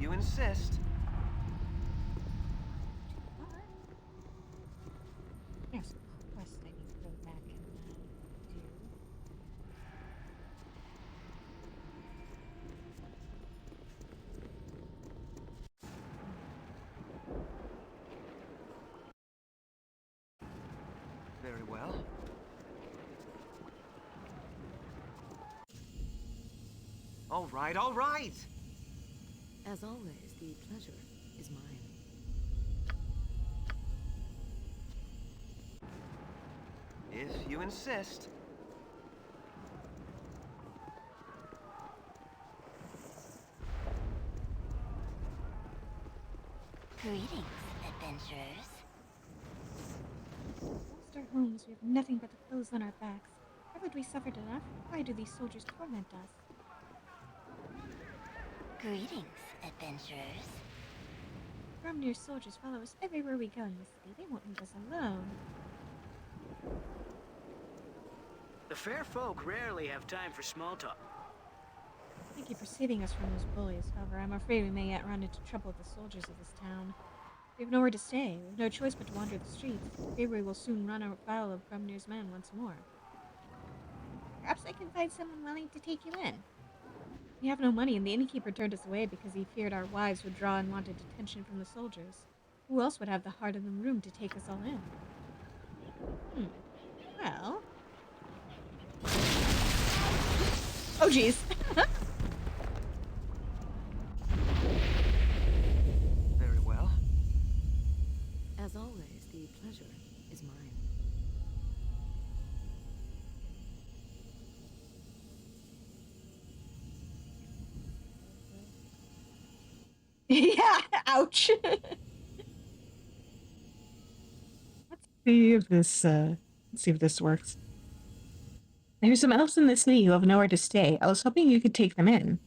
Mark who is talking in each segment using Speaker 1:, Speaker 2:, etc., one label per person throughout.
Speaker 1: you insist.
Speaker 2: Yes, of course I need to go back and do.
Speaker 1: Very well. All right, all right!
Speaker 3: As always, the pleasure is mine.
Speaker 1: If you insist.
Speaker 4: Greetings, adventurers.
Speaker 2: Lost our homes, we have nothing but the clothes on our backs. Haven't we suffered enough? Why do these soldiers torment us?
Speaker 4: Greetings, adventurers.
Speaker 2: Gromnir soldiers follow us everywhere we go in the city. They won't leave us alone.
Speaker 5: The fair folk rarely have time for small talk.
Speaker 2: Thank you for saving us from those bullies. However, I'm afraid we may yet run into trouble with the soldiers of this town. We have nowhere to stay. We have no choice but to wander the streets. Maybe we will soon run afoul of Gromnir's men once more. Perhaps I can find someone willing to take you in. We have no money, and the innkeeper turned us away because he feared our wives would draw unwanted attention from the soldiers. Who else would have the heart in the room to take us all in? Well... Oh, jeez.
Speaker 1: Very well.
Speaker 3: As always, the pleasure is mine.
Speaker 2: Yeah, ouch.
Speaker 6: Let's see if this works. There's some elves in the city who have nowhere to stay. I was hoping you could take them in.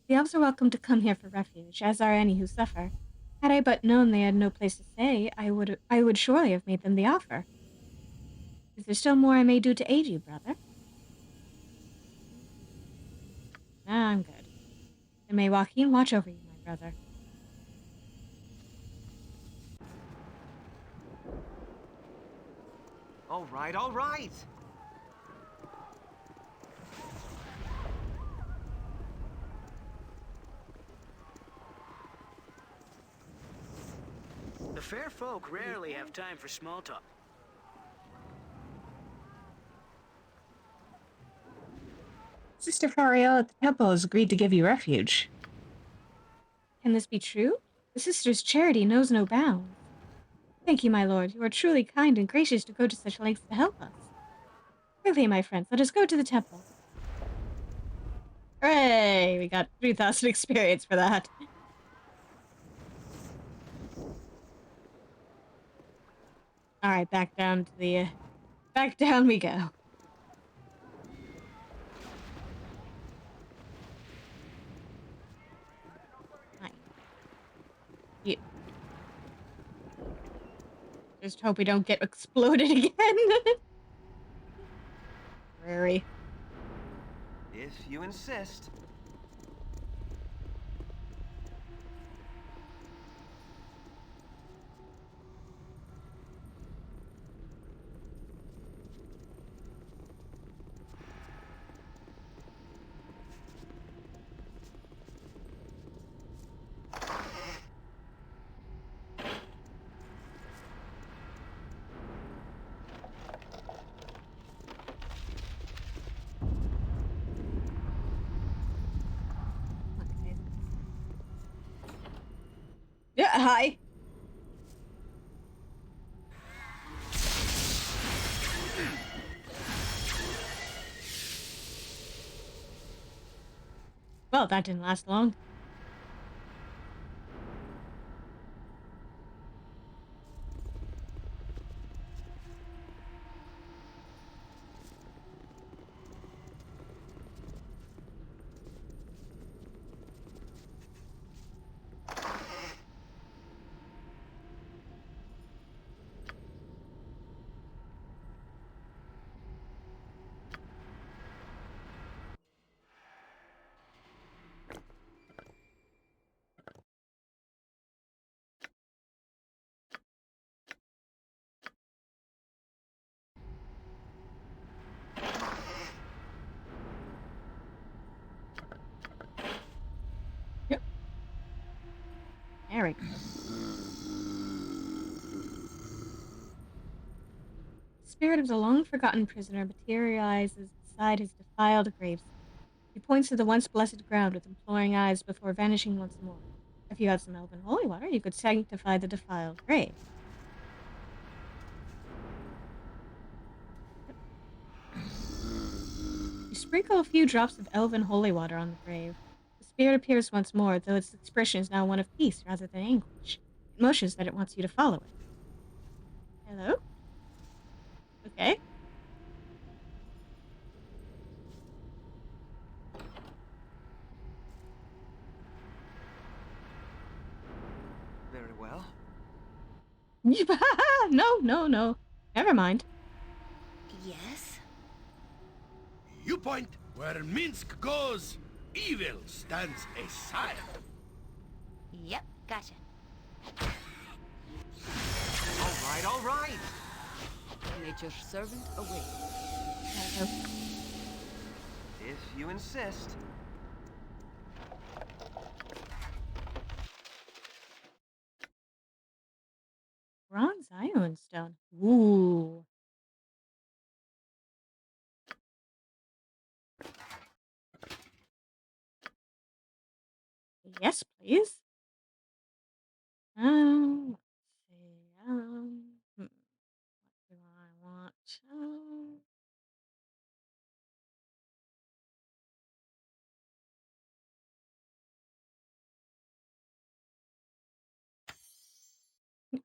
Speaker 2: The elves are welcome to come here for refuge, as are any who suffer. Had I but known they had no place to stay, I would surely have made them the offer. Is there still more I may do to aid you, brother? Nah, I'm good. And may Joaquin watch over you, my brother.
Speaker 1: All right, all right!
Speaker 5: The fair folk rarely have time for small talk.
Speaker 6: Sister Fariel at the temple has agreed to give you refuge.
Speaker 2: Can this be true? The sister's charity knows no bounds. Thank you, my lord. You are truly kind and gracious to go to such lengths to help us. Really, my friends, let us go to the temple. Hooray! We got 3,000 experience for that. Alright, back down to the... back down we go. Nice. Yeah. Just hope we don't get exploded again. Very.
Speaker 1: If you insist.
Speaker 2: Okay. Yeah, hi. Well, that didn't last long. There we go. The spirit of the long-forgotten prisoner materializes beside his defiled gravesite. He points to the once blessed ground with imploring eyes before vanishing once more. If you had some elven holy water, you could sanctify the defiled grave. You sprinkle a few drops of elven holy water on the grave. The spirit appears once more, though its expression is now one of peace rather than anguish. It motions that it wants you to follow it. Hello? Okay.
Speaker 1: Very well.
Speaker 2: No. Never mind.
Speaker 4: Yes?
Speaker 7: You point where Minsk goes, evil stands aside.
Speaker 4: Yep, gotcha.
Speaker 1: All right.
Speaker 3: Nature's servant awaits.
Speaker 2: Hello.
Speaker 1: If you insist.
Speaker 2: Bronze Iron Stone. Ooh. Yes, please. Let's see. What do I want?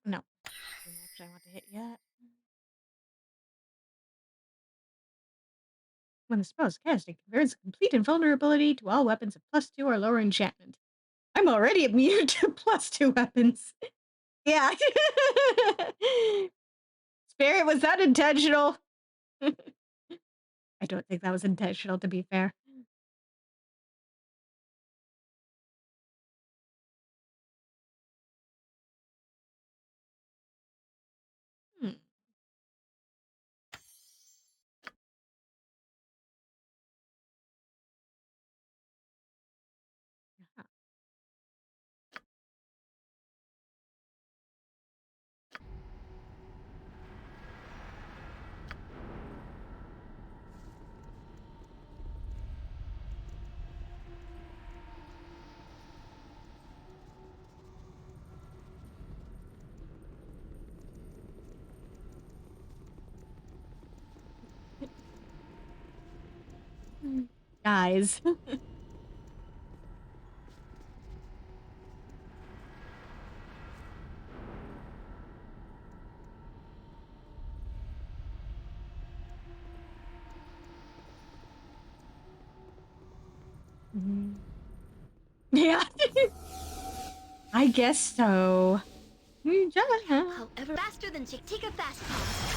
Speaker 2: No. Didn't actually want to hit yet. When the spell is cast, it confers complete invulnerability to all weapons of +2 or lower enchantment. I'm already immune to +2 weapons. Yeah. Spirit, was that intentional? I don't think that was intentional, to be fair. Hmm. Uh-huh. Guys. Mhm. Yeah. I guess so.
Speaker 4: However, faster than Chick. Take a fast pass.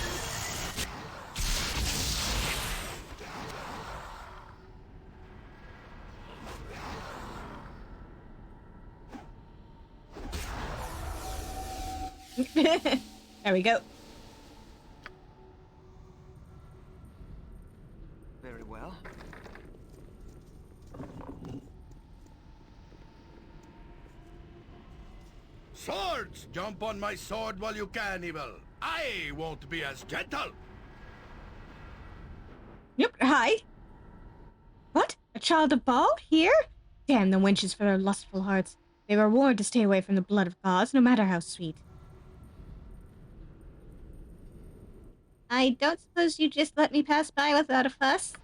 Speaker 2: There we go.
Speaker 1: Very well.
Speaker 7: Swords! Jump on my sword while you can, evil. I won't be as gentle.
Speaker 2: Yep. Hi. What? A child of Baal? Here? Damn the wenches for their lustful hearts. They were warned to stay away from the blood of gods, no matter how sweet. I don't suppose you just let me pass by without a fuss?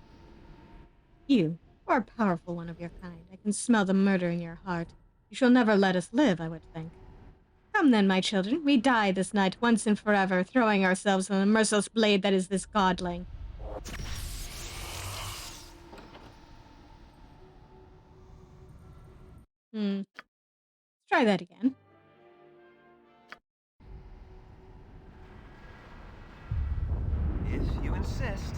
Speaker 2: You are a powerful one of your kind. I can smell the murder in your heart. You shall never let us live, I would think. Come then, my children, we die this night once and forever, throwing ourselves on the merciless blade that is this godling. Let's try that again.
Speaker 1: If you insist.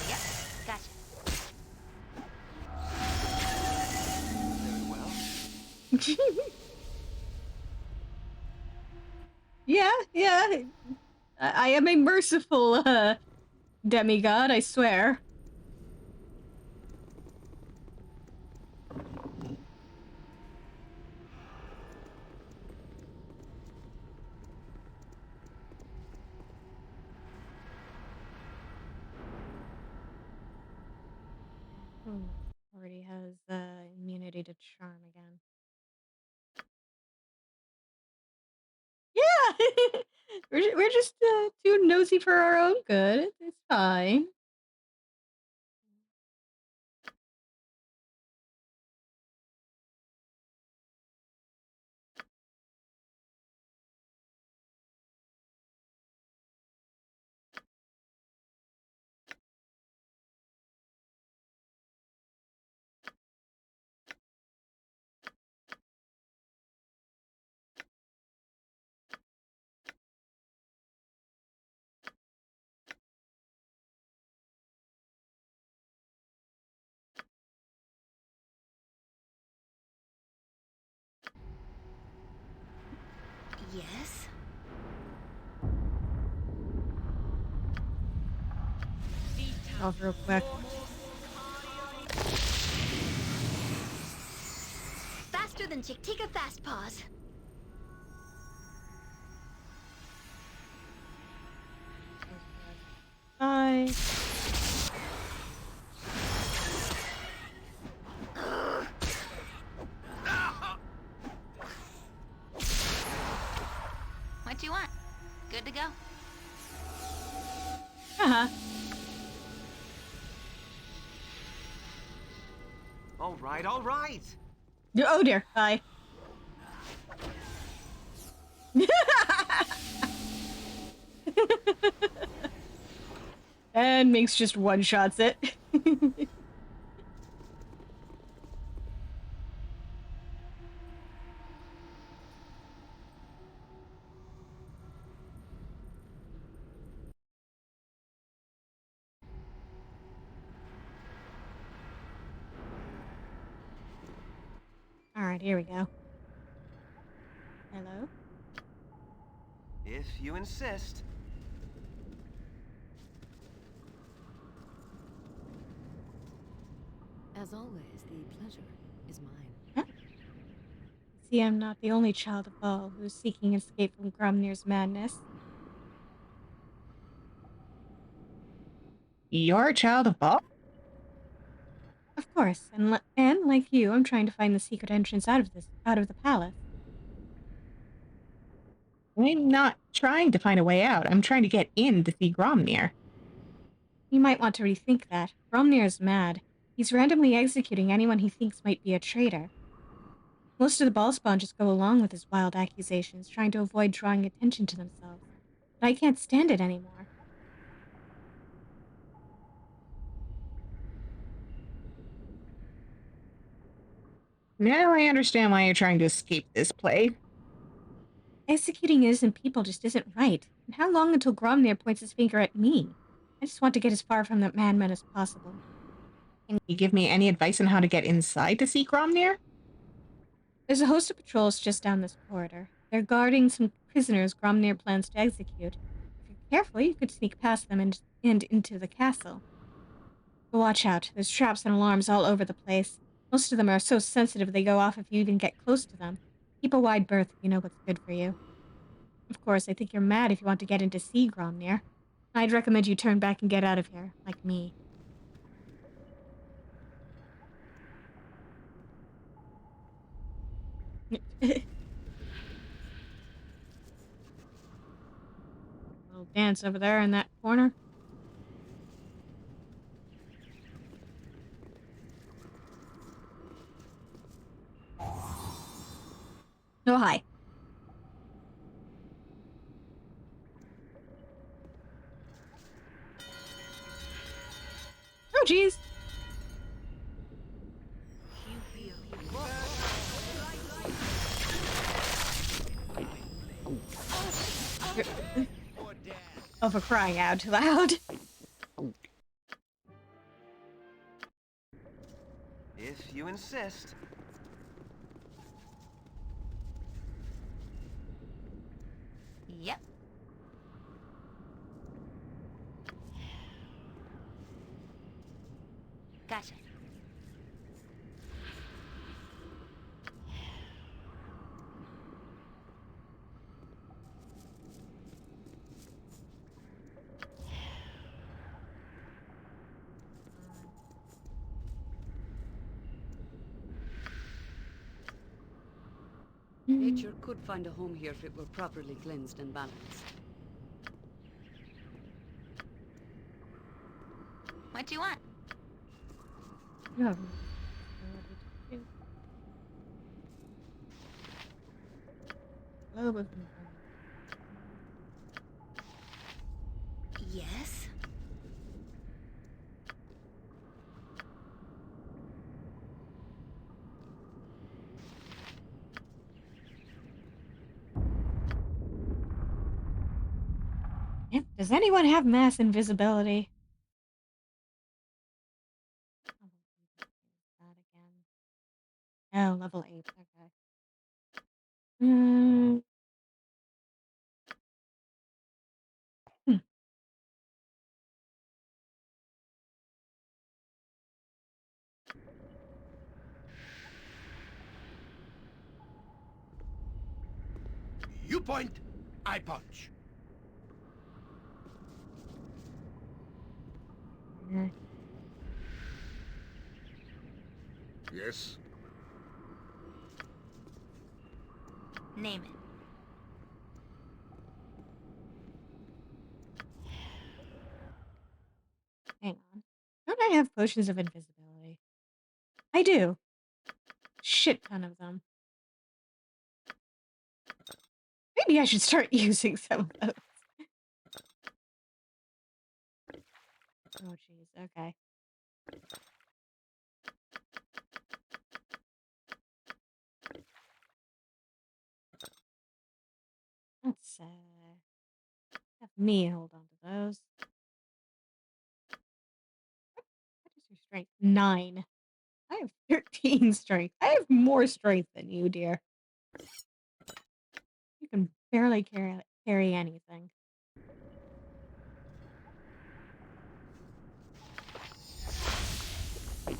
Speaker 4: Yep, gotcha.
Speaker 2: Yeah, yeah. I am a merciful demigod, I swear. Already has immunity to charm again. Yeah, we're just too nosy for our own good. It's fine.
Speaker 4: Yes?
Speaker 2: Off real quick.
Speaker 4: Faster than Chick. Take a fast pause.
Speaker 2: Bye.
Speaker 4: What you want? Good to go.
Speaker 2: Uh-huh.
Speaker 1: All right, all right.
Speaker 2: Oh dear. Bye. And Minx just one-shots it. Alright, here we go. Hello?
Speaker 1: If you insist.
Speaker 3: As always, the pleasure is mine.
Speaker 2: Huh? See, I'm not the only child of Baal who's seeking escape from Gromnir's madness.
Speaker 6: You're a child of Baal?
Speaker 2: Of course, and like you, I'm trying to find the secret entrance out of the palace.
Speaker 6: I'm not trying to find a way out. I'm trying to get in to see Gromnir.
Speaker 2: You might want to rethink that. Gromnir is mad. He's randomly executing anyone he thinks might be a traitor. Most of the Ballspawn just go along with his wild accusations, trying to avoid drawing attention to themselves. But I can't stand it anymore.
Speaker 6: Now I understand why you're trying to escape this plague.
Speaker 2: Executing innocent people just isn't right. And how long until Gromnir points his finger at me? I just want to get as far from that madman as possible.
Speaker 6: Can you give me any advice on how to get inside to see Gromnir?
Speaker 2: There's a host of patrols just down this corridor. They're guarding some prisoners Gromnir plans to execute. If you're careful, you could sneak past them and into the castle. But watch out. There's traps and alarms all over the place. Most of them are so sensitive they go off if you even get close to them. Keep a wide berth if you know what's good for you. Of course, I think you're mad if you want to get in to see Gromnir. I'd recommend you turn back and get out of here, like me. Little dance over there in that corner. Oh, hi. Oh, jeez. Oh, for crying out loud.
Speaker 1: If you insist.
Speaker 4: Yep. Gotcha.
Speaker 3: Nature could find a home here if it were properly cleansed and balanced.
Speaker 4: What do you want?
Speaker 2: You have no ability to do. Globe of Infernal.
Speaker 4: Yes.
Speaker 2: Yep. Does anyone have mass invisibility? Oh, that again. Oh, level 8. Okay. Mm. Hmm.
Speaker 7: You point, I punch.
Speaker 2: Mm.
Speaker 7: Yes.
Speaker 4: Name it.
Speaker 2: Hang on. Don't I have potions of invisibility? I do. Shit ton of them. Maybe I should start using some of those. Oh, jeez. Okay. Let's have me hold on to those. What is your strength? 9. I have 13 strength. I have more strength than you, dear. You can barely carry anything.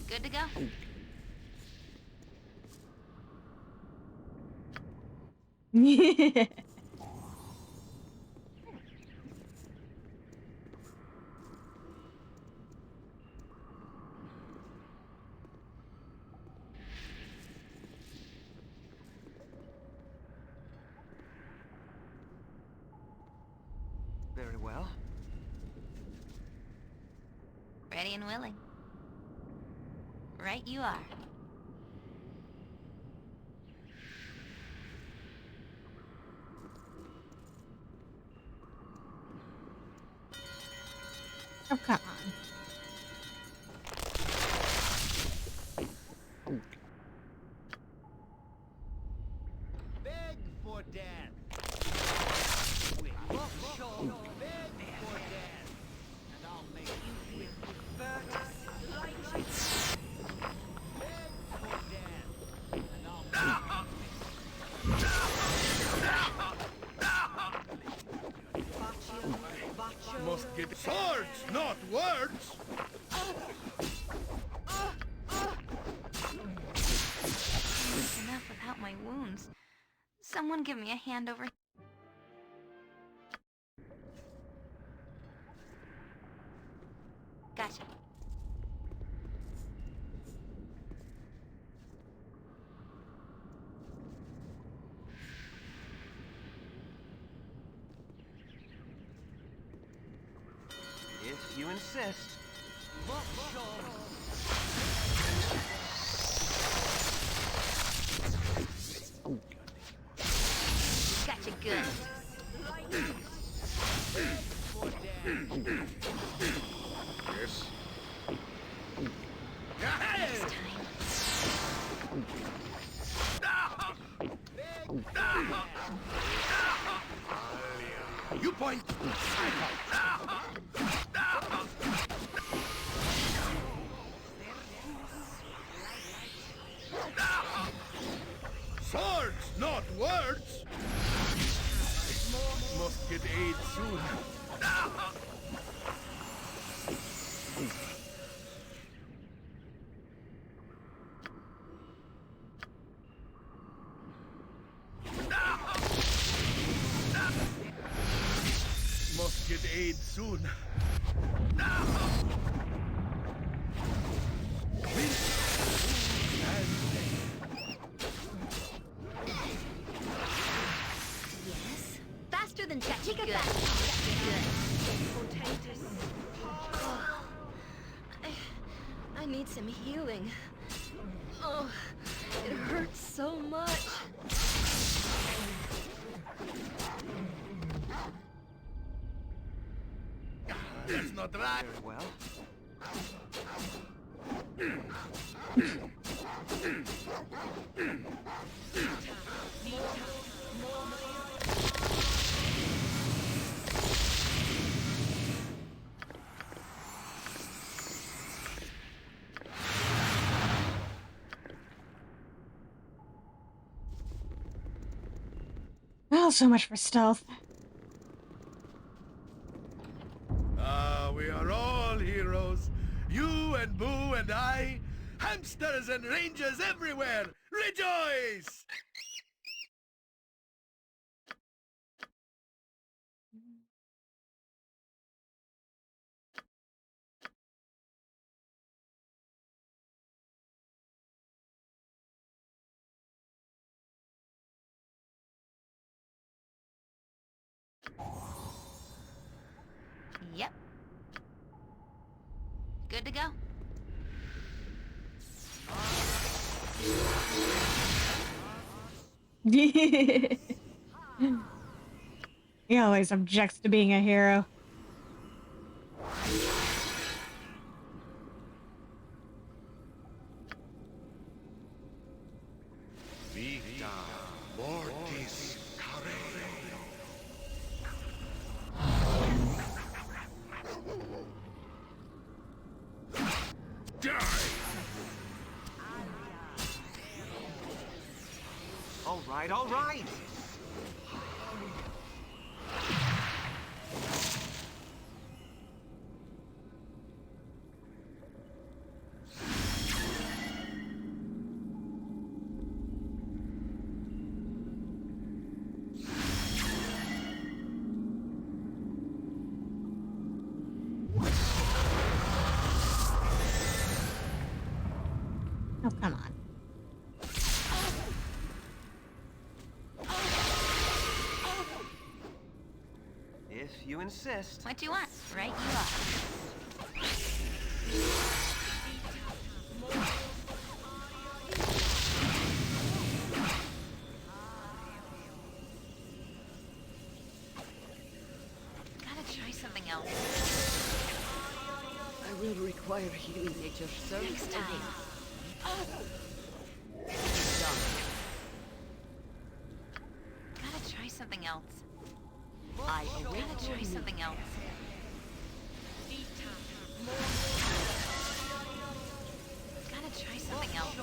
Speaker 4: Good to go?
Speaker 1: Very well.
Speaker 4: Ready and willing. Right you are.
Speaker 2: Oh, come on.
Speaker 5: Beg for death. Beg for death. And I'll make you feel beg for death. And I'll
Speaker 7: Must get swords, not words.
Speaker 4: Enough without my wounds. Someone give me a hand over. Gotcha.
Speaker 1: If you insist.
Speaker 4: Gotcha good.
Speaker 7: Yes.
Speaker 4: Next time.
Speaker 7: You point, I punch. Swords, not words. Must get aid soon. Must get aid soon.
Speaker 4: Yes. Faster than Jack. Take a fast pass. Good. Oh, I need some healing. Oh, it hurts so much.
Speaker 7: That's not right.
Speaker 1: Very well.
Speaker 2: Well, so much for stealth.
Speaker 7: We are all heroes. You and Boo and I. Hamsters and rangers everywhere. Rejoice!
Speaker 4: Yep. Good to go.
Speaker 2: He always objects to being a hero.
Speaker 7: Vita mortis carere. Die!
Speaker 1: All right, all right.
Speaker 2: Oh, come on.
Speaker 1: If you insist.
Speaker 4: What do you want? Right you are. Gotta try something else.
Speaker 3: I will require healing nature service.
Speaker 4: Next time. Gotta try something else.
Speaker 3: I await
Speaker 4: Gotta try something else. Gotta try something else.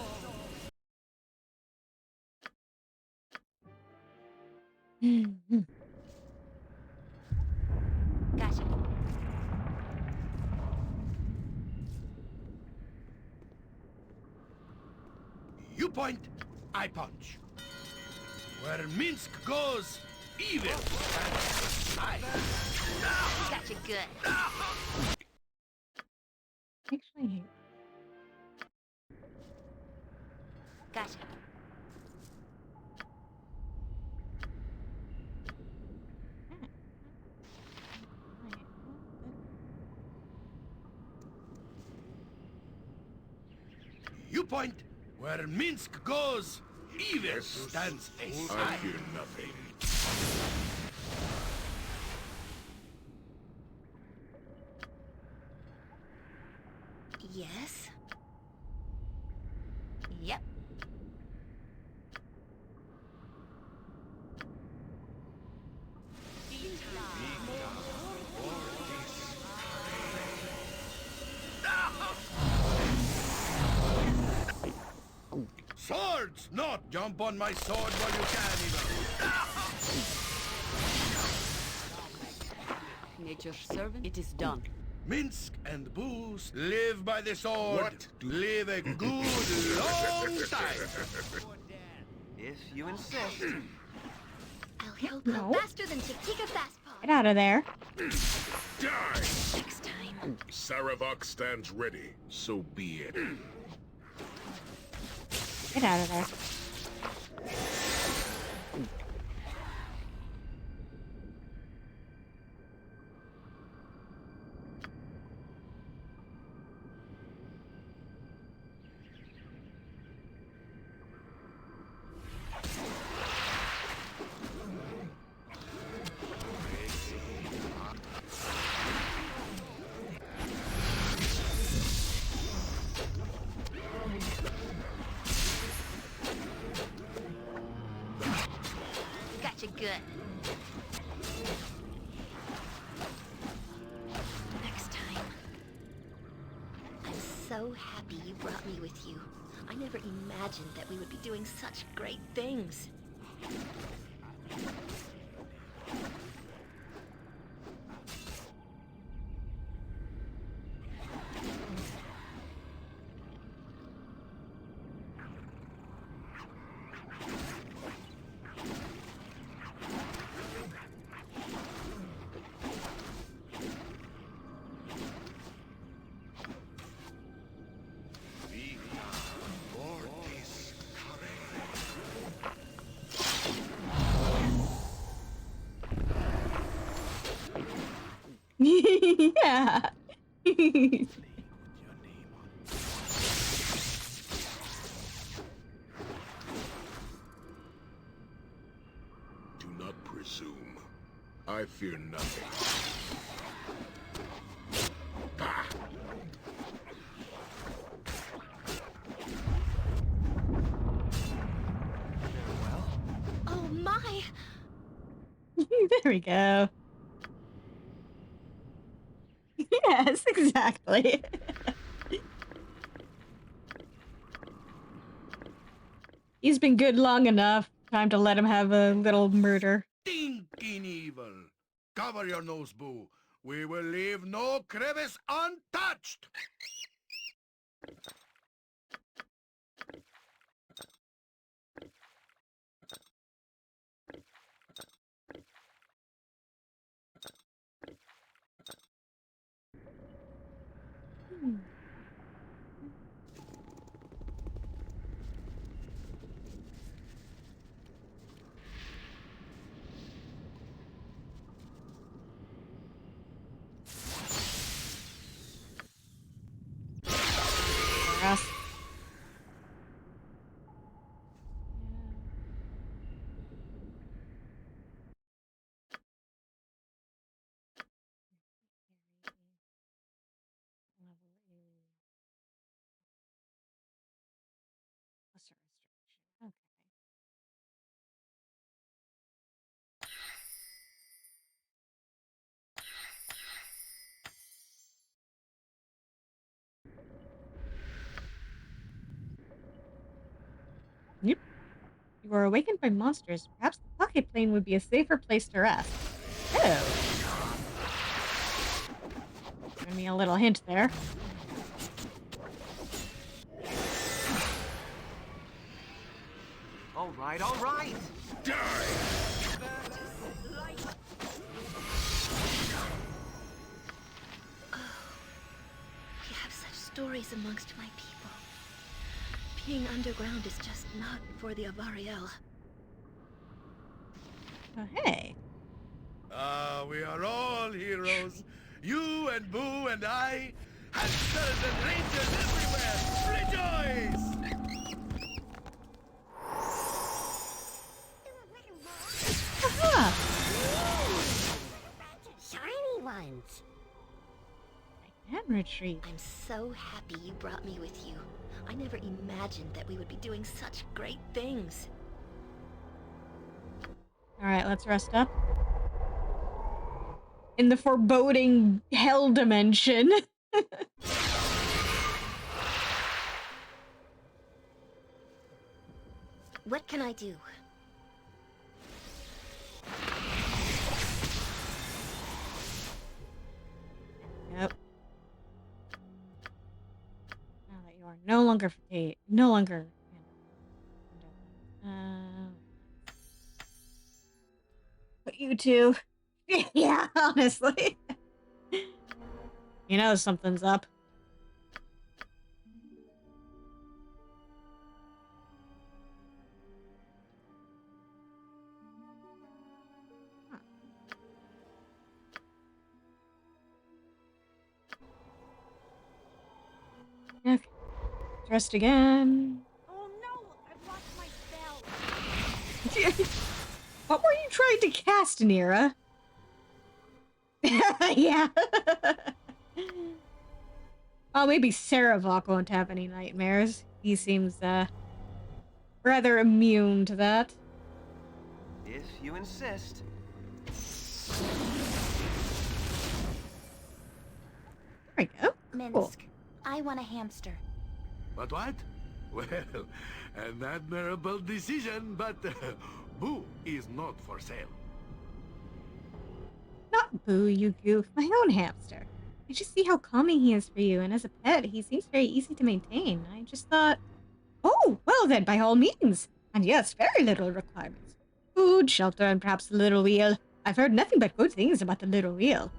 Speaker 4: Gotcha.
Speaker 7: You point, I punch. Where Minsk goes, evil stands aside.
Speaker 4: Gotcha good.
Speaker 2: Actually,
Speaker 4: Gotcha.
Speaker 7: You point, where Minsk goes, evil stands aside. I hear nothing.
Speaker 4: Yes. Yep.
Speaker 7: Swords! Not jump on my sword while you can, evil.
Speaker 3: Nature's servant, it is done.
Speaker 7: Minsk and booze live by the sword. Live a good long time.
Speaker 1: If you insist.
Speaker 4: I'll help
Speaker 2: No.
Speaker 4: out faster than Chick-Take a fast paw.
Speaker 2: Get out of there.
Speaker 8: Die!
Speaker 4: Next time.
Speaker 8: Saravok stands ready. So be it.
Speaker 2: Get out of there.
Speaker 4: Gotcha good. Next time. I'm so happy you brought me with you. I never imagined that we would be doing such great things.
Speaker 2: Yeah.
Speaker 8: Do not presume. I fear nothing. Bah!
Speaker 1: Well,
Speaker 4: Oh my!
Speaker 2: There we go. Yes, exactly. He's been good long enough. Time to let him have a little murder.
Speaker 7: Stinking evil. Cover your nose, Boo. We will leave no crevice untouched.
Speaker 2: For us. Okay. Yep. You were awakened by monsters. Perhaps the pocket plane would be a safer place to rest. Oh. Giving me a little hint there.
Speaker 1: all right, all right.
Speaker 8: Die!
Speaker 4: We have such stories amongst my people. Being underground is just not for the Avariel.
Speaker 2: Oh, hey.
Speaker 7: We are all heroes. You and Boo and I, hamsters and rangers everywhere. Rejoice!
Speaker 2: Aha!
Speaker 4: Shiny ones.
Speaker 2: I can retreat.
Speaker 4: I'm so happy you brought me with you. I never imagined that we would be doing such great things.
Speaker 2: Alright, let's rest up. In the foreboding hell dimension.
Speaker 4: What can I do?
Speaker 2: longer no longer. But you two. Yeah, honestly. You know something's up. Okay. Dressed again.
Speaker 4: Oh no! I've lost my spell!
Speaker 2: What were you trying to cast, Nira? Yeah. Oh, maybe Saravok won't have any nightmares. He seems, rather immune to that.
Speaker 1: If you insist.
Speaker 2: There we go.
Speaker 4: Minsk,
Speaker 2: Cool.
Speaker 4: I want a hamster.
Speaker 7: But what? Well, an admirable decision, but Boo is not for sale.
Speaker 2: Not Boo, you goof. My own hamster. I just see how calming he is for you, and as a pet, he seems very easy to maintain. I just thought, oh, well then, by all means. And yes, very little requirements. Food, shelter, and perhaps a little wheel. I've heard nothing but good things about the little wheel.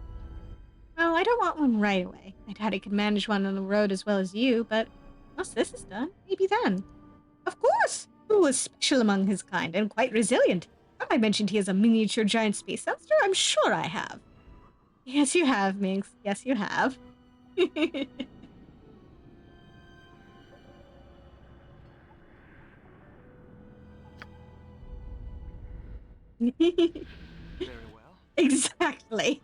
Speaker 2: Well, I don't want one right away. I doubt I could manage one on the road as well as you, but once this is done, maybe then. Of course! Boo is special among his kind and quite resilient. Have I mentioned he is a miniature giant space monster? I'm sure I have. Yes, you have, Minx. Yes, you have.
Speaker 1: Very well.
Speaker 2: Exactly.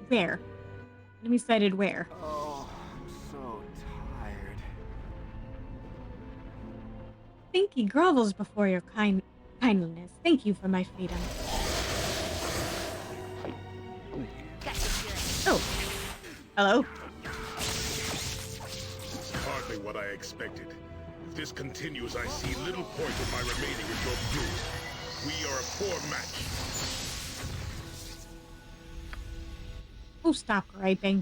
Speaker 2: Where? Enemy sighted where?
Speaker 1: Oh, I'm so tired.
Speaker 2: Think he grovels before your kindliness. Thank you for my freedom. Oh. Hello?
Speaker 8: Hardly what I expected. If this continues, I see little point in my remaining in your crew. We are a poor match.
Speaker 2: Oh, stop griping.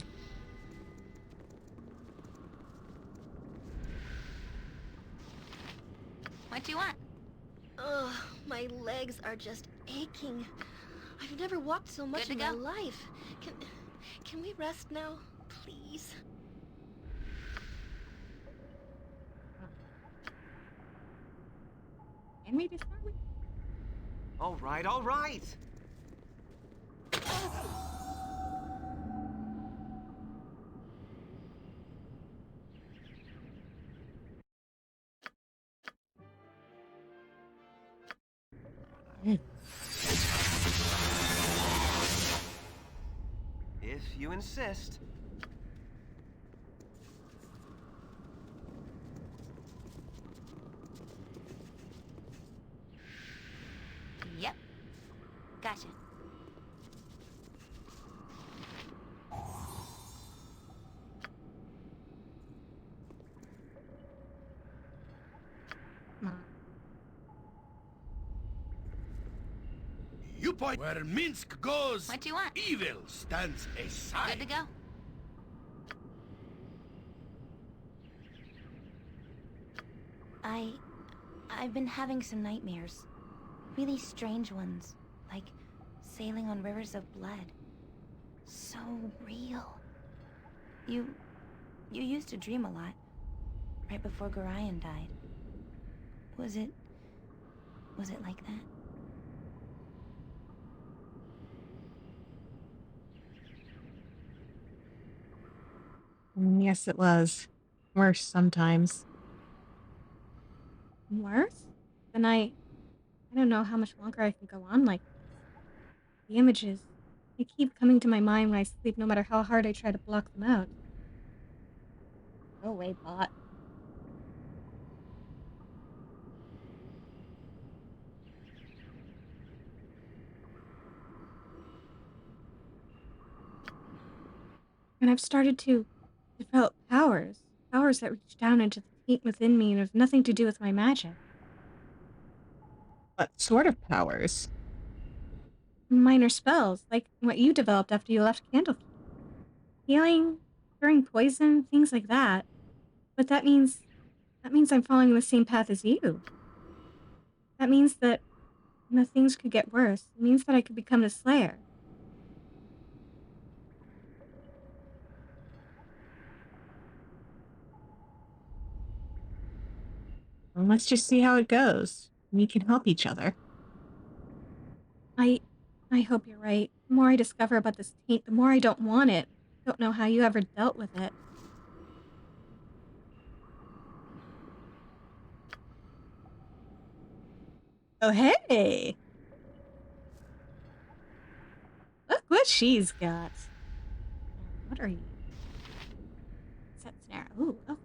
Speaker 4: What do you want? Ugh, my legs are just aching. I've never walked so much in my life. Can we rest now, please?
Speaker 2: And maybe start with...
Speaker 1: All right, all right. If you insist.
Speaker 4: Yep. Gotcha.
Speaker 7: You point where Minsk goes.
Speaker 4: What do you want?
Speaker 7: Evil stands aside.
Speaker 4: Good to go. I've been having some nightmares. Really strange ones. Like sailing on rivers of blood. So real. You used to dream a lot. Right before Gorion died. Was it like that?
Speaker 6: Yes, it was. Worse sometimes.
Speaker 2: Worse? Then I don't know how much longer I can go on like this. The images, they keep coming to my mind when I sleep no matter how hard I try to block them out. Go away, bot. And I've started to develop powers. powers that reach down into the taint within me and have nothing to do with my magic.
Speaker 6: What sort of powers?
Speaker 2: Minor spells, like what you developed after you left Candlekeep. Healing, curing poison, things like that. But that means I'm following the same path as you. That means that things could get worse. It means that I could become the Slayer.
Speaker 6: Well, let's just see how it goes. We can help each other.
Speaker 2: I hope you're right. The more I discover about this taint, the more I don't want it. I don't know how you ever dealt with it. Oh, hey! Look what she's got. What are you? Set snare. Ooh, okay.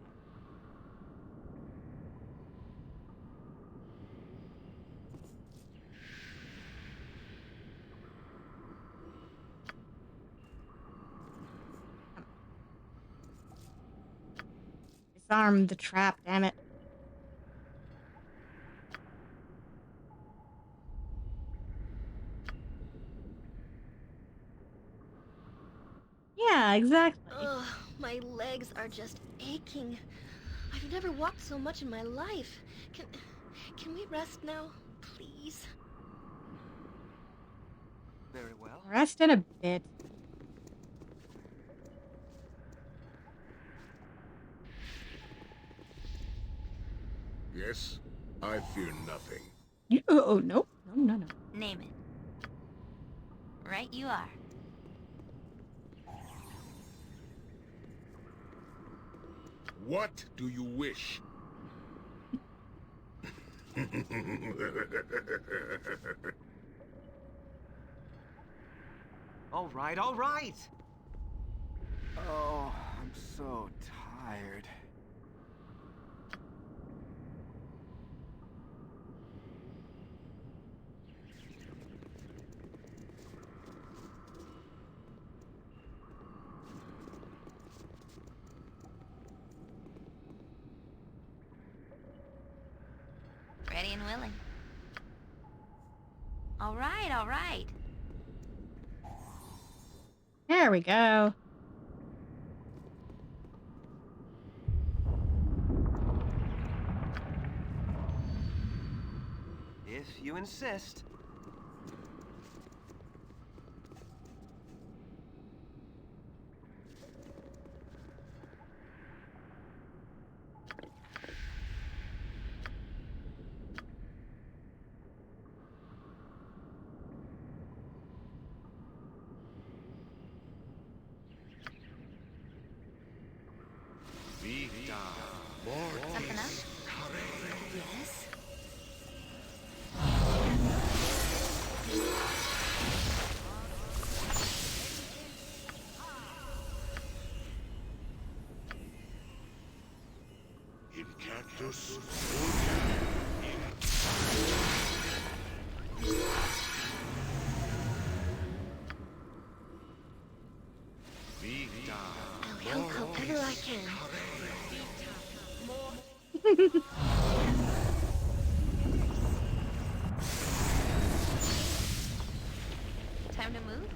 Speaker 2: Disarm the trap, damn it. Yeah, exactly.
Speaker 9: Ugh, my legs are just aching. I've never walked so much in my life. Can we rest now, please?
Speaker 1: Very well.
Speaker 2: Rest in a bit.
Speaker 8: Yes, I fear nothing.
Speaker 2: Oh, nope. No.
Speaker 4: Name it. Right you are.
Speaker 8: What do you wish?
Speaker 1: All right, all right. Oh, I'm so tired.
Speaker 4: Ready and willing. All right.
Speaker 2: There we go.
Speaker 1: If you insist.
Speaker 4: Something else?
Speaker 9: Yes?
Speaker 8: In cactus.
Speaker 9: I'll help however I can.
Speaker 4: Time to move?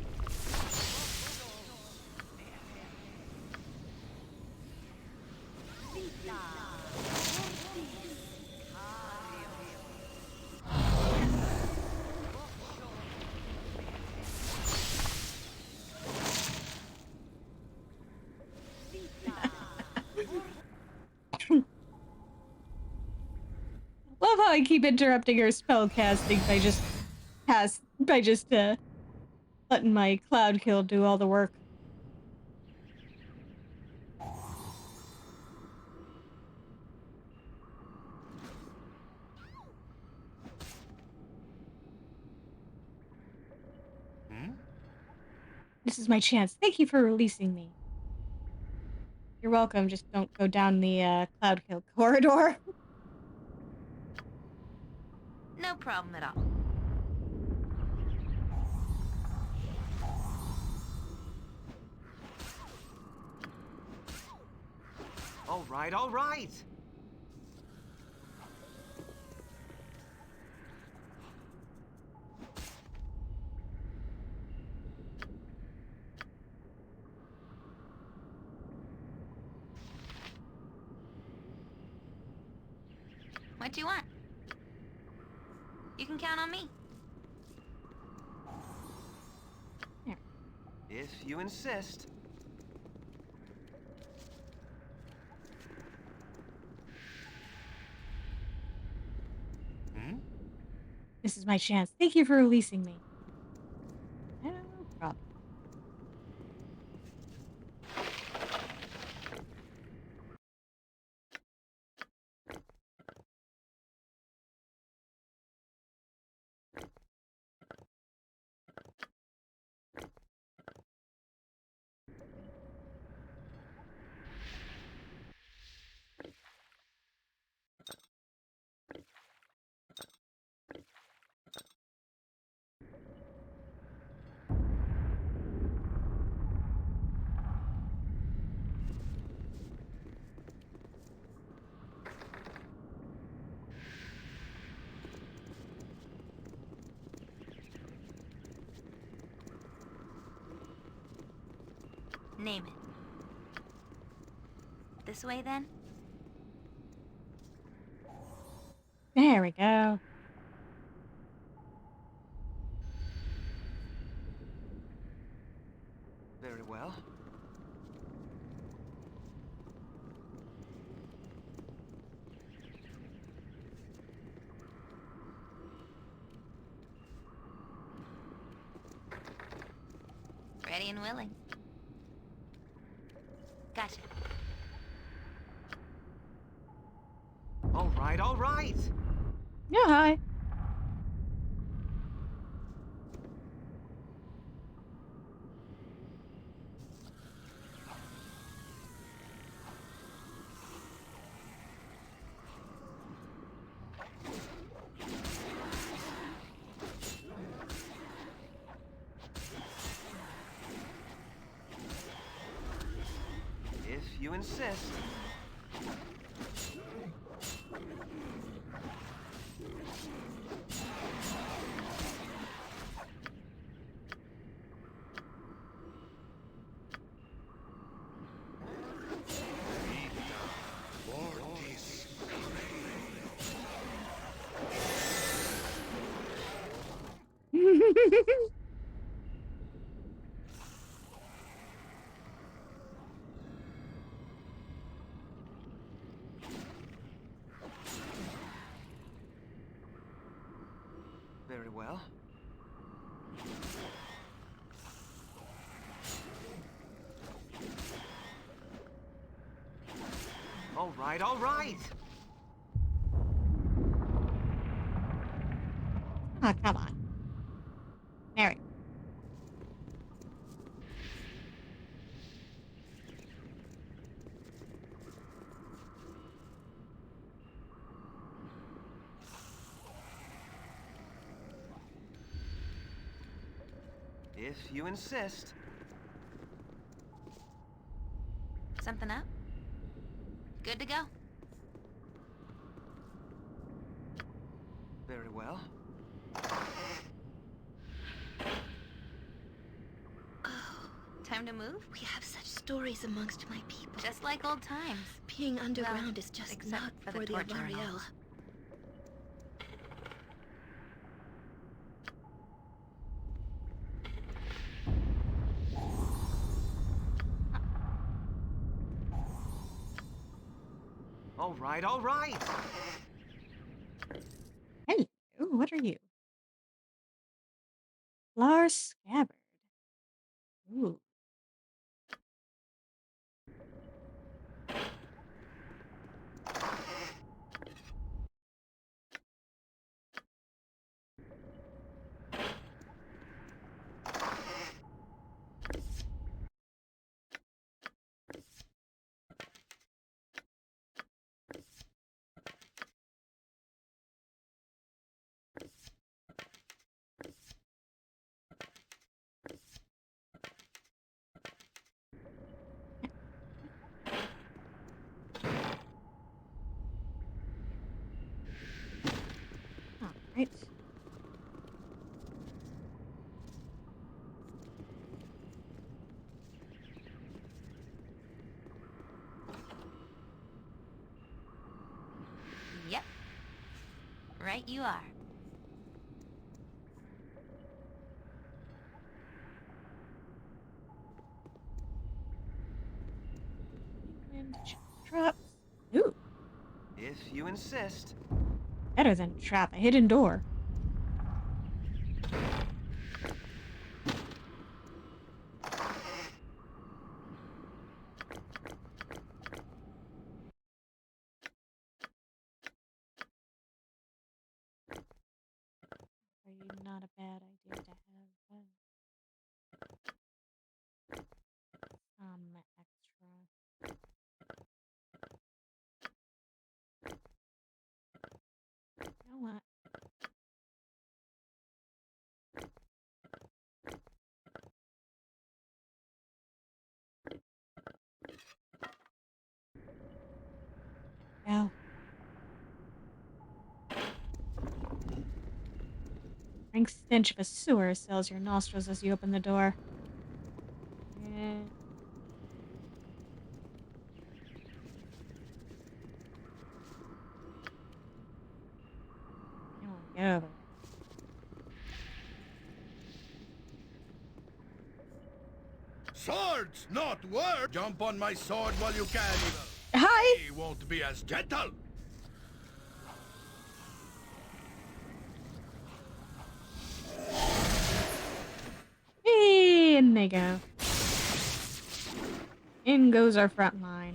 Speaker 2: Love how I keep interrupting her spell casting by just letting my cloud kill do all the work. This is my chance. Thank you for releasing me. You're welcome. Just don't go down the cloud kill corridor.
Speaker 4: No problem at all.
Speaker 1: All right, all right.
Speaker 4: What do you want? You can count on me.
Speaker 1: If you insist. Hmm?
Speaker 2: This is my chance. Thank you for releasing me. No problem.
Speaker 4: Name it. This way, then?
Speaker 2: There we go.
Speaker 1: Very well.
Speaker 4: Ready and willing. Gotcha.
Speaker 1: All right, all right.
Speaker 2: Yeah, hi.
Speaker 1: If you insist. Very well. All right, all right.
Speaker 2: Oh, come on. There we go.
Speaker 1: If you insist.
Speaker 4: Something up? Good to go.
Speaker 1: Very well.
Speaker 4: Time to move?
Speaker 9: We have such stories amongst my people.
Speaker 4: Just like old times.
Speaker 9: Being underground
Speaker 4: Well,
Speaker 9: is just
Speaker 4: except
Speaker 9: not
Speaker 4: for
Speaker 9: for
Speaker 4: the
Speaker 9: the
Speaker 4: torture and all.
Speaker 9: Avariel.
Speaker 1: All right, all right.
Speaker 2: Hello, what are you? Lars Scabbard. Ooh. Right.
Speaker 4: Yep. Right you are.
Speaker 2: And traps. Ooh,
Speaker 1: If you insist.
Speaker 2: better than a trap. A hidden door. Probably not a bad idea to have extra. You know what? Well. Rank stench of a sewer assails your nostrils as you open the door. Eh. I want to get over it.
Speaker 7: Swords, not words! Jump on my sword while you can, evil.
Speaker 2: Hi!
Speaker 7: He won't be as gentle.
Speaker 2: In they go. In goes our front line.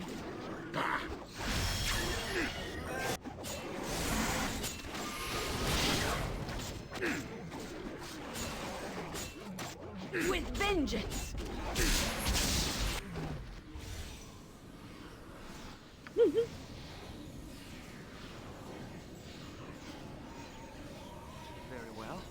Speaker 3: With vengeance!
Speaker 1: Very well.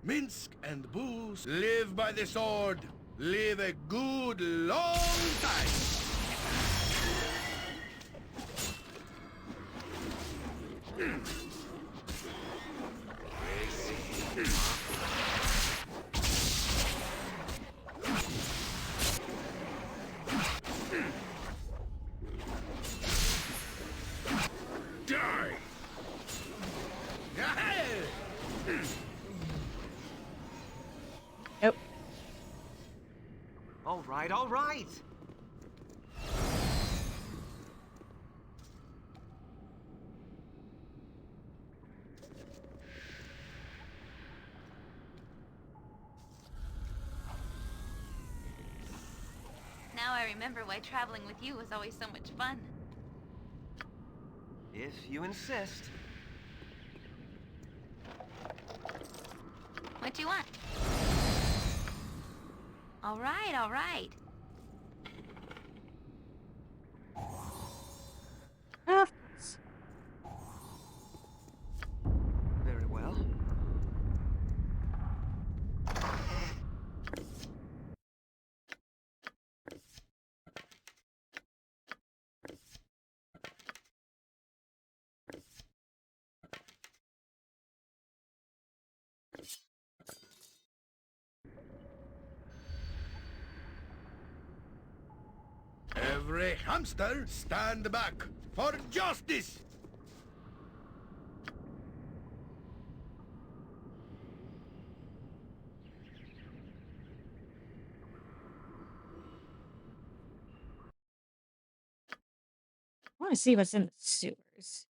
Speaker 7: Minsk and Booze live by the sword. Live a good long time. Die!
Speaker 2: Nope.
Speaker 1: All right, all right.
Speaker 4: Now I remember why traveling with you was always so much fun.
Speaker 1: If you insist.
Speaker 4: What you want? All right, all right.
Speaker 2: Of course.
Speaker 1: Very well.
Speaker 7: Every hamster, stand back for justice!
Speaker 2: I want to see what's in the sewers.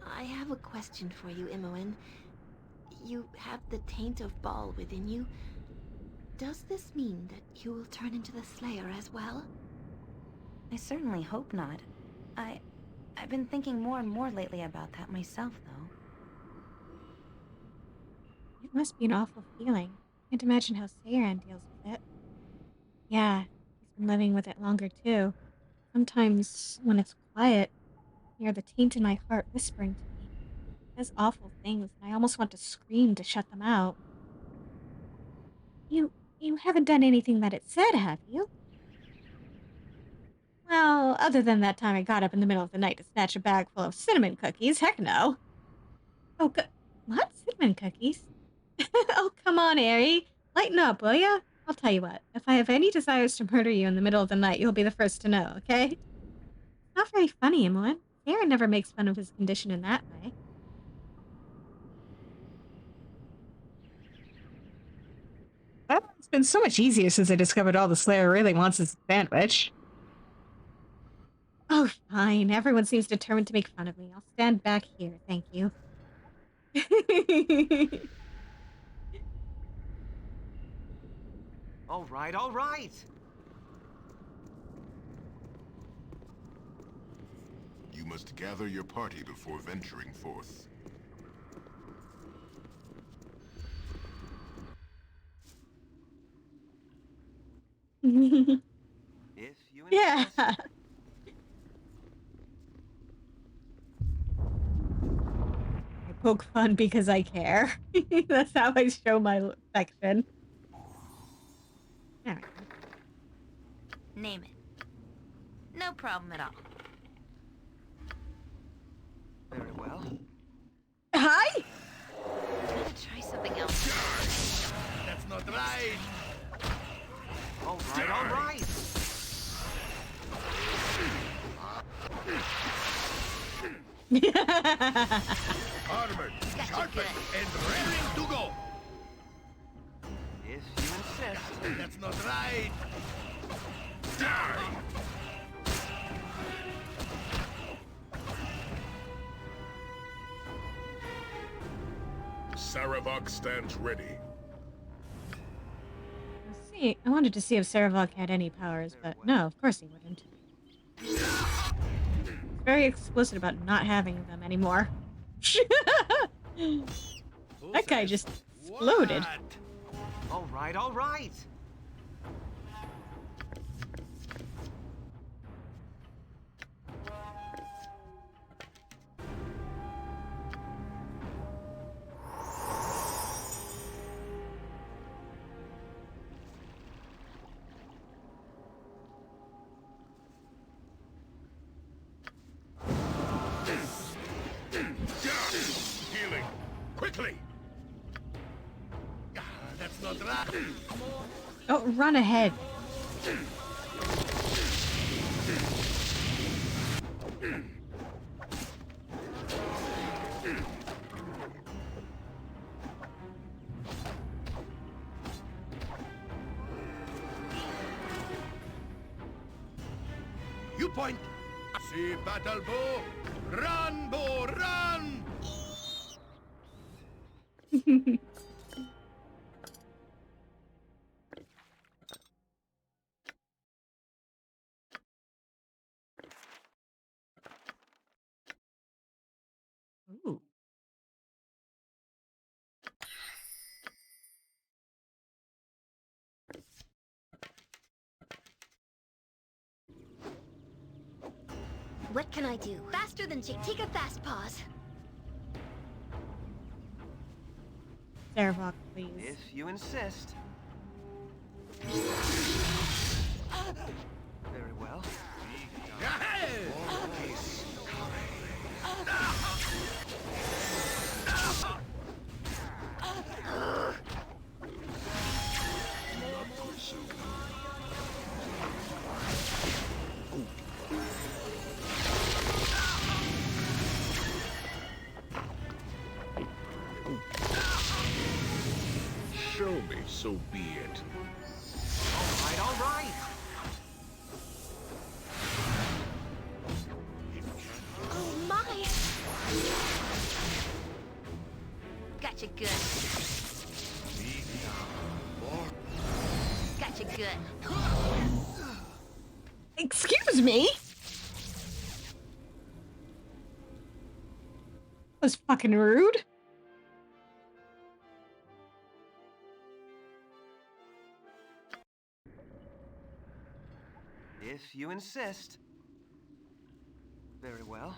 Speaker 9: I have a question for you, Imoen. You have the taint of Baal within you. Does this mean that you will turn into the Slayer as well?
Speaker 4: I certainly hope not. I've been thinking more and more lately about that myself, though.
Speaker 2: It must be an awful feeling. Can't imagine how Seiran deals with it. Yeah, he's been living with it longer too. Sometimes, when it's quiet, hear the taint in my heart whispering to me. It says awful things, and I almost want to scream to shut them out. You haven't done anything that it said, have you? Well, other than that time I got up in the middle of the night to snatch a bag full of cinnamon cookies, heck no. Oh, what? Cinnamon cookies? Oh, come on, Ari. Lighten up, will ya? I'll tell you what. If I have any desires to murder you in the middle of the night, you'll be the first to know, okay? Not very funny, Imoen. Aaron never makes fun of his condition in that way.
Speaker 6: Well, it's been so much easier since I discovered all the Slayer really wants is a sandwich.
Speaker 2: Oh, fine. Everyone seems determined to make fun of me. I'll stand back here, thank you.
Speaker 1: All right, all right.
Speaker 8: You must gather your party before venturing forth.
Speaker 1: If you
Speaker 2: Yeah.
Speaker 1: insist.
Speaker 2: I poke fun because I care. That's how I show my affection. Alright.
Speaker 4: Name it. No problem at all.
Speaker 1: Very well.
Speaker 2: Hi?
Speaker 4: I'm gonna try something else.
Speaker 7: That's not right.
Speaker 1: All right, all right.
Speaker 7: Armored,
Speaker 4: Gotcha,
Speaker 7: sharpened,
Speaker 4: good.
Speaker 7: and raring to go.
Speaker 1: If you insist.
Speaker 7: That's not right.
Speaker 8: Die! Saravok stands ready.
Speaker 2: See, I wanted to see if Saravok had any powers, but no, of course he wouldn't. He's very explicit about not having them anymore. That guy just exploded.
Speaker 7: What?
Speaker 1: All right, all right.
Speaker 8: Healing! Quickly!
Speaker 7: Ah, that's not right.
Speaker 2: Oh, run ahead.
Speaker 7: You point. See battle bow. Run, bow, run!
Speaker 2: Ooh.
Speaker 9: What can I do? Faster than Jake. Take a fast pause.
Speaker 2: Saravok, please.
Speaker 1: If you insist. Very well.
Speaker 8: Show me, so be it.
Speaker 1: All right, all right.
Speaker 9: Oh my!
Speaker 4: Gotcha good. Gotcha good.
Speaker 2: Excuse me? That was fucking rude.
Speaker 1: If you insist. Very well.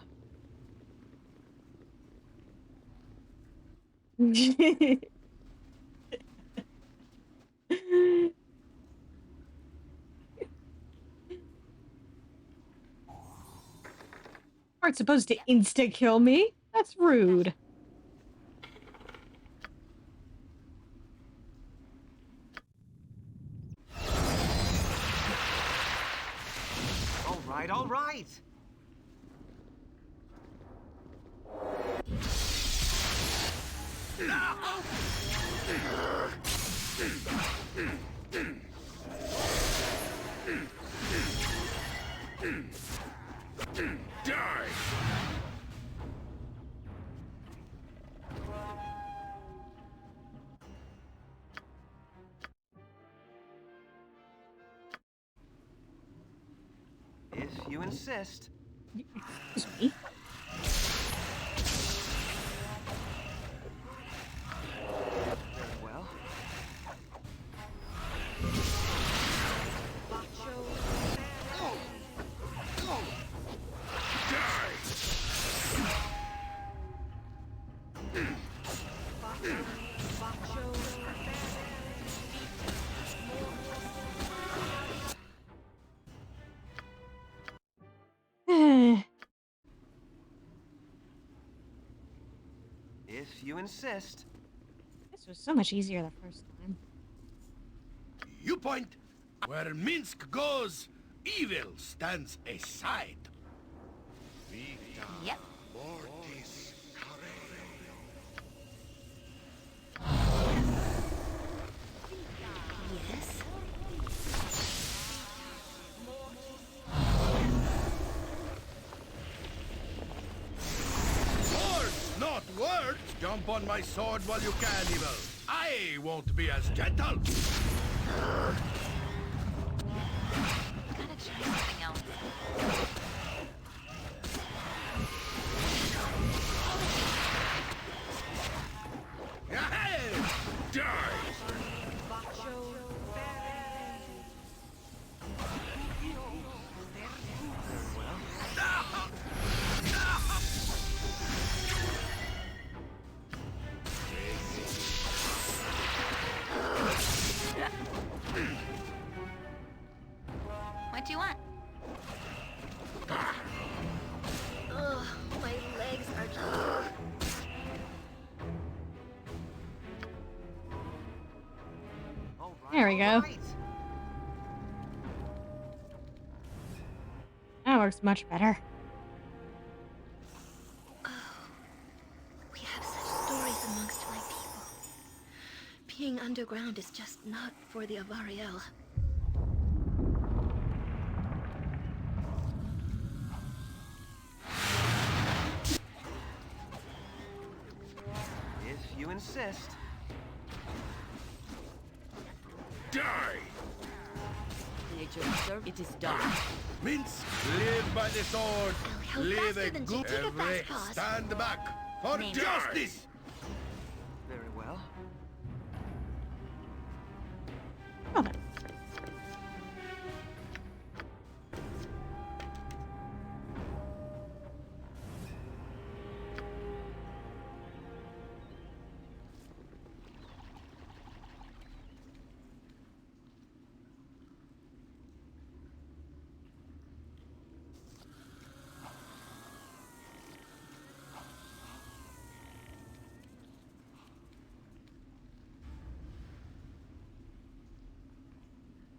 Speaker 2: Aren't supposed to insta-kill me. That's rude.
Speaker 1: All right, all right.
Speaker 8: Die!
Speaker 1: If you insist.
Speaker 2: Excuse me.
Speaker 1: Well, if you insist.
Speaker 2: This was so much easier the first time.
Speaker 7: You point. Where Minsk goes, evil stands aside.
Speaker 4: Yep.
Speaker 8: Mortis
Speaker 4: Yes.
Speaker 7: Words, not words! Jump on my sword while you can, evil. I won't be as gentle.
Speaker 4: Gotta try something else.
Speaker 8: Die!
Speaker 4: What do you want?
Speaker 9: Ugh, my legs are just...
Speaker 1: All right,
Speaker 2: There we
Speaker 1: all
Speaker 2: go.
Speaker 1: right.
Speaker 2: That works much better.
Speaker 9: We have such stories amongst my people. Being underground is just not for the Avariel.
Speaker 1: If you insist.
Speaker 8: Die!
Speaker 3: Nature serve. It is done.
Speaker 7: Minsk, live by the sword.
Speaker 9: I'll help
Speaker 7: Live
Speaker 9: faster
Speaker 7: a
Speaker 9: than
Speaker 7: good
Speaker 9: Take a
Speaker 7: every.
Speaker 9: fast pass.
Speaker 7: Stand back for
Speaker 4: Name.
Speaker 7: justice.
Speaker 1: Very well.
Speaker 2: Well then.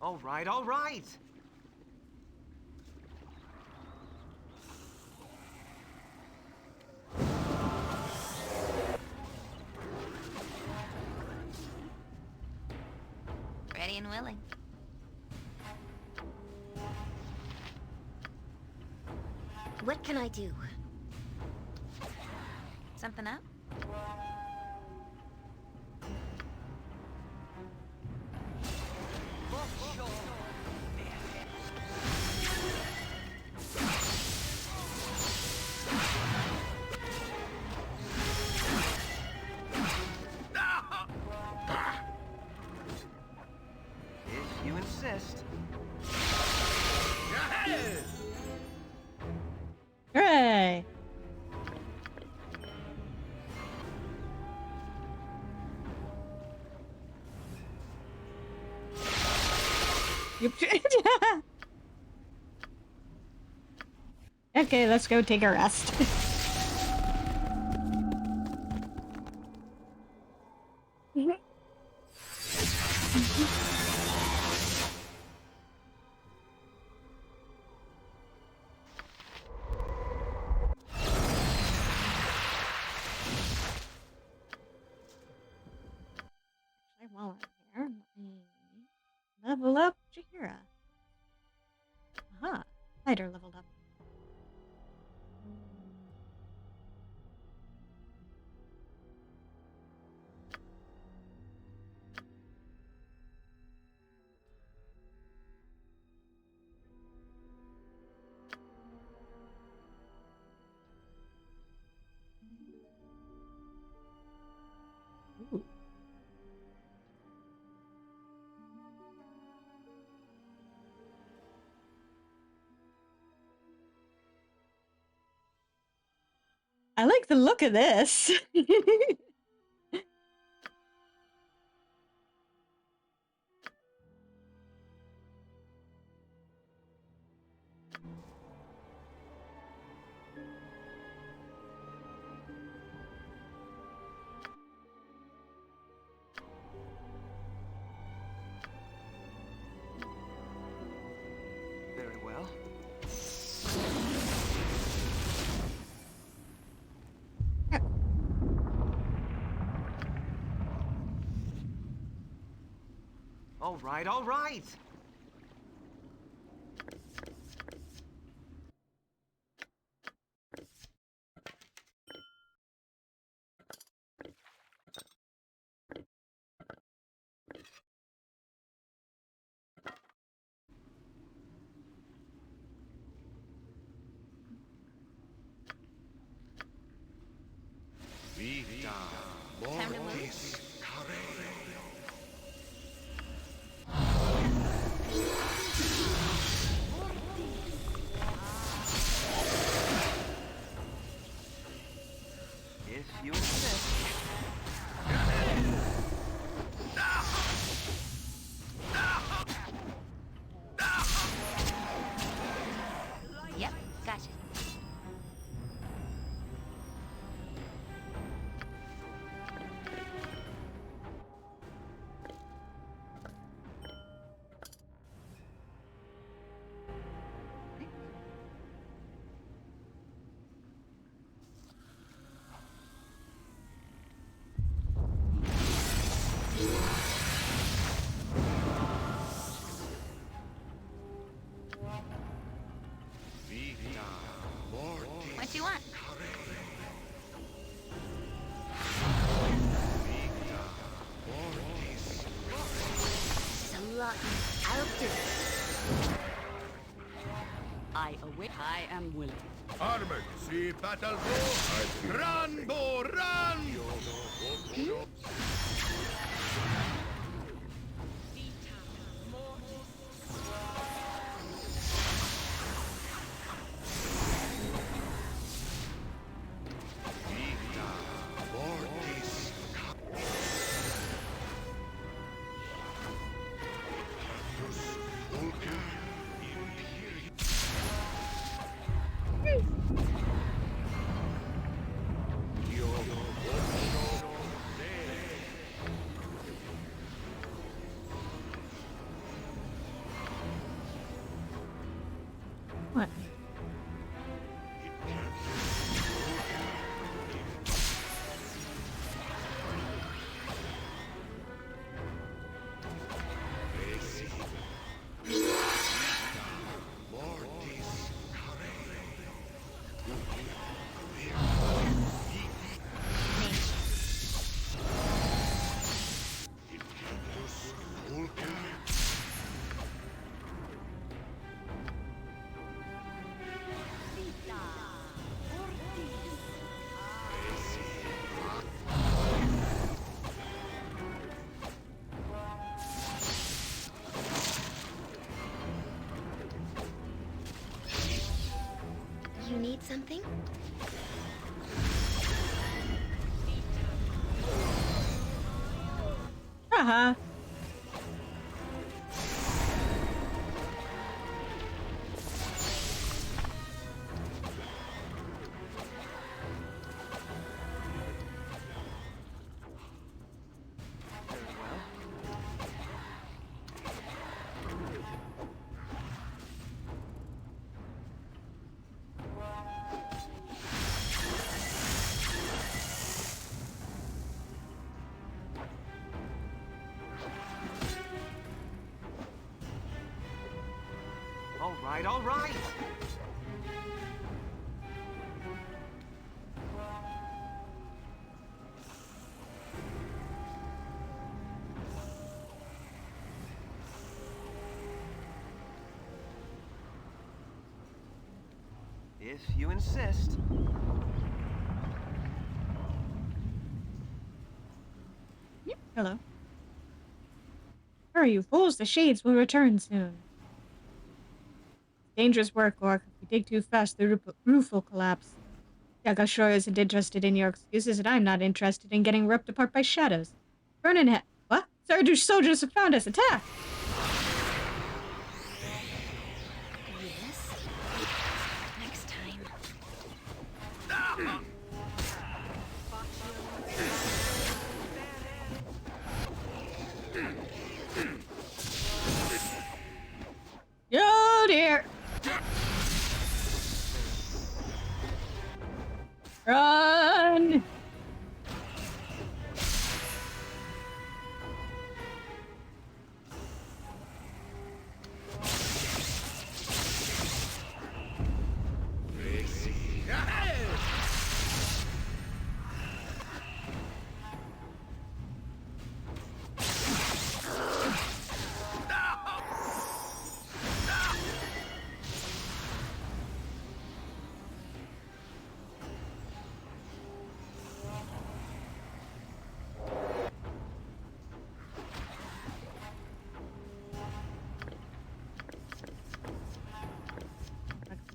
Speaker 1: All right, all right.
Speaker 4: Ready and willing.
Speaker 9: What can I do?
Speaker 4: Something up?
Speaker 1: If you insist.
Speaker 2: Hooray! Okay, let's go take a rest. While I'm here, let me level up Jahira. Aha, Spider leveled up. Ooh. I like the look of this.
Speaker 1: Very well. All right, all right. If you insist.
Speaker 4: Yep, gotcha. What you want? I'll do it.
Speaker 3: I await. I am willing.
Speaker 7: Armored, see battle bow. Run, bow, run!
Speaker 2: What?
Speaker 9: You need something?
Speaker 1: right, all right. If you insist.
Speaker 2: Yep. Hello. Hurry, you fools! The shades will return soon. Dangerous work, Orc. If we dig too fast, the roof will collapse. Yagashiro isn't interested in your excuses, and I'm not interested in getting ripped apart by shadows. What? Sardu's soldiers have found us! Attack!
Speaker 9: Yes. Next time.
Speaker 2: Oh dear! Run!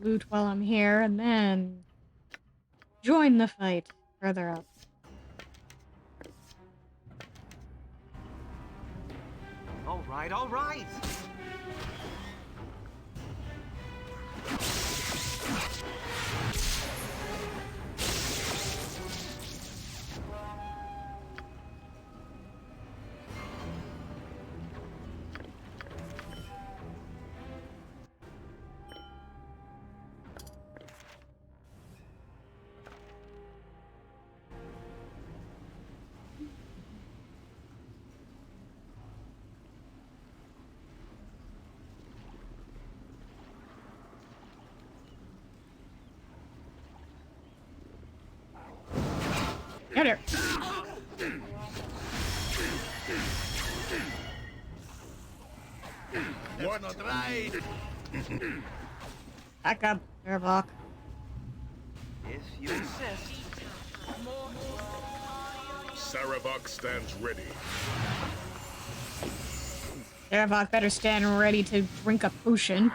Speaker 2: Loot while I'm here, and then join the fight further up.
Speaker 1: All right, all right.
Speaker 2: Get her!
Speaker 7: What not right?
Speaker 2: Back up, Airlock.
Speaker 1: If you insist.
Speaker 8: Saravok stands ready.
Speaker 2: Airlock better stand ready to drink a potion.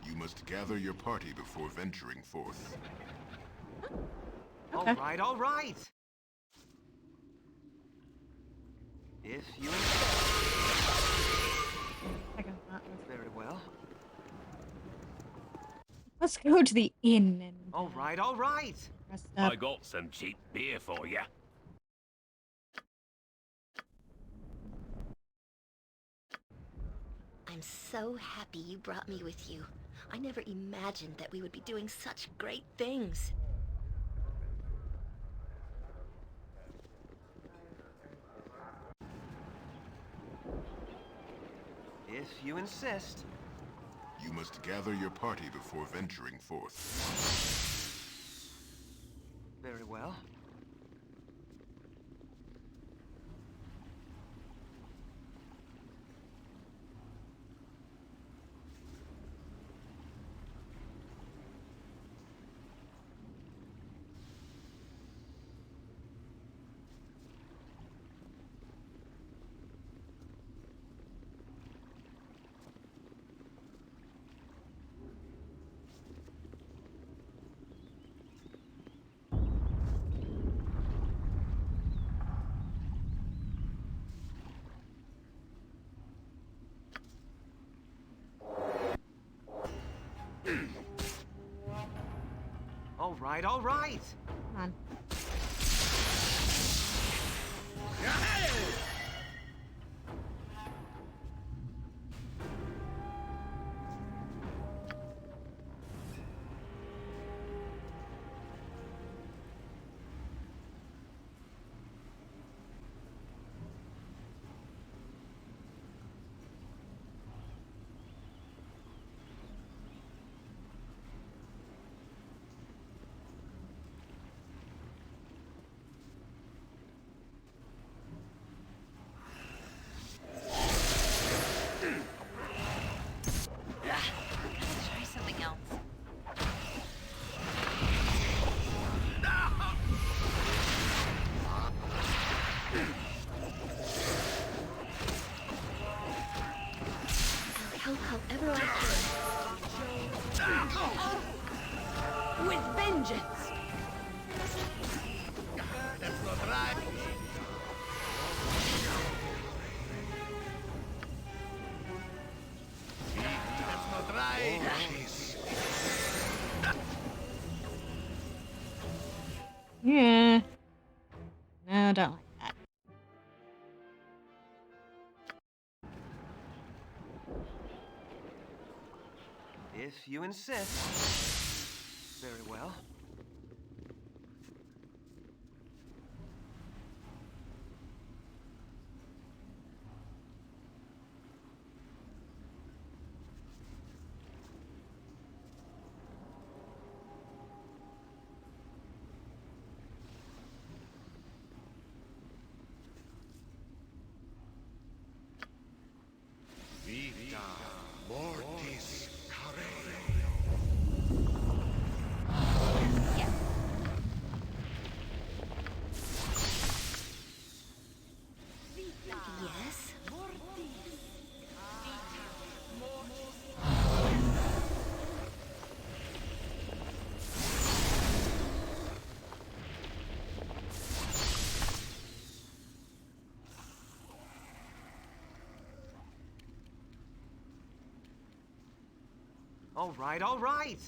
Speaker 8: You must gather your party before venturing forth.
Speaker 2: Okay.
Speaker 1: All right, all right. If you insist.
Speaker 2: Second thought was-
Speaker 1: Very well.
Speaker 2: Let's go to the inn and
Speaker 1: All right, all right.
Speaker 2: rest up.
Speaker 10: I got some cheap beer for you.
Speaker 9: I'm so happy you brought me with you. I never imagined that we would be doing such great things.
Speaker 1: If you insist.
Speaker 8: You must gather your party before venturing forth.
Speaker 1: Very well. right, all right.
Speaker 2: Come on.
Speaker 4: Try something else.
Speaker 9: I'll help however I can. With vengeance!
Speaker 7: That's not right. That's not right.
Speaker 2: Yeah. No, don't like that.
Speaker 1: If you insist. Very well.
Speaker 8: Vita mortis careo.
Speaker 4: Yes.
Speaker 9: Yes?
Speaker 1: All right, all right.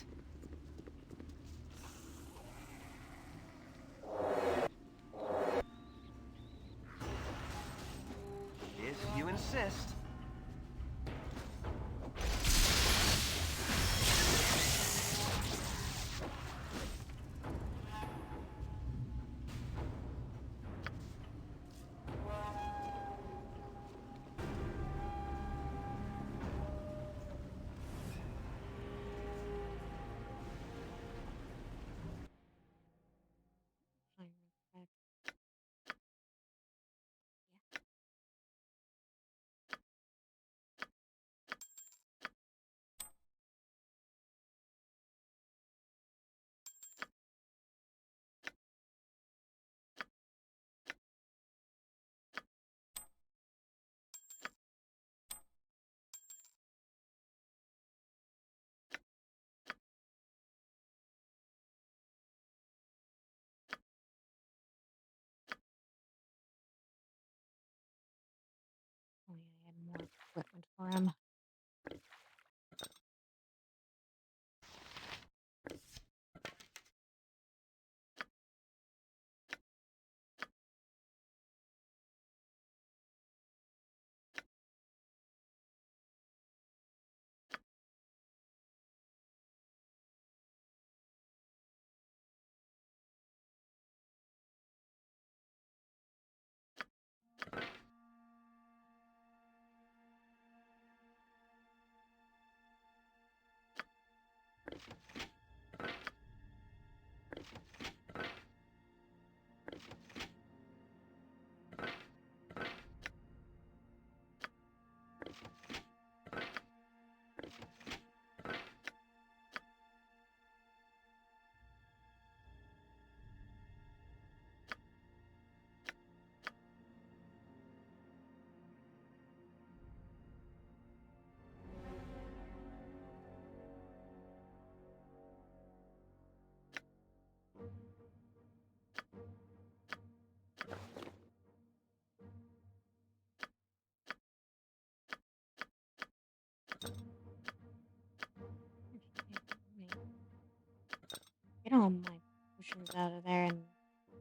Speaker 1: If you insist.
Speaker 2: Fine, back. Oh yeah, I had more equipment for him. Get on my pieces out of there and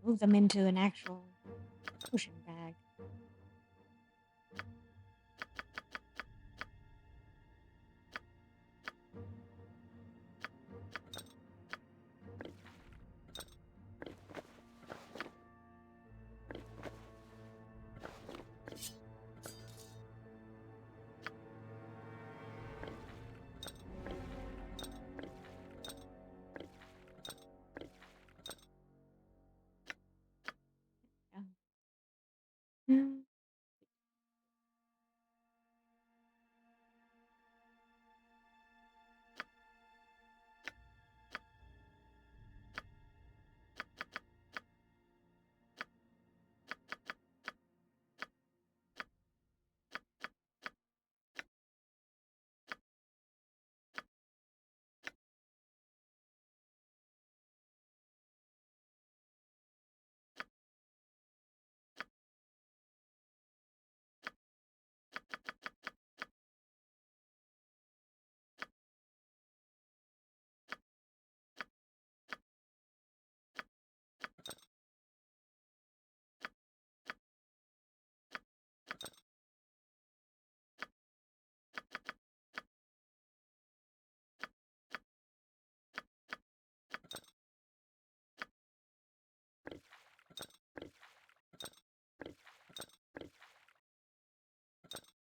Speaker 2: move them into an actual potion bag. Mm.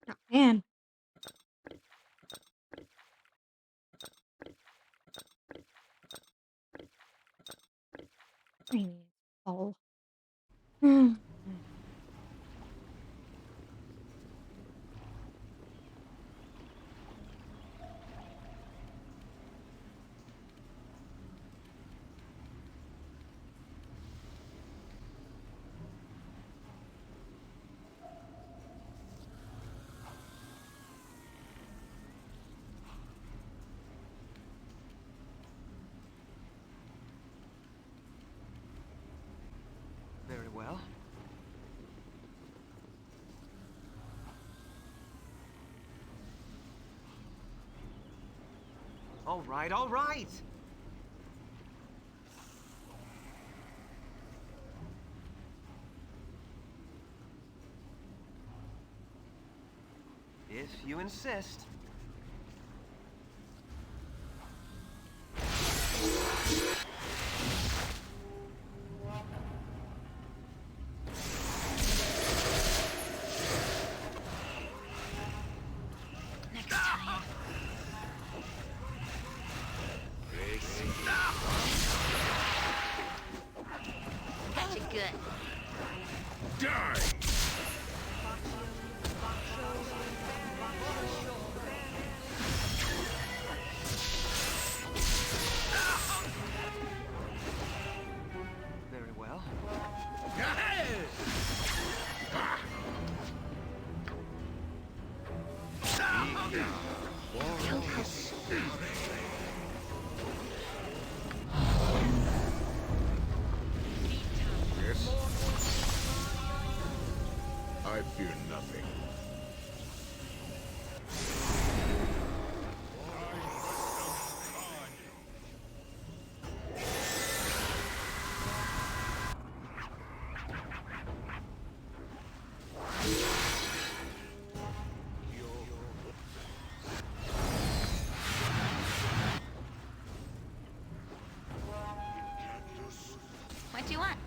Speaker 2: Oh, man. I need bowl.
Speaker 1: Very well. All right, all right! If you insist.
Speaker 4: Next time. Catch it good.
Speaker 8: Die!
Speaker 1: Very well.
Speaker 8: Yes? I fear nothing.
Speaker 4: What do you want?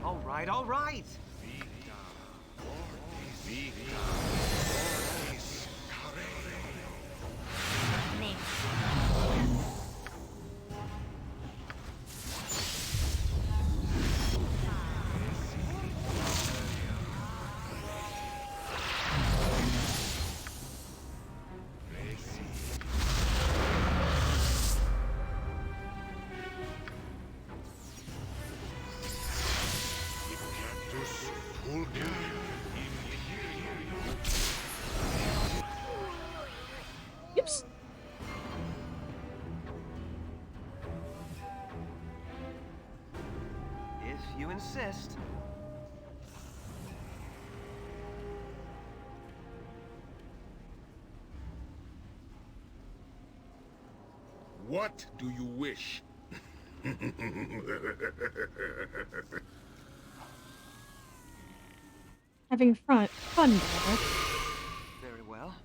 Speaker 1: All right, all right!
Speaker 4: Me.
Speaker 1: insist.
Speaker 8: What do you wish?
Speaker 2: Having fun, brother.
Speaker 1: Very well.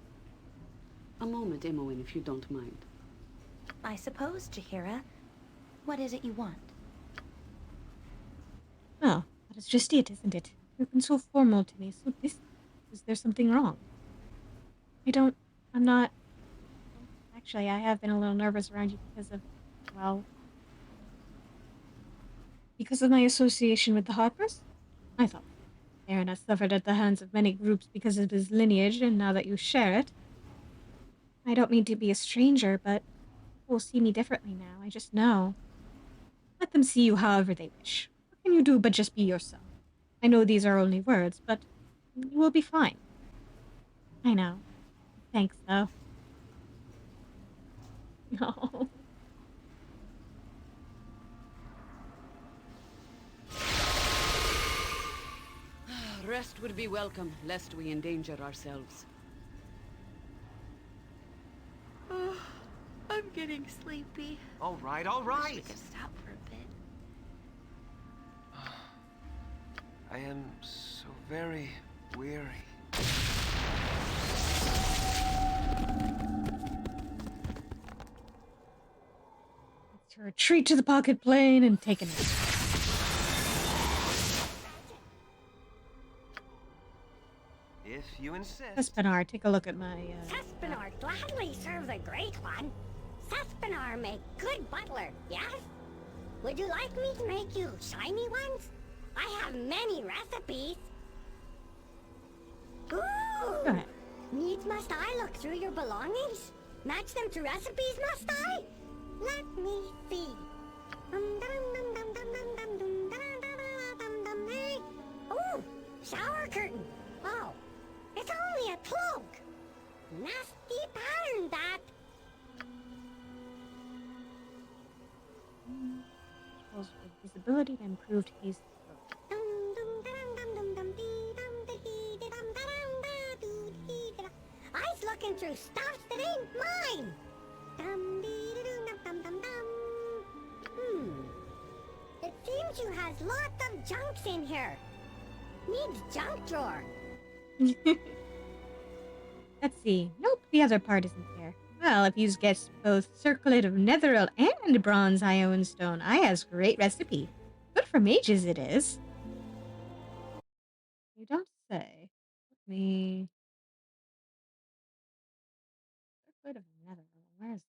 Speaker 3: A moment, Imoen, if you don't mind.
Speaker 4: I suppose, Jaheira. What is it you want?
Speaker 2: Oh, that is just it, isn't it? You've been so formal to me, so distant. Is there something wrong? I'm not... Actually, I have been a little nervous around you because of, well... Because of my association with the Harpers? I thought Aaron has suffered at the hands of many groups because of his lineage, and now that you share it... I don't mean to be a stranger, but people will see me differently now. I just know. Let them see you however they wish. What can you do but just be yourself? I know these are only words, but you will be fine. I know. Thanks, though. No.
Speaker 3: Rest would be welcome, lest we endanger ourselves.
Speaker 9: Oh, I'm getting sleepy.
Speaker 1: All right, all
Speaker 9: Wish we
Speaker 1: right.
Speaker 9: could stop for a bit.
Speaker 1: I am so very weary.
Speaker 2: To retreat to the pocket plane and take a nap.
Speaker 1: If you insist.
Speaker 2: Espinar, take a look at my,
Speaker 11: Sespinar gladly serves a great one. Sespinar make good butler, yes? Would you like me to make you shiny ones? I have many recipes. Ooh!
Speaker 2: Go ahead.
Speaker 11: Needs must I look through your belongings? Match them to recipes, must I? Let me see. Ooh! Shower curtain. Oh, it's only a cloak. Nasty pattern, that.
Speaker 2: With visibility and improved haste.
Speaker 11: I's looking through stuff that ain't mine. It seems you has lots of junks in here. Needs junk drawer.
Speaker 2: Let's see. Nope, the other part isn't there. Well, if you've guessed both circlet of netheril and bronze Iowan stone, I has great recipe. Good for mages it is. You don't say. Let me... Circlet of netheril, where is that?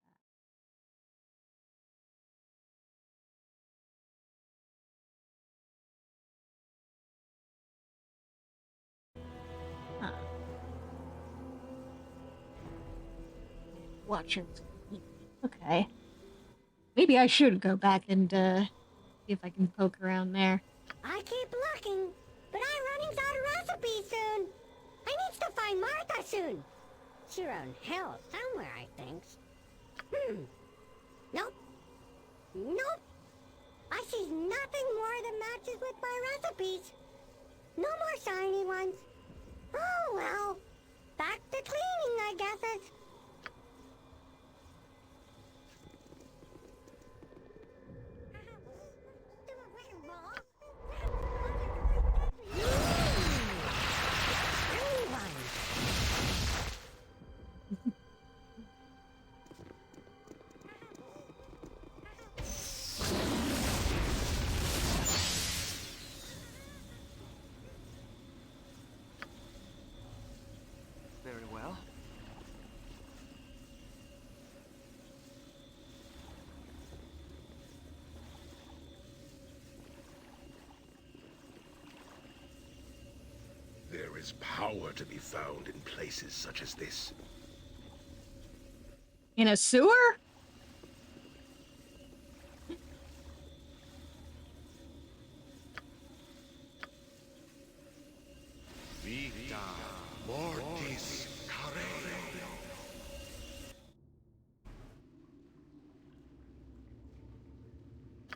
Speaker 2: Huh. Watchers. Okay. Maybe I should go back and, see if I can poke around there.
Speaker 11: I keep looking, but I'm running out of recipes soon. I needs to find Martha soon. She around hell somewhere, I thinks. Nope. Nope. I sees nothing more that matches with my recipes. No more shiny ones. Oh well. Back to cleaning, I guesses.
Speaker 1: Very well.
Speaker 8: There is power to be found in places such as this.
Speaker 2: In a sewer?
Speaker 7: Vita mortis carere.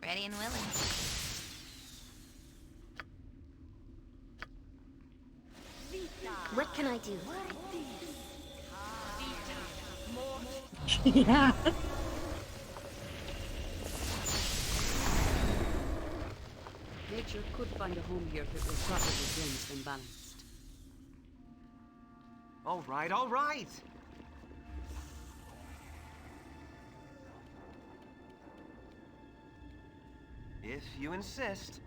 Speaker 4: Ready and willing.
Speaker 11: What can I do?
Speaker 6: Yeah.
Speaker 3: Nature could find a home here if it was properly cleansed and balanced.
Speaker 1: All right, all right. If you insist.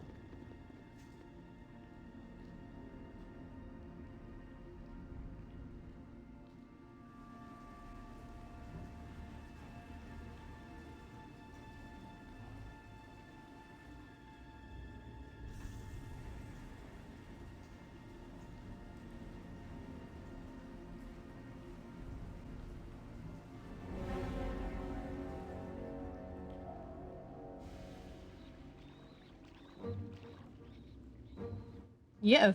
Speaker 6: Yeah.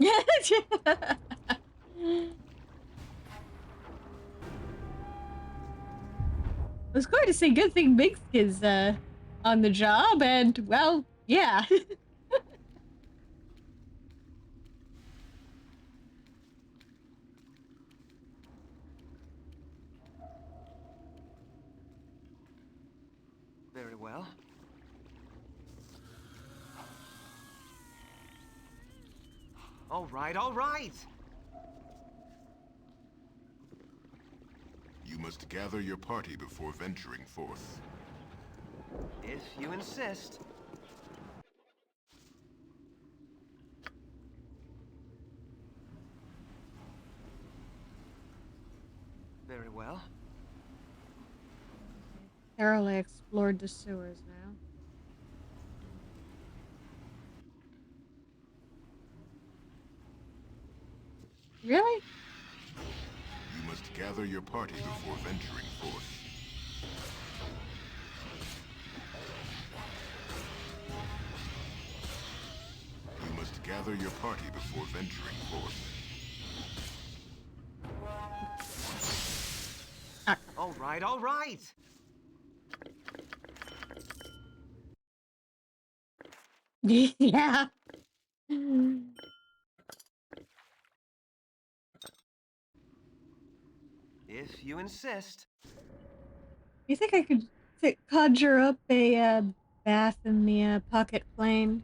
Speaker 6: I was going to say good thing Mix is on the job, and well, yeah.
Speaker 1: Very well. All right, all right.
Speaker 8: You must gather your party before venturing forth.
Speaker 1: If you insist. Very well.
Speaker 2: Thoroughly explored the sewers now. Really?
Speaker 8: You must gather your party before venturing forth. You must gather your party before venturing forth.
Speaker 1: All right, all right.
Speaker 2: Yeah.
Speaker 1: If you insist.
Speaker 2: You think I could conjure up a bath in the pocket plane?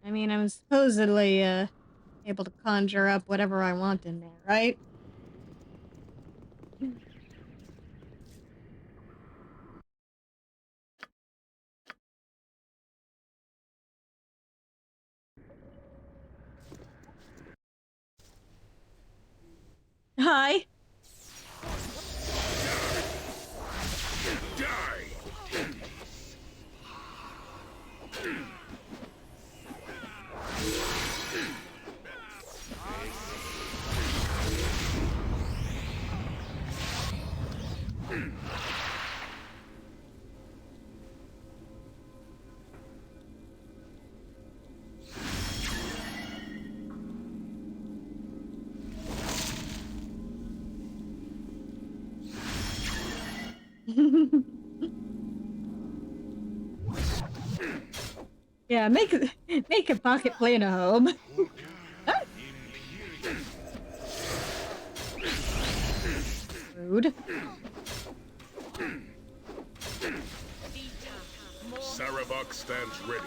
Speaker 2: I mean, I'm supposedly able to conjure up whatever I want in there, right? Hi. Yeah, make a pocket plane a home. Rude.
Speaker 8: Sarabak stands ready.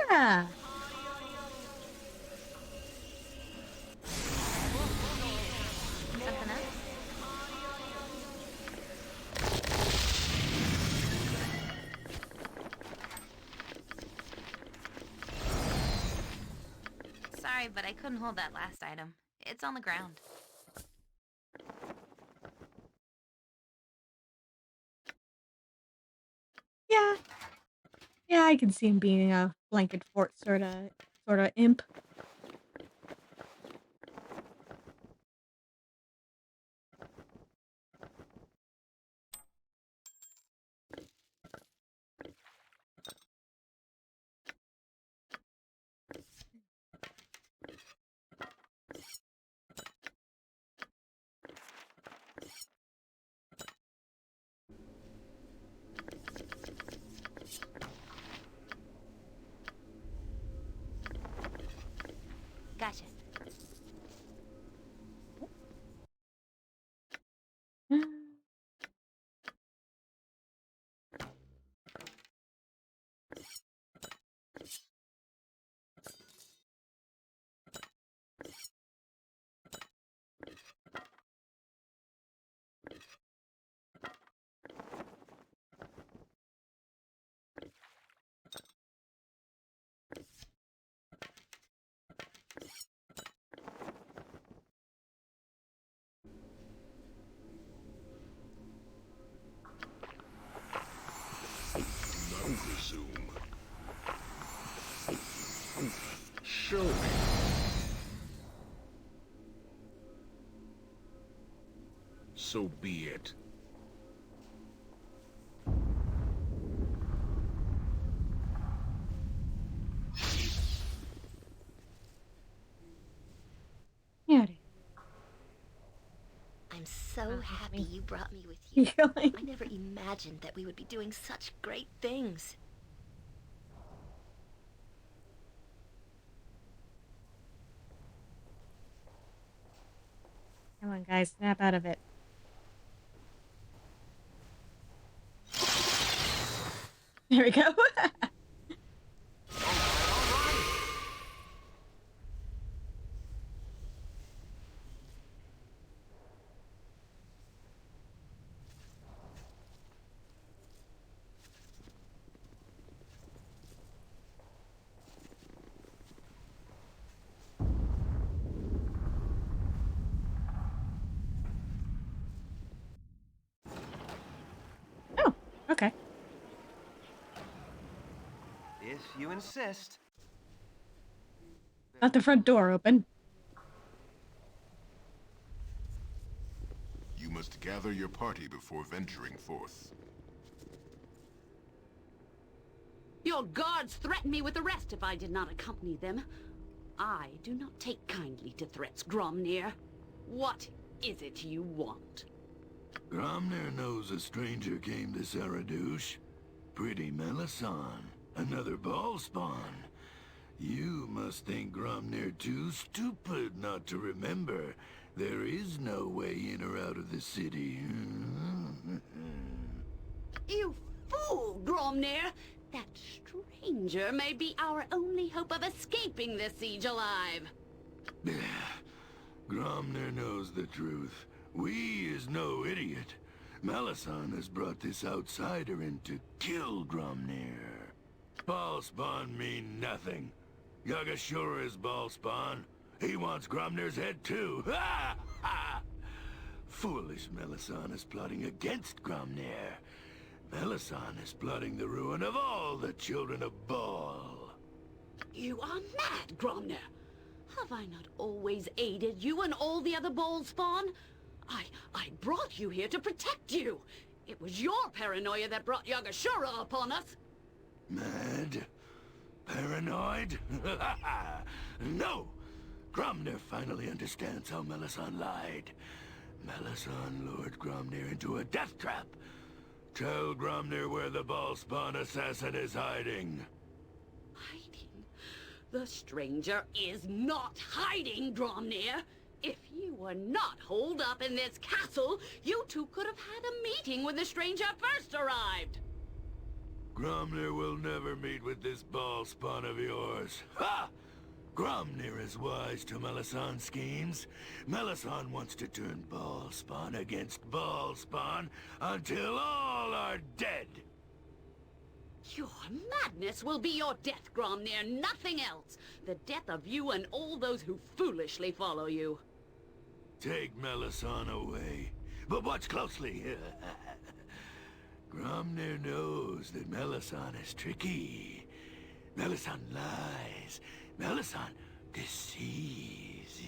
Speaker 2: Yeah.
Speaker 4: Something else? Sorry, but I couldn't hold that last item. It's on the ground.
Speaker 2: Yeah. Yeah, I can see him being a blanket fort sort of imp.
Speaker 8: Show me. So be it.
Speaker 2: Howdy.
Speaker 9: I'm so happy you brought me with
Speaker 2: You
Speaker 9: you.
Speaker 2: feel like
Speaker 9: I never imagined that we would be doing such great things.
Speaker 2: come on, guys, snap out of it. There we go. Oh, okay.
Speaker 1: If you insist.
Speaker 2: Not the front door open.
Speaker 8: You must gather your party before venturing forth.
Speaker 3: Your guards threatened me with arrest if I did not accompany them. I do not take kindly to threats, Gromnir. What is it you want?
Speaker 12: Gromnir knows a stranger came to Saradush. Pretty Melisande. Another ball spawn. You must think Gromnir too stupid not to remember. There is no way in or out of the city.
Speaker 3: You fool, Gromnir! That stranger may be our only hope of escaping this siege alive.
Speaker 12: Gromnir knows the truth. We is no idiot. Melisande has brought this outsider in to kill Gromnir. Ballspawn mean nothing. Yagashura is Ballspawn. He wants Gromnir's head too. Ha! Ha! Foolish Melisande is plotting against Gromnir. Melisande is plotting the ruin of all the children of Ball.
Speaker 3: You are mad, Gromnir. Have I not always aided you and all the other Ballspawn? I brought you here to protect you. It was your paranoia that brought Yagashura upon us.
Speaker 12: Mad? Paranoid? No! Gromnir finally understands how Melisande lied. Melisande lured Gromnir into a death trap. Tell Gromnir where the Ballspawn assassin is hiding.
Speaker 3: Hiding? The stranger is not hiding, Gromnir. If you were not holed up in this castle, you two could have had a meeting when the stranger first arrived.
Speaker 12: Gromnir will never meet with this Ballspawn of yours. Ha! Gromnir is wise to Melisandre's schemes. Melisande wants to turn Ballspawn against Ballspawn until all are dead.
Speaker 3: Your madness will be your death, Gromnir, nothing else. The death of you and all those who foolishly follow you.
Speaker 12: Take Melisande away, but watch closely. Gromnir knows that Melisande is tricky. Melisande lies. Melisande deceives.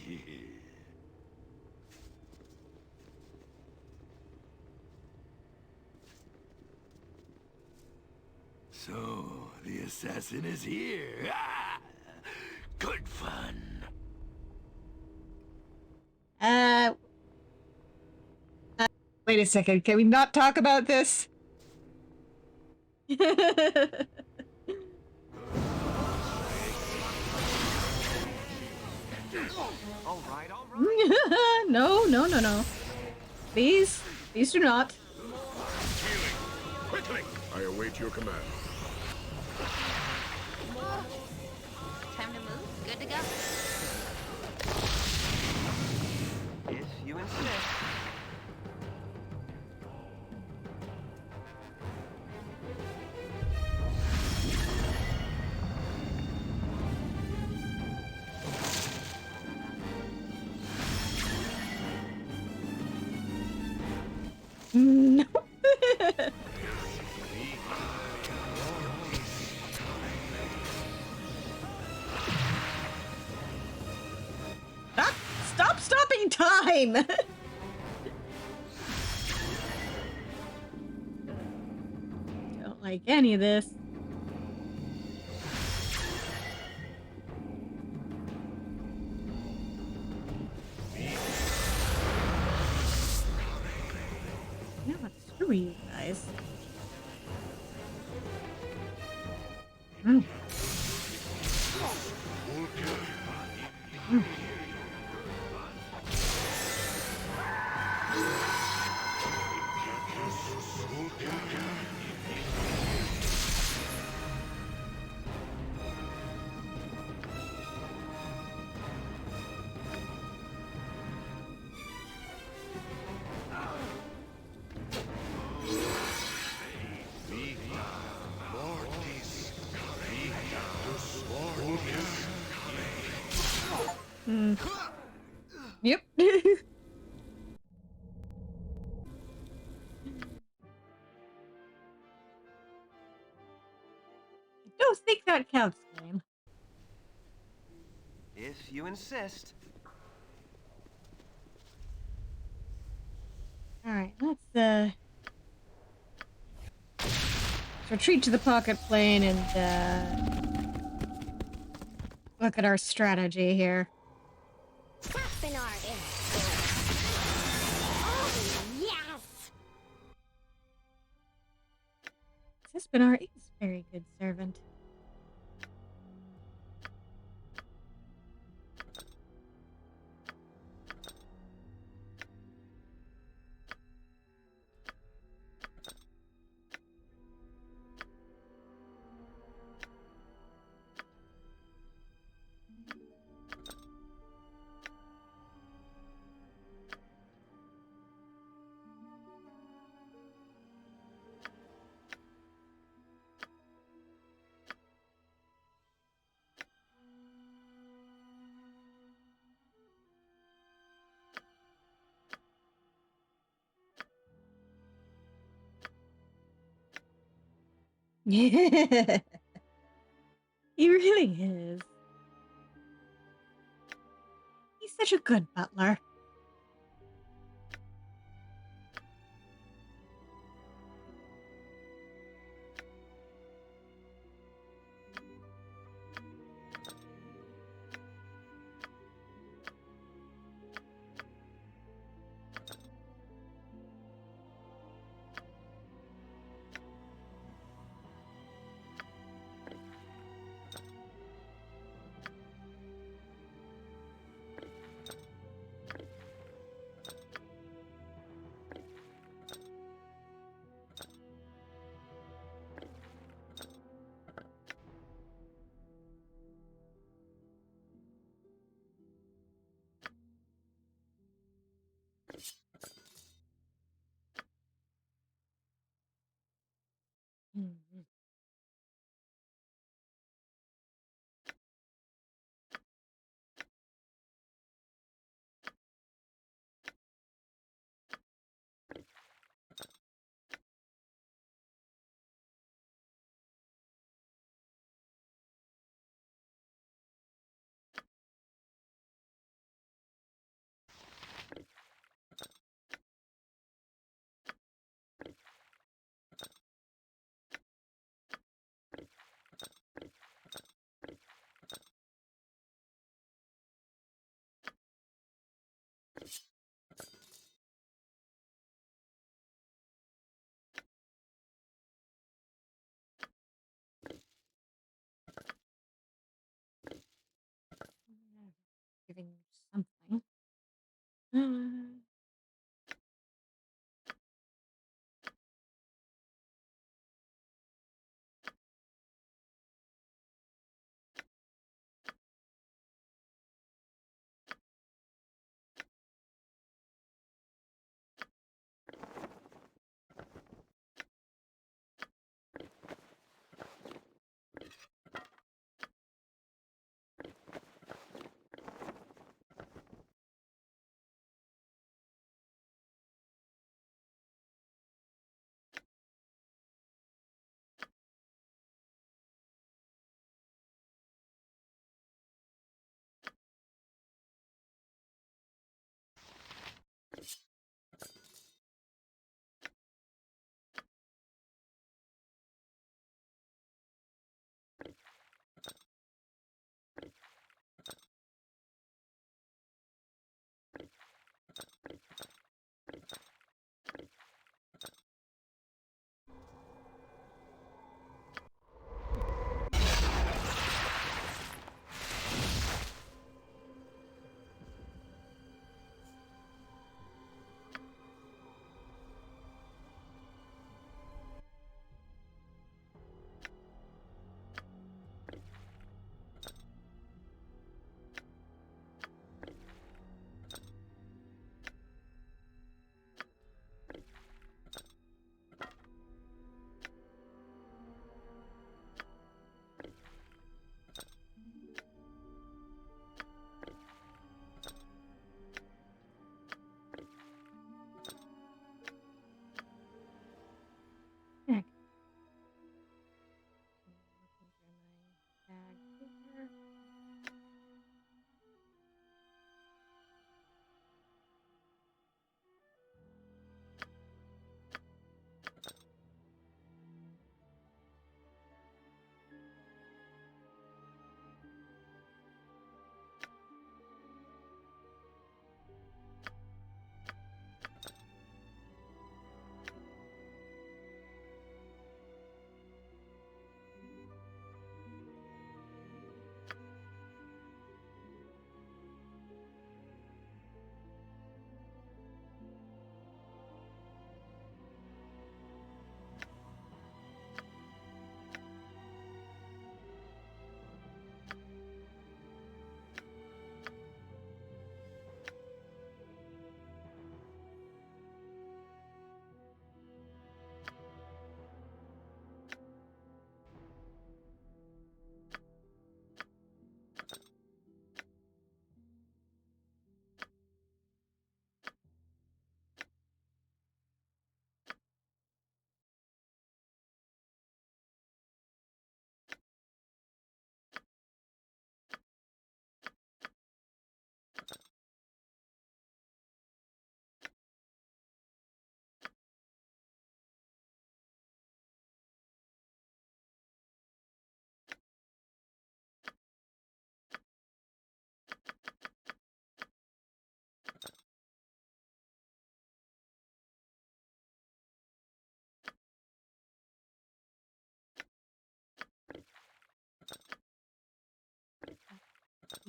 Speaker 12: So, the assassin is here. Ah! Good fun.
Speaker 6: Wait a second. Can we not talk about this?
Speaker 1: All right.
Speaker 6: No, no, no, no. Please. Please do not.
Speaker 8: Healing! Quickly! I await your command.
Speaker 4: Time to move? Good to go?
Speaker 1: If you insist.
Speaker 6: No.
Speaker 2: time! Don't like any of this. You know what? Screw you guys. Mm. Mm. Mm. Yep. Don't think that counts, game.
Speaker 1: If you insist.
Speaker 2: Alright, let's retreat to the pocket plane and look at our strategy here.
Speaker 11: Taspinar is oh, yes!
Speaker 2: Sispinar is a very good servant. Yeah. He really is. He's such a good butler. Mhm. Giving you something.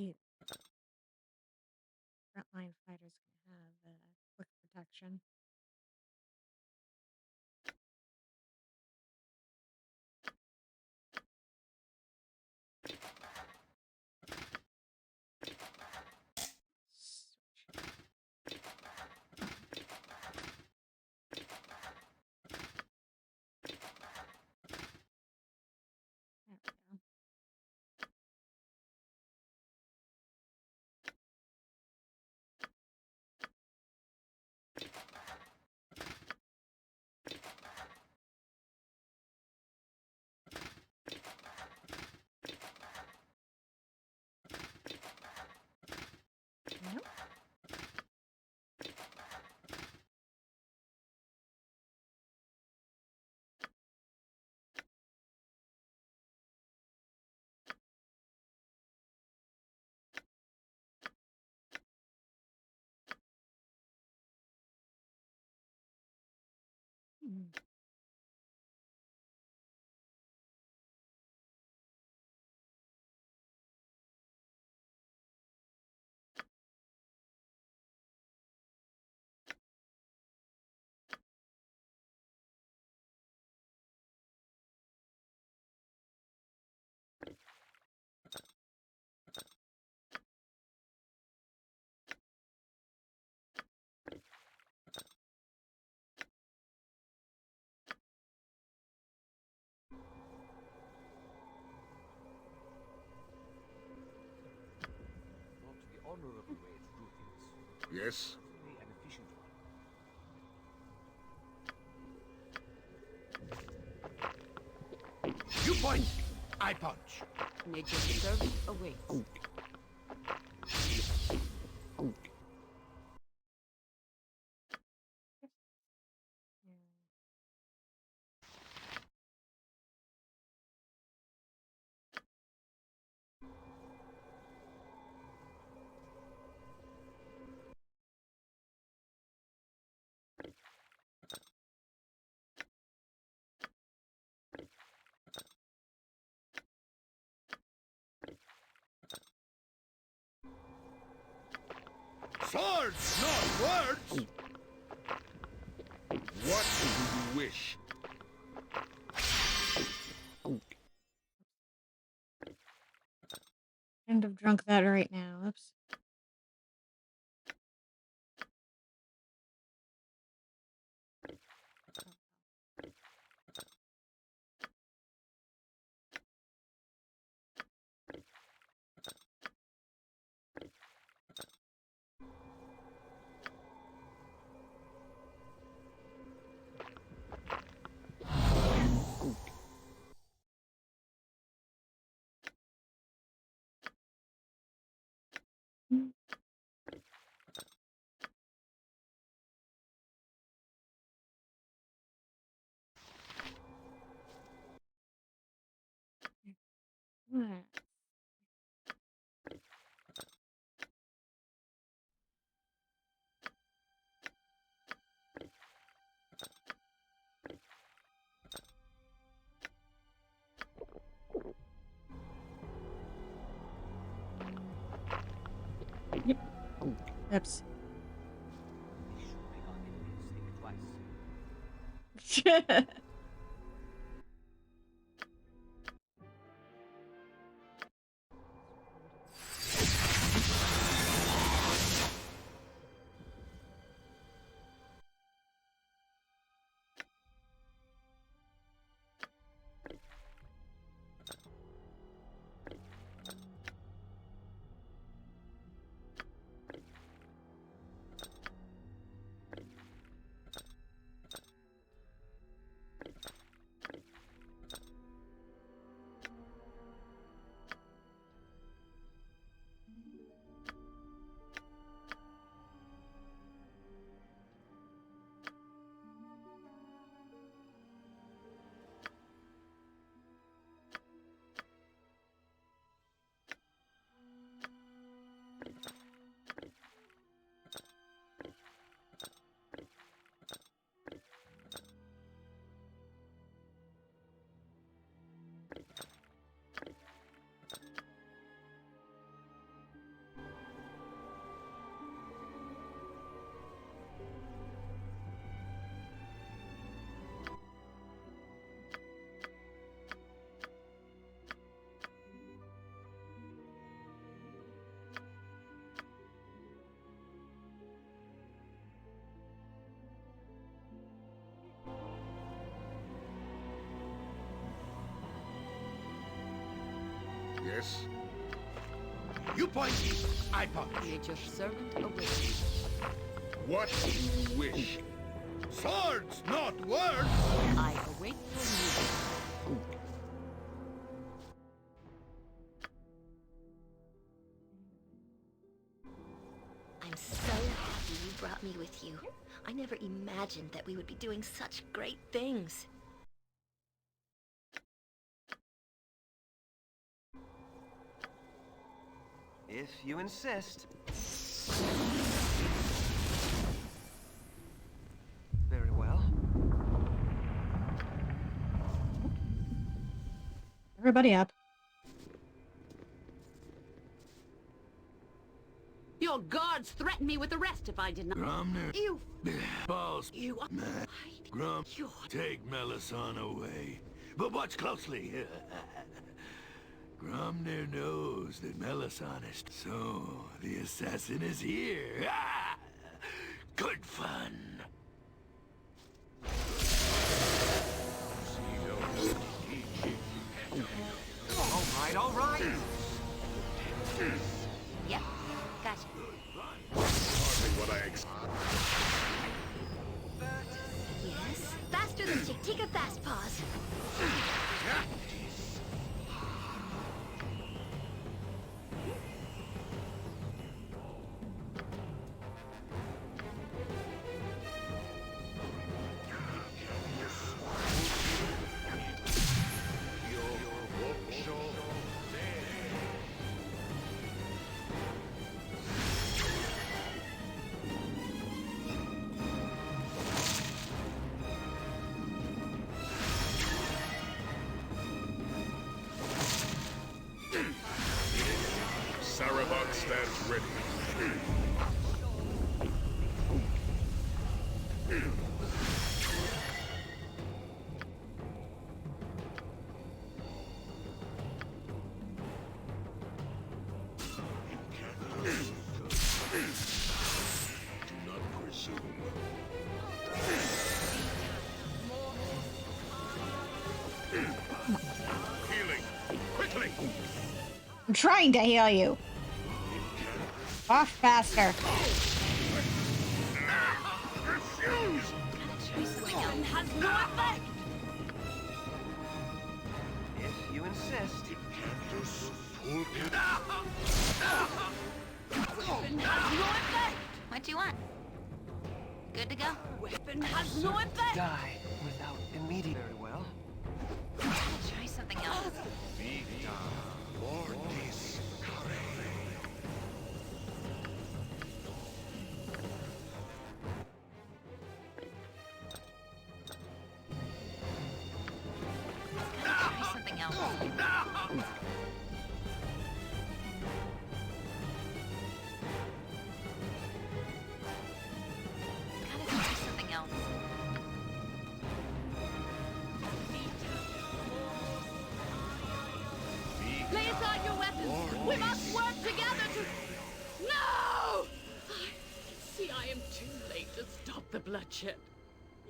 Speaker 2: Ew. Frontline fighters can have quick protection. There we go. Nope. Hmm.
Speaker 10: Not the honorable way to do things.
Speaker 8: Yes?
Speaker 10: Certainly an efficient one.
Speaker 7: You point, I punch.
Speaker 3: Nature's service awaits.
Speaker 7: Swords, not words.
Speaker 8: What do you wish?
Speaker 2: Shouldn't have drunk that right now. Oops. Hmm. Yep. Oops.
Speaker 10: We should make our enemies think twice.
Speaker 8: Yes?
Speaker 7: You point east, I punch.
Speaker 3: Made your servant await.
Speaker 8: What do you wish?
Speaker 7: Swords, not words!
Speaker 3: I await your news.
Speaker 9: I'm so happy you brought me with you. I never imagined that we would be doing such great things.
Speaker 1: If you insist. Very well.
Speaker 2: Everybody up.
Speaker 3: Your guards threatened me with arrest if I did not.
Speaker 12: Gromnir.
Speaker 3: You.
Speaker 12: Balls.
Speaker 3: You are.
Speaker 12: Man. Grom.
Speaker 3: You.
Speaker 12: Take Melisande away. But watch closely. Gromnir knows that Melisande is... So, the assassin is here. Good fun.
Speaker 1: All right.
Speaker 4: Yep, gotcha.
Speaker 8: Hardly what I
Speaker 9: Yes? Faster than Chick-Tika Fast Paws.
Speaker 8: Sarabon stands ready. Do not presume. Healing. Quickly.
Speaker 2: I'm trying to heal you. Off faster.
Speaker 8: Refuse.
Speaker 3: Weapon has no effect.
Speaker 1: If you insist.
Speaker 3: Weapon has no effect.
Speaker 4: What do you want? Good to go?
Speaker 3: Weapon has no effect.
Speaker 1: Die without immediate. Very well.
Speaker 4: Try something else. Try something else. Gotta try something else.
Speaker 3: Lay aside your weapons. We must work together to... No! I am too late to stop the bloodshed.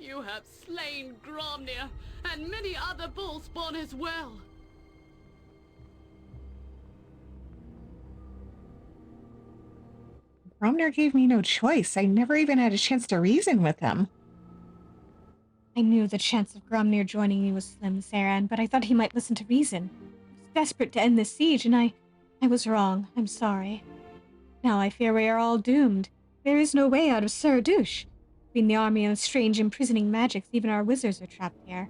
Speaker 3: You have slain Gromnir and many other bull spawn as well.
Speaker 6: Gromnir gave me no choice. I never even had a chance to reason with him.
Speaker 2: I knew the chance of Gromnir joining me was slim, Saran, but I thought he might listen to reason. I was desperate to end this siege, and I was wrong. I'm sorry. Now I fear we are all doomed. There is no way out of Saradush. Between the army and the strange imprisoning magics, even our wizards are trapped here.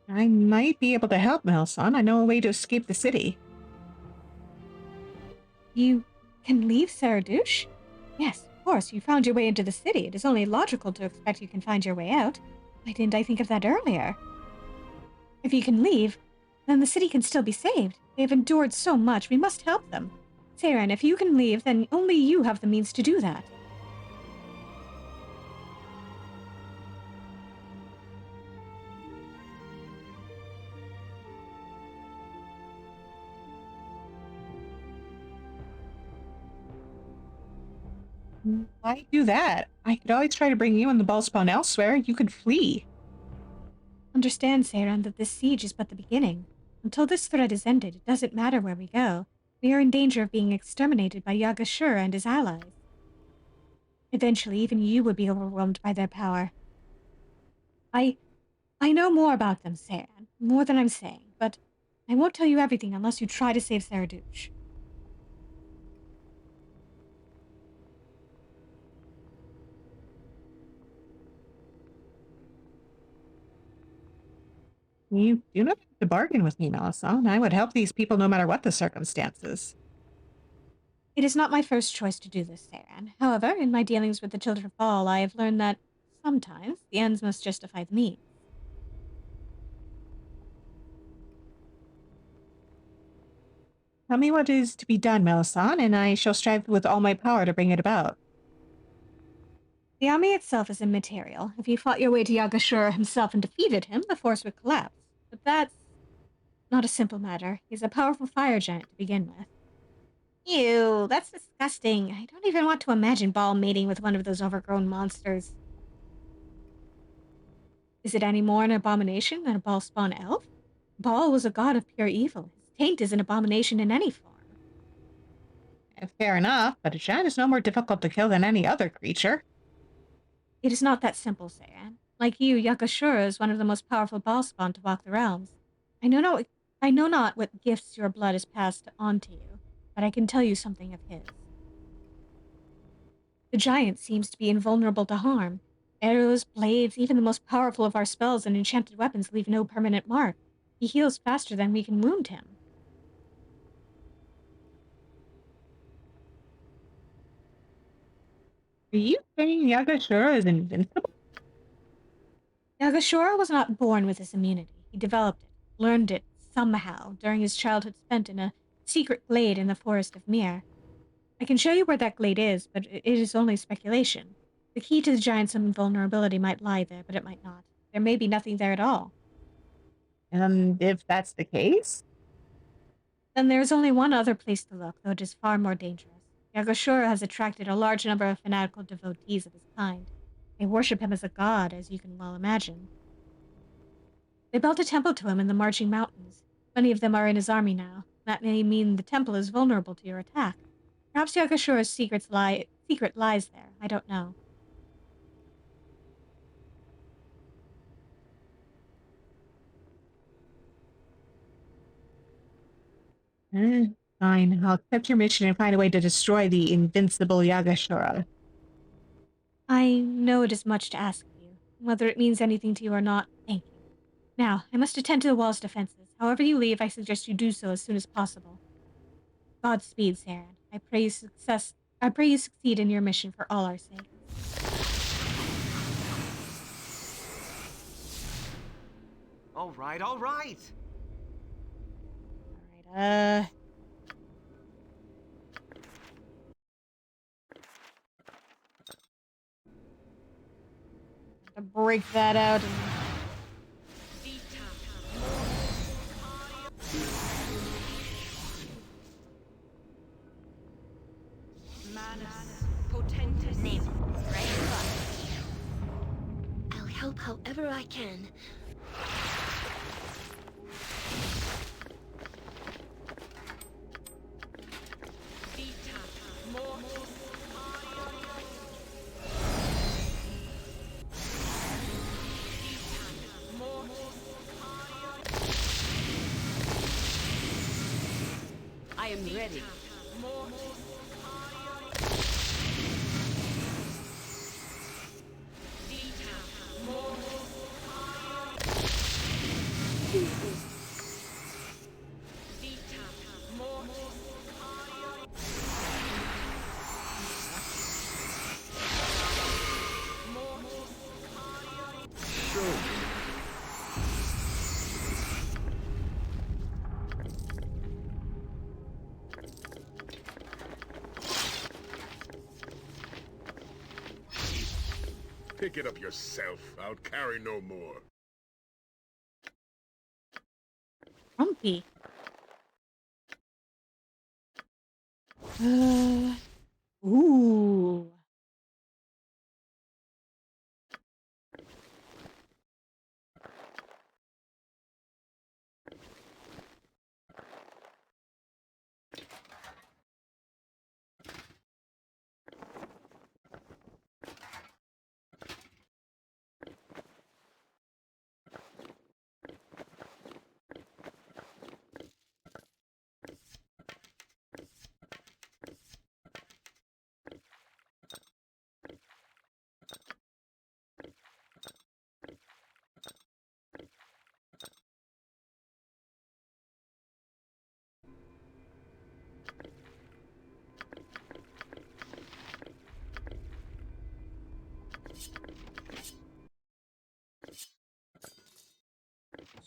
Speaker 6: I might be able to help, Melisande. I know a way to escape the city.
Speaker 2: You can leave Saradush? Yes, of course. You found your way into the city. It is only logical to expect you can find your way out. Why didn't I think of that earlier? If you can leave, then the city can still be saved. They have endured so much. We must help them. Saran, if you can leave, then only you have the means to do that.
Speaker 6: Why do that? I could always try to bring you and the ball spawn elsewhere. You could flee.
Speaker 2: Understand, Saren, that this siege is but the beginning. Until this threat is ended, it doesn't matter where we go. We are in danger of being exterminated by Yagashura and his allies. Eventually, even you would be overwhelmed by their power. I know more about them, Saren, more than I'm saying, but I won't tell you everything unless you try to save Saradush.
Speaker 6: You do not have to bargain with me, Melisande. I would help these people no matter what the circumstances.
Speaker 2: It is not my first choice to do this, Saren. However, in my dealings with the Children of Baal, I have learned that sometimes the ends must justify the means.
Speaker 6: Tell me what is to be done, Melisande, and I shall strive with all my power to bring it about.
Speaker 2: The army itself is immaterial. If you fought your way to Yagashura himself and defeated him, the force would collapse. But that's not a simple matter. He's a powerful fire giant to begin with. Ew, that's disgusting. I don't even want to imagine Baal mating with one of those overgrown monsters. Is it any more an abomination than a Baal spawn elf? Baal was a god of pure evil. His taint is an abomination in any form.
Speaker 6: Fair enough, but a giant is no more difficult to kill than any other creature.
Speaker 2: It is not that simple, Saren. Like you, Yakashura is one of the most powerful Baal spawn to walk the realms. I know not what gifts your blood has passed on to you, but I can tell you something of his. The giant seems to be invulnerable to harm. Arrows, blades, even the most powerful of our spells and enchanted weapons leave no permanent mark. He heals faster than we can wound him.
Speaker 6: Are you saying Yagashura is invincible?
Speaker 2: Yagashura was not born with this immunity. He developed it, learned it somehow during his childhood spent in a secret glade in the forest of Mir. I can show you where that glade is, but it is only speculation. The key to the giant's invulnerability might lie there, but it might not. There may be nothing there at all.
Speaker 6: And if that's the case?
Speaker 2: Then there is only one other place to look, though it is far more dangerous. Yagashura has attracted a large number of fanatical devotees of his kind. They worship him as a god, as you can well imagine. They built a temple to him in the Marching Mountains. Many of them are in his army now. That may mean the temple is vulnerable to your attack. Perhaps Yagashura's secret lies there. I don't know.
Speaker 6: Fine. I'll accept your mission and find a way to destroy the invincible Yagashura.
Speaker 2: I know it is much to ask of you. Whether it means anything to you or not, thank you. Now, I must attend to the wall's defenses. However you leave, I suggest you do so as soon as possible. Godspeed, Saren. I pray you succeed in your mission for all our sake.
Speaker 1: All right, all right.
Speaker 2: Alright, to break that out and...
Speaker 4: Name, right?
Speaker 9: I'll help however I can.
Speaker 3: I am ready.
Speaker 8: Pick it up yourself. I'll carry no more.
Speaker 2: Grumpy. Ooh.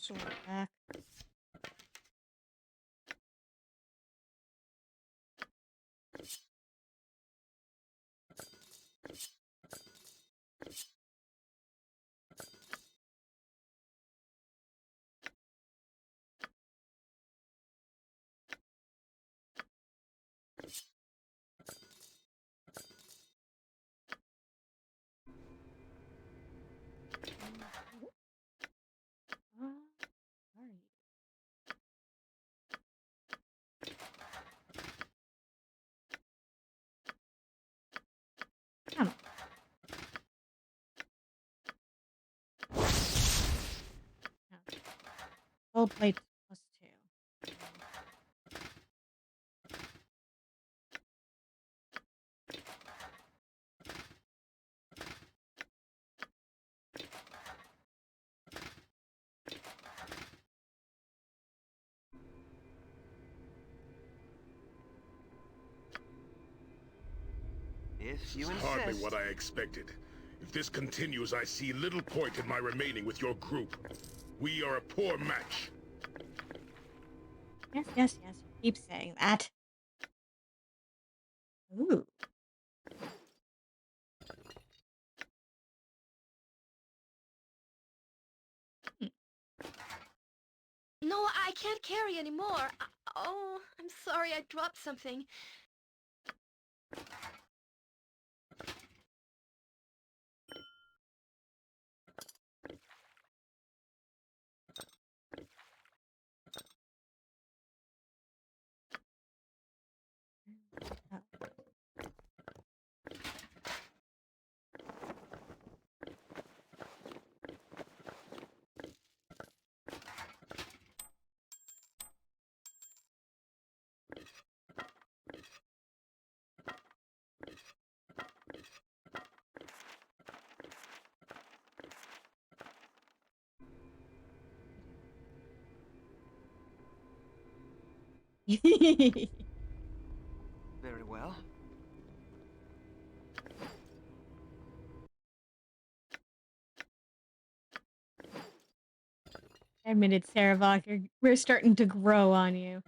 Speaker 2: sword back. Sorry. Come on. Okay. Gold plate +2.
Speaker 1: If you
Speaker 8: This is
Speaker 1: insist.
Speaker 8: hardly what I expected. If this continues, I see little point in my remaining with your group. We are a poor match.
Speaker 2: Yes, yes, yes. You keep saying that. Ooh.
Speaker 9: No, I can't carry anymore. Oh, I'm sorry, I dropped something.
Speaker 2: Oh.
Speaker 1: Very well.
Speaker 2: I admitted, Sarah, we're starting to grow on you.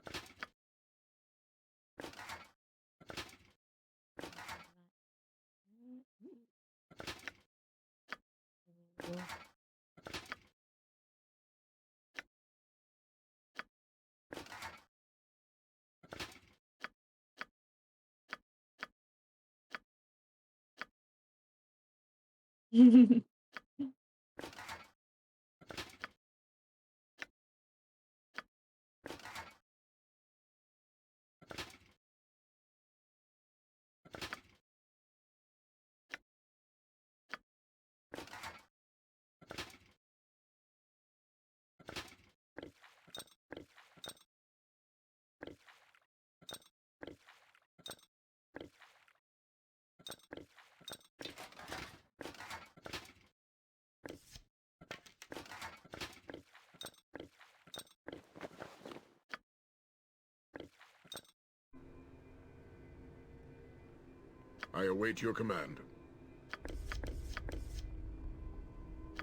Speaker 8: I await your command.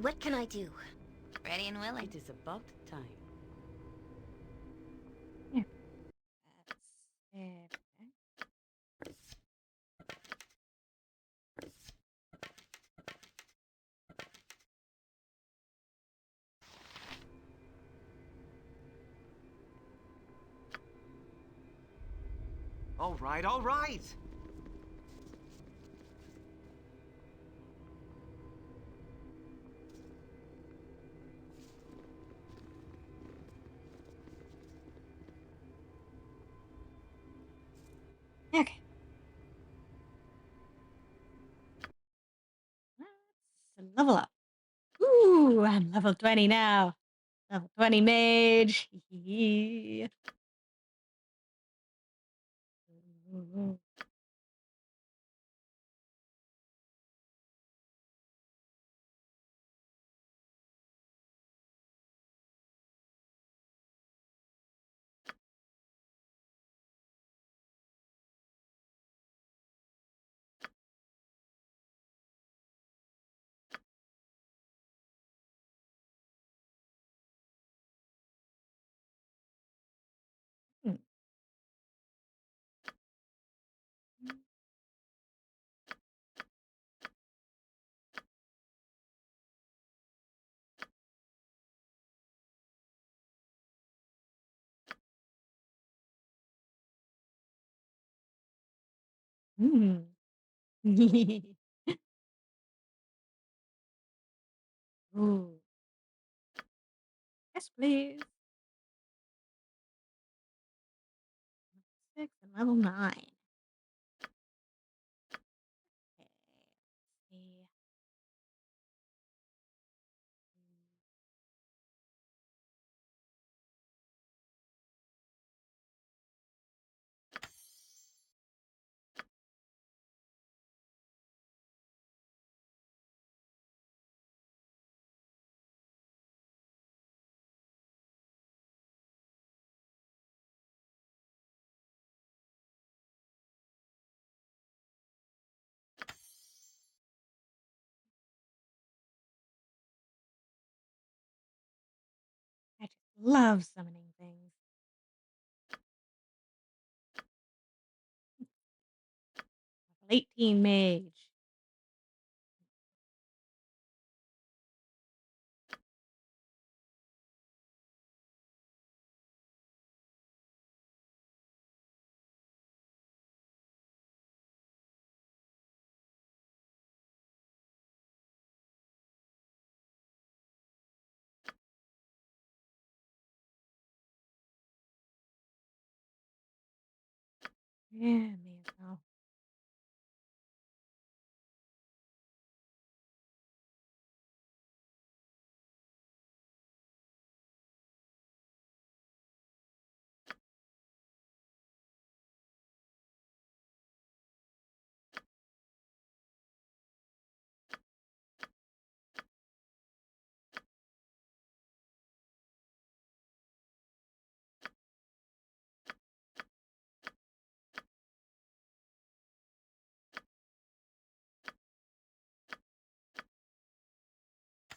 Speaker 9: What can I do?
Speaker 4: Ready and willing.
Speaker 3: It is about time.
Speaker 2: Yeah. That's it.
Speaker 1: All right, all right.
Speaker 2: Okay. Let's level up. Ooh, I'm level 20 now. Level 20 mage. Ooh. Hmm. Ooh. Yes, please. 6 and level 9. Okay, let's see. I just love summoning things. Level 18 mage. Yeah, may as well.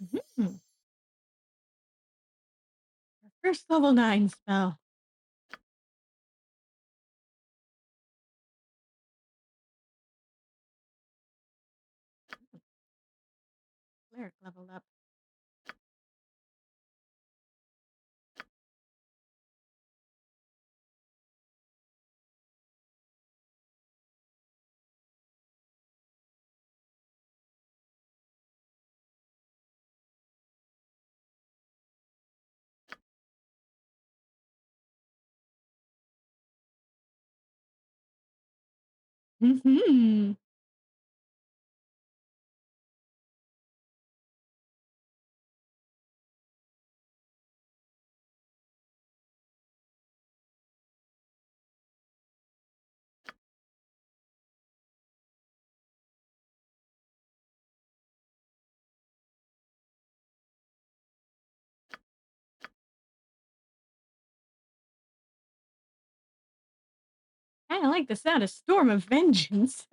Speaker 2: Mhm. Our first level 9 spell. Cleric leveled up. Mm-hmm. Kinda like the sound of Storm of Vengeance.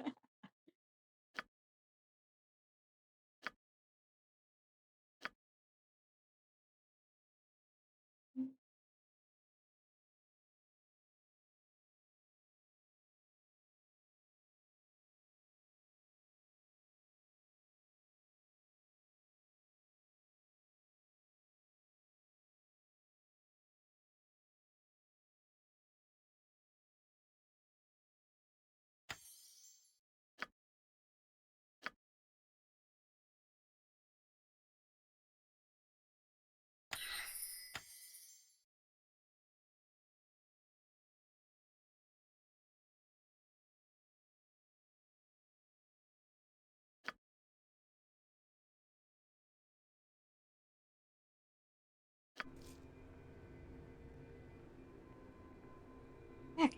Speaker 2: Okay.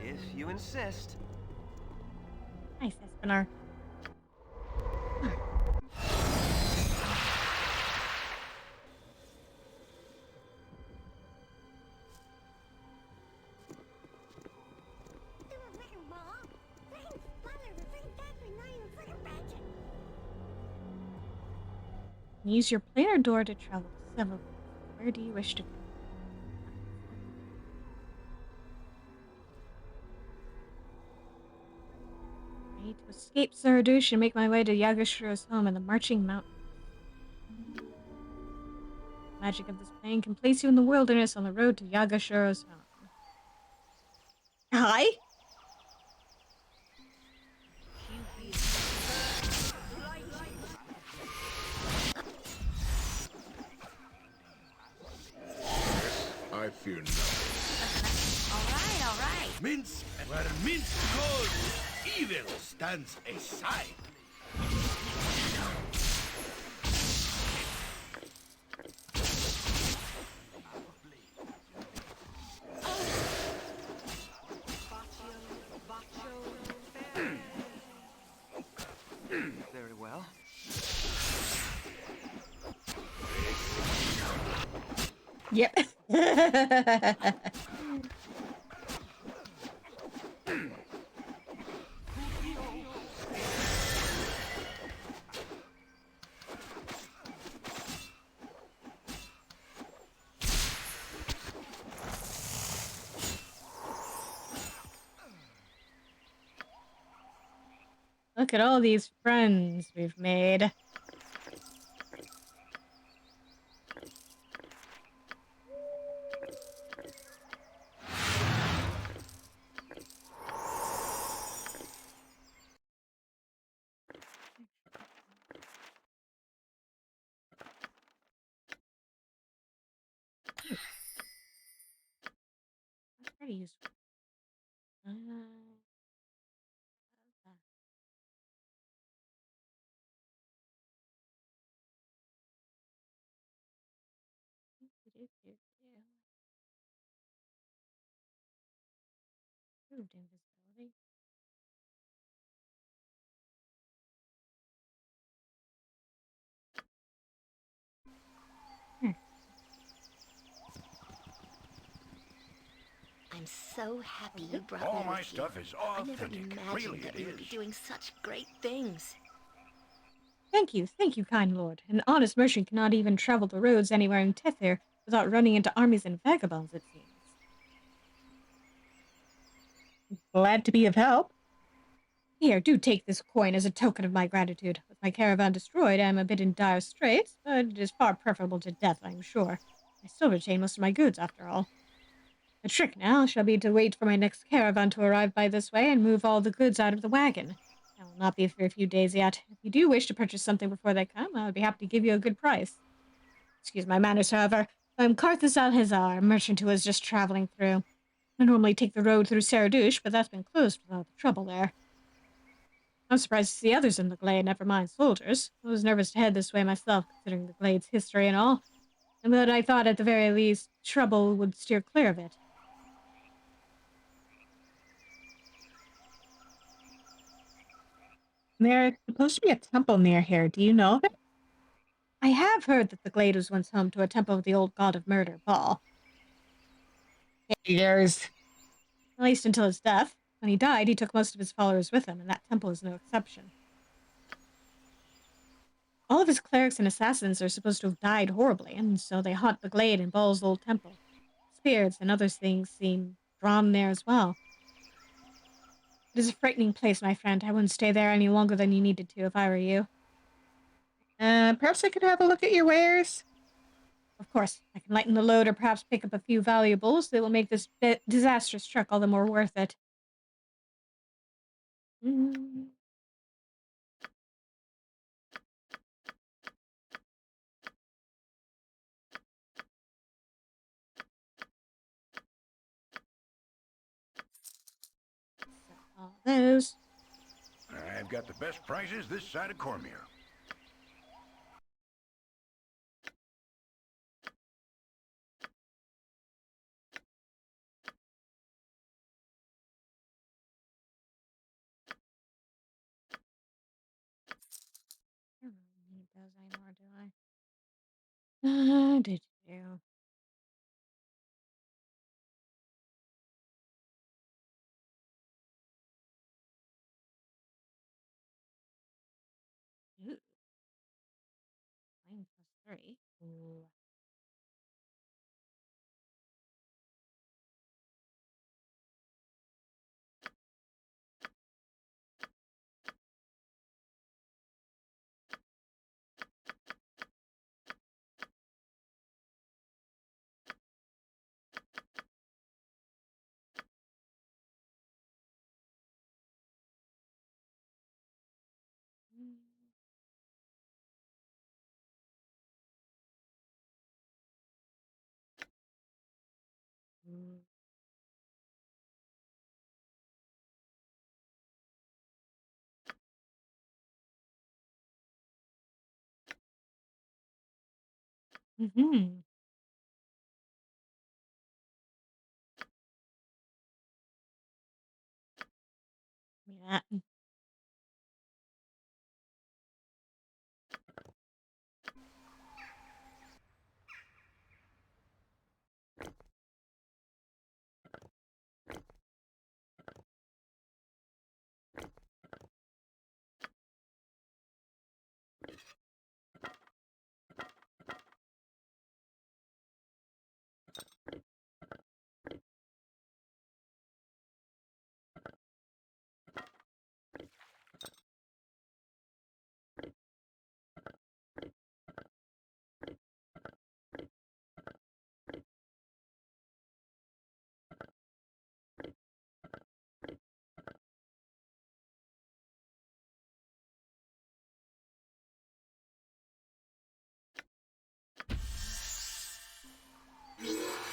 Speaker 1: If you insist.
Speaker 2: Nice, Espinar.
Speaker 11: Do a freaking ball. Freaking Baldur, the freaking Dutchman, not even freaking Belgian.
Speaker 2: Use your planar door to travel to several things. Where do you wish to go? I need to escape Zaradush and make my way to Yagashiro's home in the Marching Mountains. The magic of this plane can place you in the wilderness on the road to Yagashiro's home. Hi?
Speaker 8: I fear nothing.
Speaker 3: All right.
Speaker 12: Mince where mince goes, evil stands aside.
Speaker 1: Very well.
Speaker 2: Yep. Look at all these friends we've made. That's pretty useful. Improved invisibility.
Speaker 9: I'm so happy you brought
Speaker 12: All
Speaker 9: me
Speaker 12: my
Speaker 9: with you.
Speaker 12: stuff is
Speaker 9: I never
Speaker 12: authentic.
Speaker 9: imagined
Speaker 12: Really,
Speaker 9: that
Speaker 12: it
Speaker 9: we would be
Speaker 12: is.
Speaker 9: doing such great things.
Speaker 2: Thank you, kind lord. An honest merchant cannot even travel the roads anywhere in Tethir without running into armies and vagabonds, it seems.
Speaker 6: Glad to be of help.
Speaker 2: Here, do take this coin as a token of my gratitude. With my caravan destroyed, I am a bit in dire straits, but it is far preferable to death, I am sure. I still retain most of my goods, after all. The trick now shall be to wait for my next caravan to arrive by this way and move all the goods out of the wagon. That will not be for a few days yet. If you do wish to purchase something before they come, I would be happy to give you a good price. Excuse my manners, however. I'm Carthus Alhazar, a merchant who was just traveling through. I normally take the road through Saradush, but that's been closed with all the trouble there. I'm surprised to see others in the glade, never mind soldiers. I was nervous to head this way myself, considering the glade's history and all. But I thought at the very least, trouble would steer clear of it.
Speaker 6: There's supposed to be a temple near here. Do you know of it?
Speaker 2: I have heard that the glade was once home to a temple of the old god of murder, Baal.
Speaker 6: Haters.
Speaker 2: At least until his death. When he died, he took most of his followers with him, and that temple is no exception. All of his clerics and assassins are supposed to have died horribly, and so they haunt the glade and Baal's old temple. Spirits and other things seem drawn there as well. It is a frightening place, my friend. I wouldn't stay there any longer than you needed to if I were you.
Speaker 6: Perhaps I could have a look at your wares?
Speaker 2: Of course, I can lighten the load or perhaps pick up a few valuables that will make this disastrous trek all the more worth it. Mm. Sell all those.
Speaker 12: I've got the best prices this side of Cormir.
Speaker 2: I don't really need those anymore, do I? Did you? Ooh. 9 plus 3. Ooh. Mm-hmm. Yeah.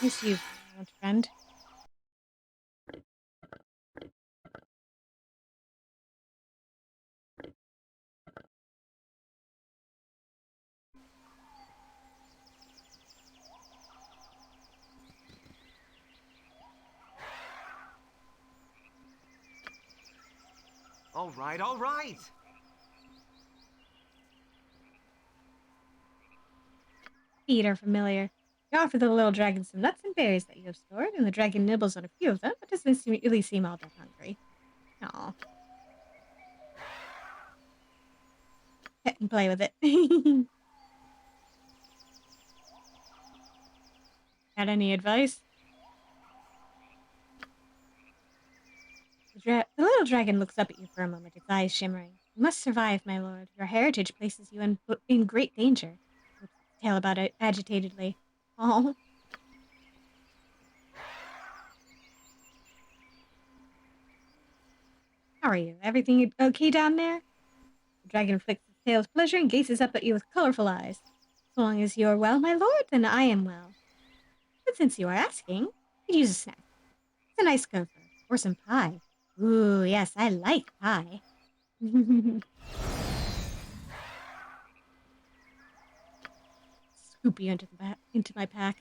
Speaker 2: Miss you, old friend.
Speaker 1: All right, all right.
Speaker 2: Feet are familiar. You offer the little dragon some nuts and berries that you have stored, and the dragon nibbles on a few of them, but doesn't really seem all that hungry. Aw. Pet and play with it. Got any advice? The little dragon looks up at you for a moment, its eyes shimmering. You must survive, my lord. Your heritage places you in great danger. Flips its tail about it agitatedly. Oh. How are you? Everything okay down there? The dragon flicks its tail with pleasure and gazes up at you with colorful eyes. So long as you are well, my lord, then I am well. But since you are asking, could use a snack. It's a nice gopher. Or some pie. Ooh, yes, I like pie. Scoop you into my pack.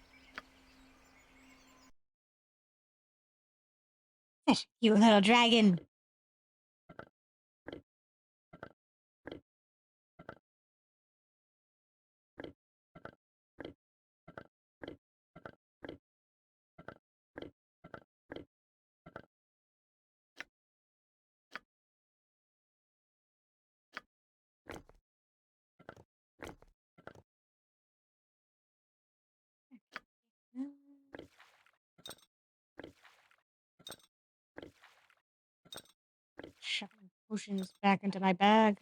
Speaker 2: Such a cute little dragon. Shoving potions back into my bag.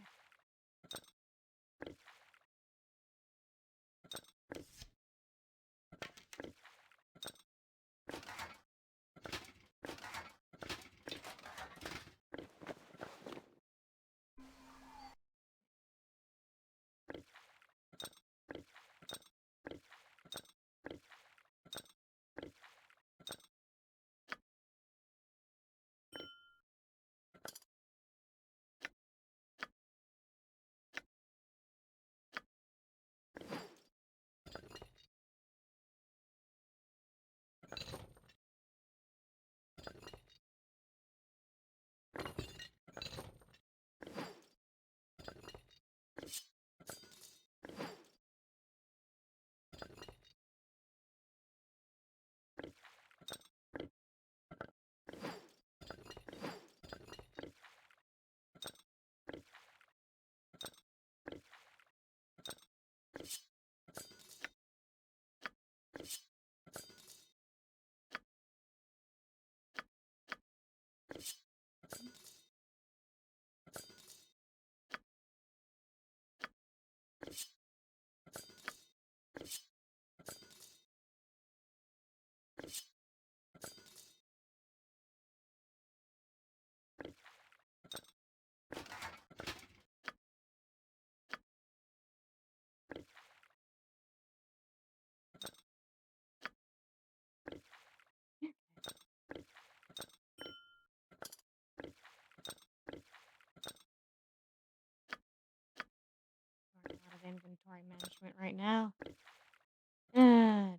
Speaker 2: attachment right now. Ah,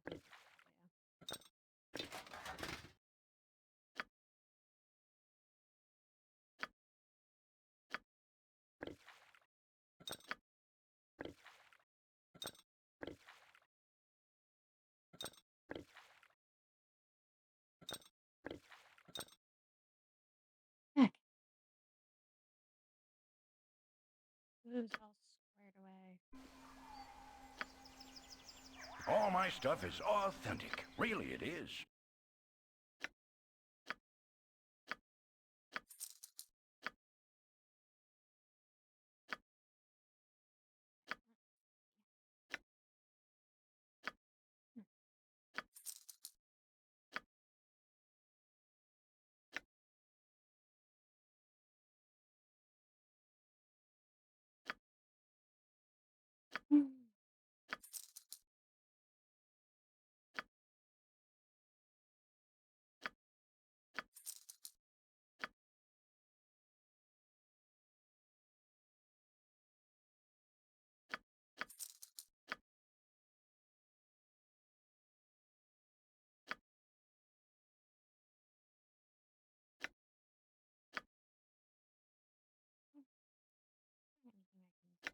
Speaker 2: heck. Blue's all squared away.
Speaker 13: All my stuff is authentic. Really, it is. Anything I can sell.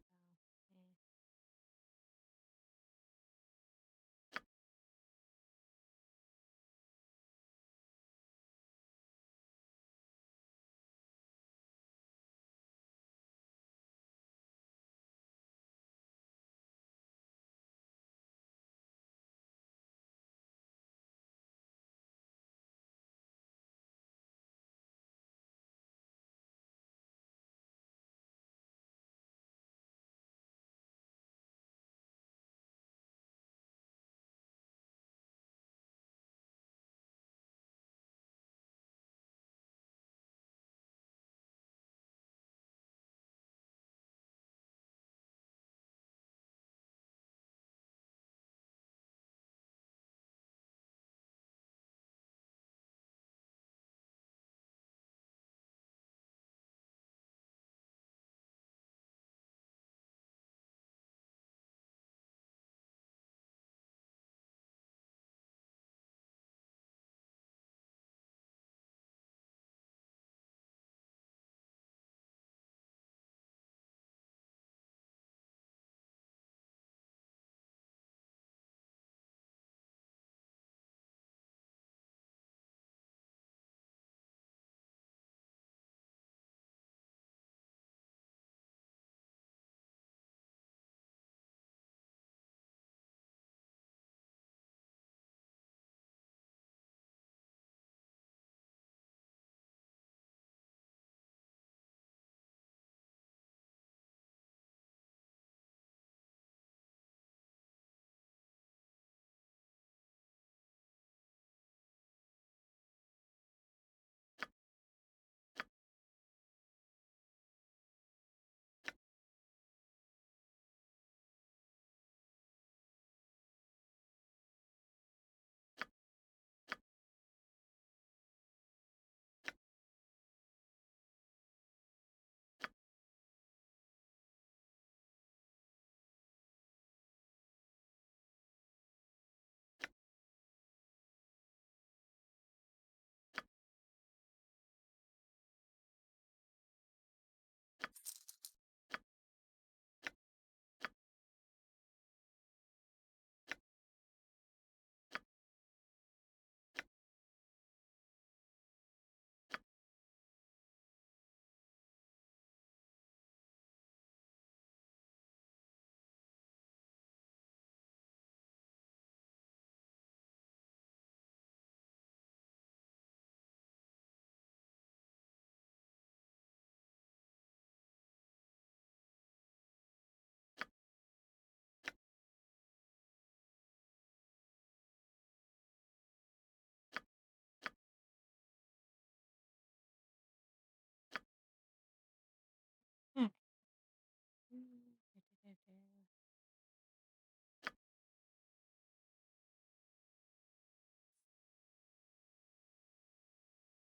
Speaker 13: Eh.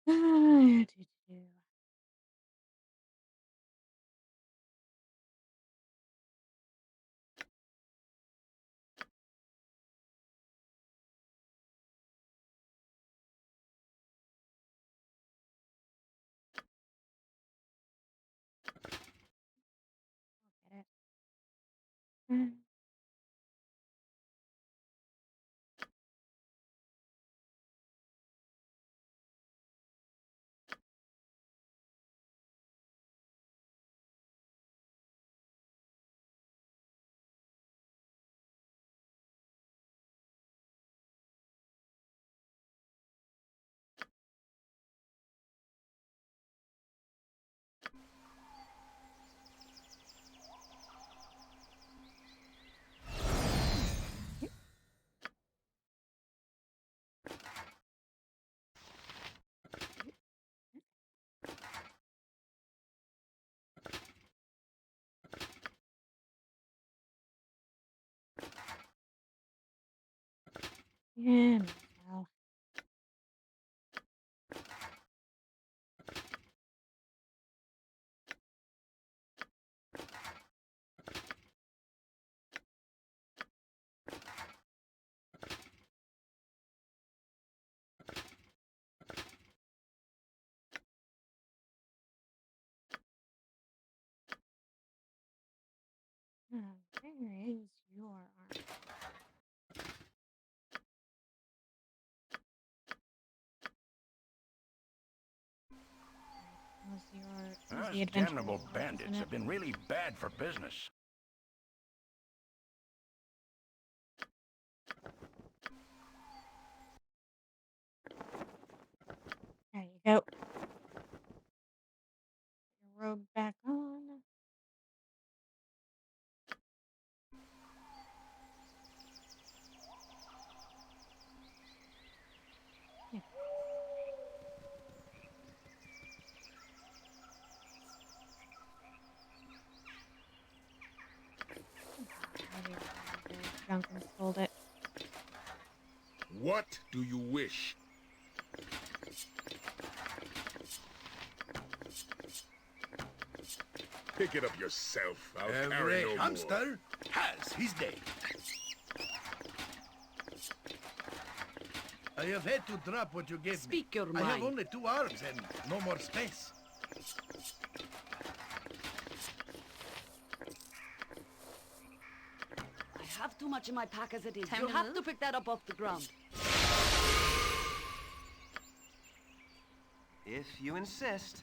Speaker 13: Heck.
Speaker 2: Yeah, well. Where is your arm? How's the
Speaker 13: Us
Speaker 2: adventure
Speaker 13: damnable
Speaker 2: going?
Speaker 13: bandits have been really bad for business.
Speaker 2: There you go. Put your robe back on. Yeah. Maybe we're drunk and sold it.
Speaker 8: What do you wish? Pick it up yourself. I'll carry
Speaker 7: Every
Speaker 8: no more.
Speaker 7: hamster has his day. I have had to drop what you gave
Speaker 3: Speak
Speaker 7: me.
Speaker 3: your
Speaker 7: I have
Speaker 3: mind.
Speaker 7: only 2 arms and no more space.
Speaker 3: I have too much in my pack as it is.
Speaker 4: Time
Speaker 3: You'll
Speaker 4: to
Speaker 3: have
Speaker 4: move?
Speaker 3: to pick that up off the ground.
Speaker 1: If you insist.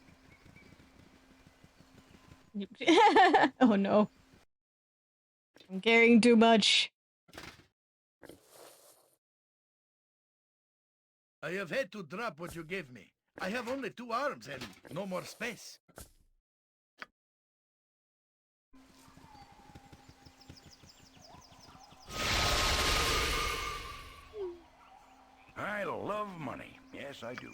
Speaker 2: Oh no. I'm carrying too much.
Speaker 7: I have had to drop what you gave me. I have only 2 arms and no more space.
Speaker 13: I love money. Yes, I do.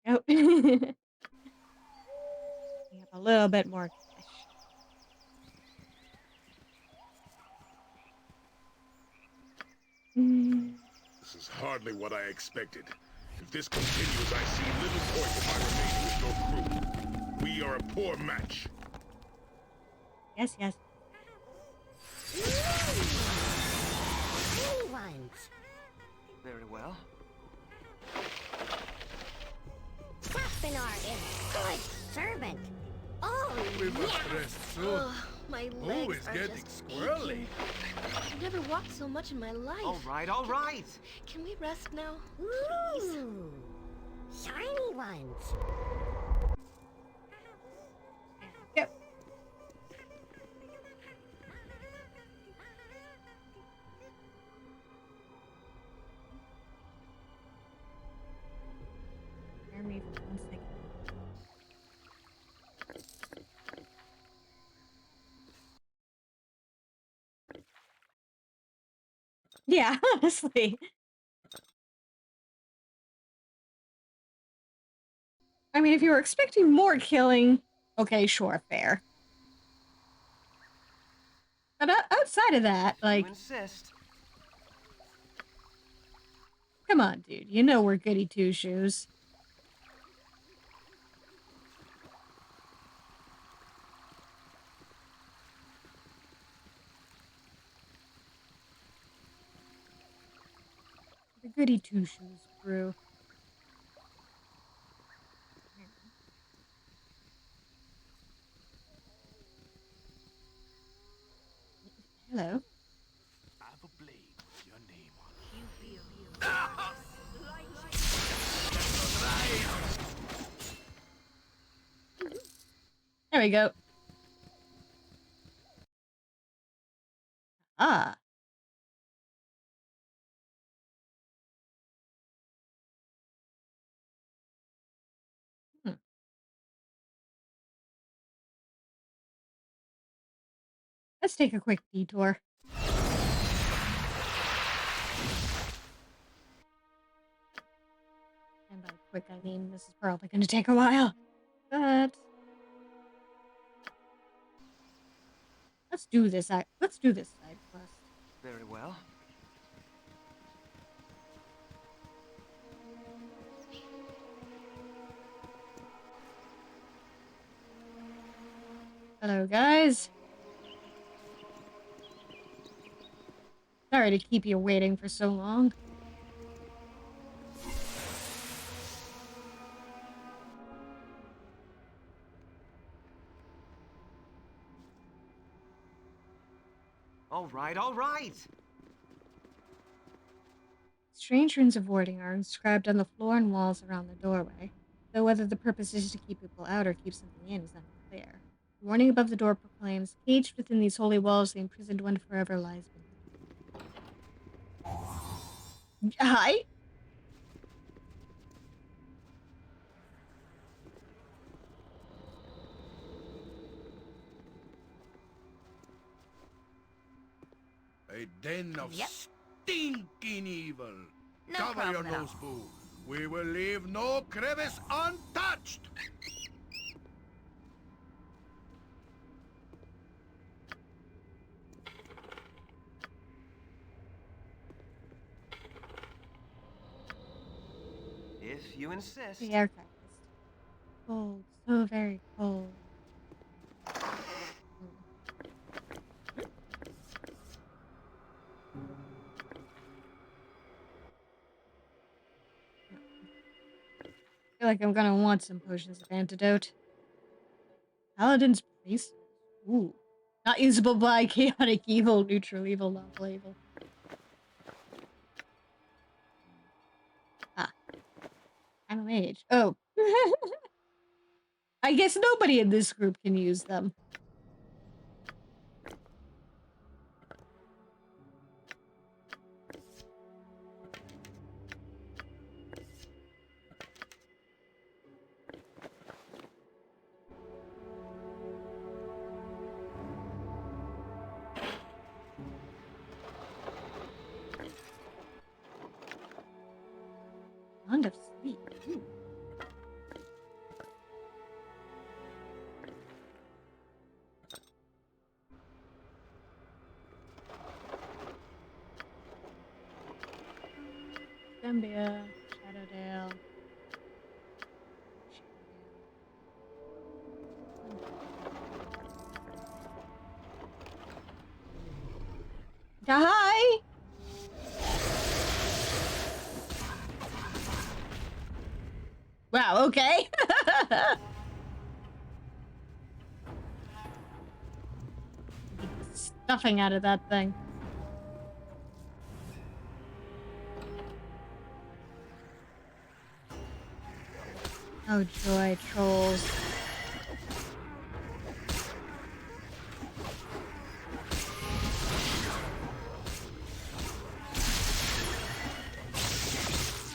Speaker 2: There we go. We have a little bit more cash.
Speaker 8: This is hardly what I expected. If this continues, I see little point in my remaining with your crew. We are a poor match.
Speaker 2: Yes, yes.
Speaker 11: Tiny ones.
Speaker 1: Very well.
Speaker 11: Captain Arden, good servant. Oh,
Speaker 7: We must
Speaker 11: yes.
Speaker 7: rest soon.
Speaker 9: Ugh, my
Speaker 7: Oh,
Speaker 9: legs
Speaker 7: it's
Speaker 9: are
Speaker 7: getting
Speaker 9: just
Speaker 7: squirrely.
Speaker 9: aching. I've never walked so much in my life.
Speaker 1: All right, all right.
Speaker 9: Can we rest now?
Speaker 11: Ooh, shiny ones.
Speaker 2: Yep. Yeah, honestly. I mean, if you were expecting more killing, okay, sure, fair. But outside of that,
Speaker 1: If you
Speaker 2: like,
Speaker 1: insist.
Speaker 2: come on, dude. You know we're goody two-shoes. The goody two-shoes crew. Hello.
Speaker 13: I have a blade with your name on it.
Speaker 3: You feel
Speaker 2: There we go. Ah. Hmm. Let's take a quick detour. And by quick, I mean this is probably going to take a while. But let's do this. Let's do this side quest.
Speaker 1: Very well.
Speaker 2: Hello, guys. Sorry to keep you waiting for so long.
Speaker 1: All right, all right.
Speaker 2: Strange runes of warding are inscribed on the floor and walls around the doorway, though whether the purpose is to keep people out or keep something in is unclear. The warning above the door proclaims, "Caged within these holy walls, the imprisoned one forever lies beneath." Hi?
Speaker 7: A den of
Speaker 3: Yep.
Speaker 7: stinking evil.
Speaker 3: No
Speaker 7: Cover your
Speaker 3: problem at all.
Speaker 7: nose, Boo. We will leave no crevice untouched.
Speaker 1: If you insist.
Speaker 2: The archivist. Cold, so very cold. I feel like I'm gonna want some potions of antidote. Paladin's Priest? Ooh. Not usable by chaotic evil, neutral evil, lawful evil. Ah. I'm a mage. Oh. I guess nobody in this group can use them. Bond of sleep. Ooh. Gambia, Shadowdale. Hi! Wow, okay. Get the stuffing out of that thing. Oh joy, trolls.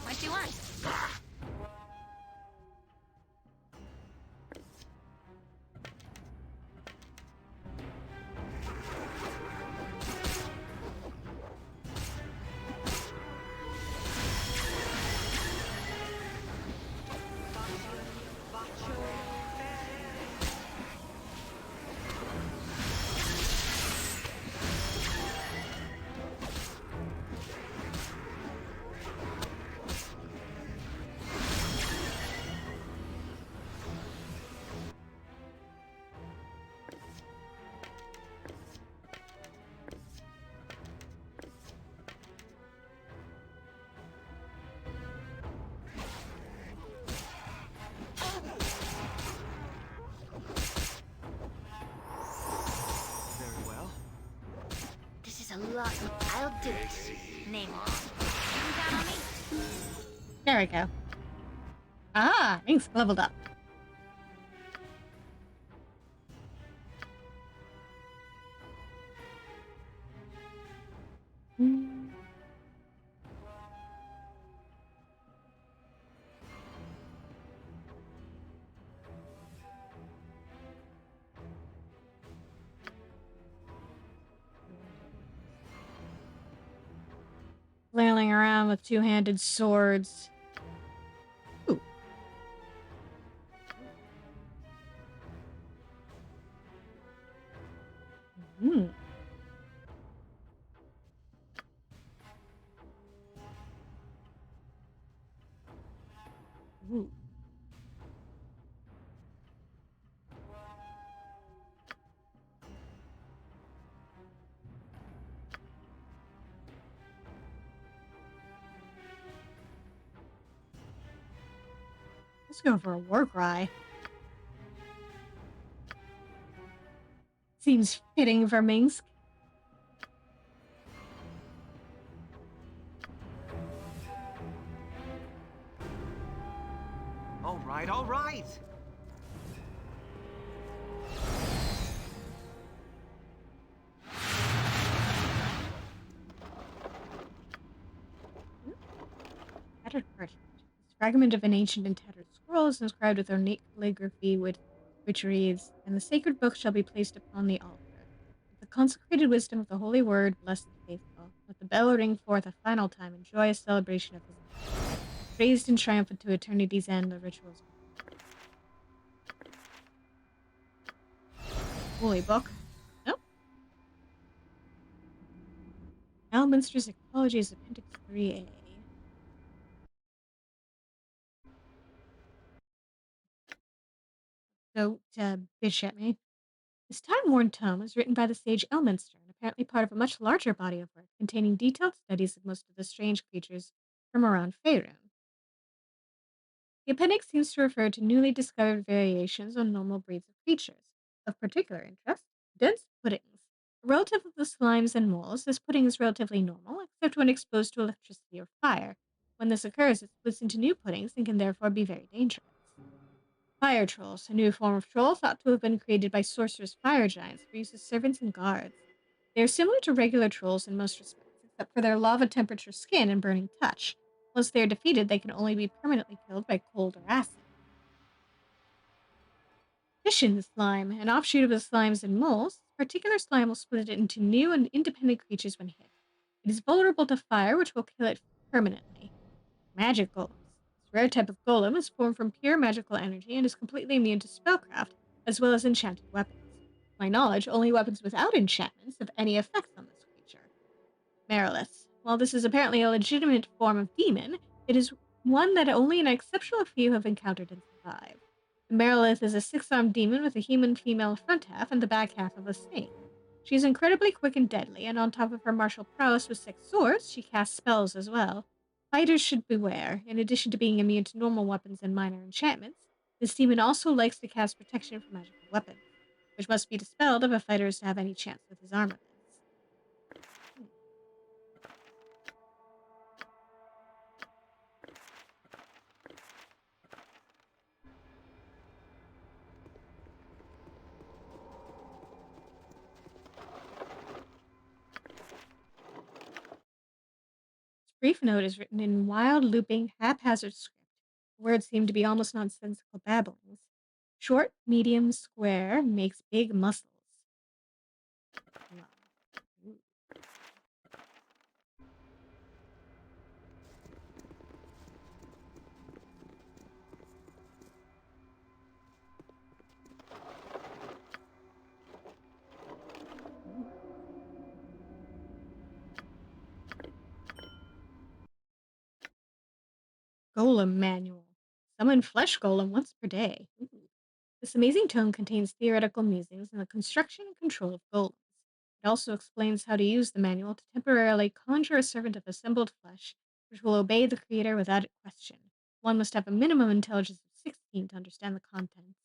Speaker 4: What do you want? I'll do it. Name it. You can count on me.
Speaker 2: There we go. Ah, Minx leveled up. Flailing around with two-handed swords. Ooh. Hmm. Ooh. Let's go for a war cry. Seems fitting for Minsk.
Speaker 1: All right, all right.
Speaker 2: Tattered parchment. This fragment of an ancient and tattered scroll is inscribed with ornate calligraphy which reads, "And the sacred book shall be placed upon the altar. With the consecrated wisdom of the holy word, bless the faithful. Let the bell ring forth a final time in joyous celebration of his name. Raised and triumphant to eternity's end, the rituals." Holy book. Nope. Alminster's Ecologies, Appendix 3A. Don't bitch at me. This time-worn tome was written by the sage Elminster and apparently part of a much larger body of work containing detailed studies of most of the strange creatures from around Faerun. The appendix seems to refer to newly discovered variations on normal breeds of creatures. Of particular interest, dense puddings. A relative of the slimes and moles, this pudding is relatively normal, except when exposed to electricity or fire. When this occurs, it splits into new puddings and can therefore be very dangerous. Fire trolls, a new form of troll thought to have been created by sorcerous fire giants for use as servants and guards. They are similar to regular trolls in most respects, except for their lava temperature skin and burning touch. Once they are defeated, they can only be permanently killed by cold or acid. Fission slime, an offshoot of the slimes and moles, this particular slime will split it into new and independent creatures when hit. It is vulnerable to fire, which will kill it permanently. Magic golems. This rare type of golem is formed from pure magical energy and is completely immune to spellcraft, as well as enchanted weapons. To my knowledge, only weapons without enchantments have any effects on this creature. Marilith. While this is apparently a legitimate form of demon, it is one that only an exceptional few have encountered and survived. The Marilith is a six-armed demon with a human female front half and the back half of a snake. She is incredibly quick and deadly, and on top of her martial prowess with six swords, she casts spells as well. Fighters should beware. In addition to being immune to normal weapons and minor enchantments, this demon also likes to cast protection from magical weapons, which must be dispelled if a fighter is to have any chance with his armaments. Brief note is written in wild, looping, haphazard script. The words seem to be almost nonsensical babblings. Short, medium, square makes big muscles. Golem Manual. Summon flesh golem once per day. Ooh. This amazing tome contains theoretical musings on the construction and control of golems. It also explains how to use the manual to temporarily conjure a servant of assembled flesh, which will obey the creator without question. One must have a minimum intelligence of 16 to understand the contents.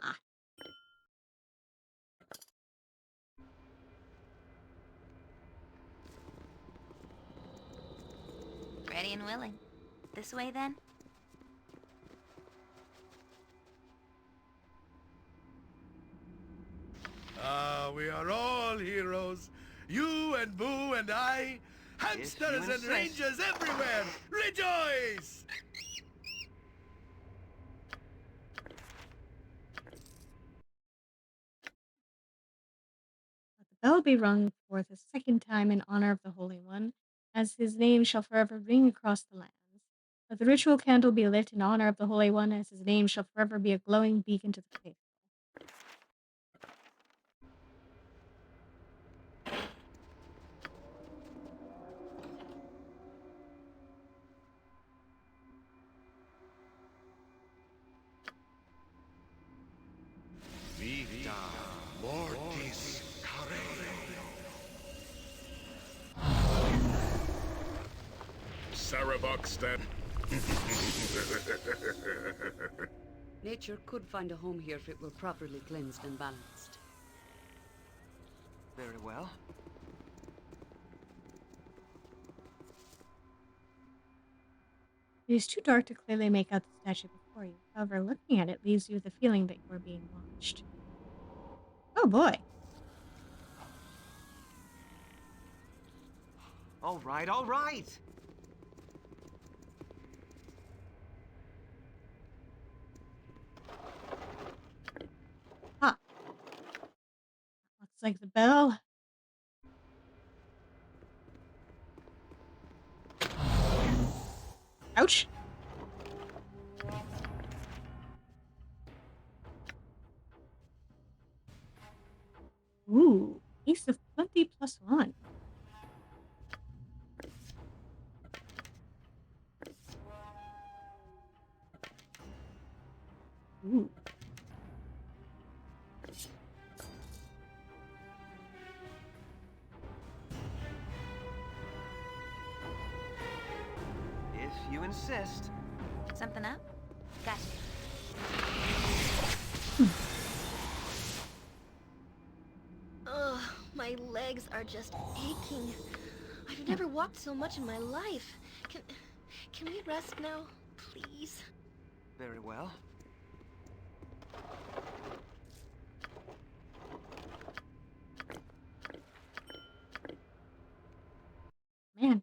Speaker 2: Ah.
Speaker 4: Ready and willing. This way, then?
Speaker 7: We are all heroes. You and Boo and I. Hamsters and
Speaker 1: insist.
Speaker 7: rangers everywhere. Rejoice!
Speaker 2: Let the bell be rung forth a second time in honor of the Holy One, as his name shall forever ring across the lands. Let the ritual candle be lit in honor of the Holy One, as his name shall forever be a glowing beacon to the faithful.
Speaker 7: Vita mortis careo.
Speaker 8: Sarabok stand.
Speaker 3: Nature could find a home here if it were properly cleansed and balanced.
Speaker 1: Very well.
Speaker 2: It is too dark to clearly make out the statue before you. However, looking at it leaves you with the feeling that you are being watched. Oh boy.
Speaker 1: All right, all right.
Speaker 2: Ha. Looks like the bell. Ouch. Ooh, Ace of Plenty +1. Ooh.
Speaker 1: If you insist.
Speaker 4: Something up? Gotcha.
Speaker 9: Ugh, my legs are just aching. I've never walked so much in my life. Can we rest now, please?
Speaker 1: Very well.
Speaker 2: Man.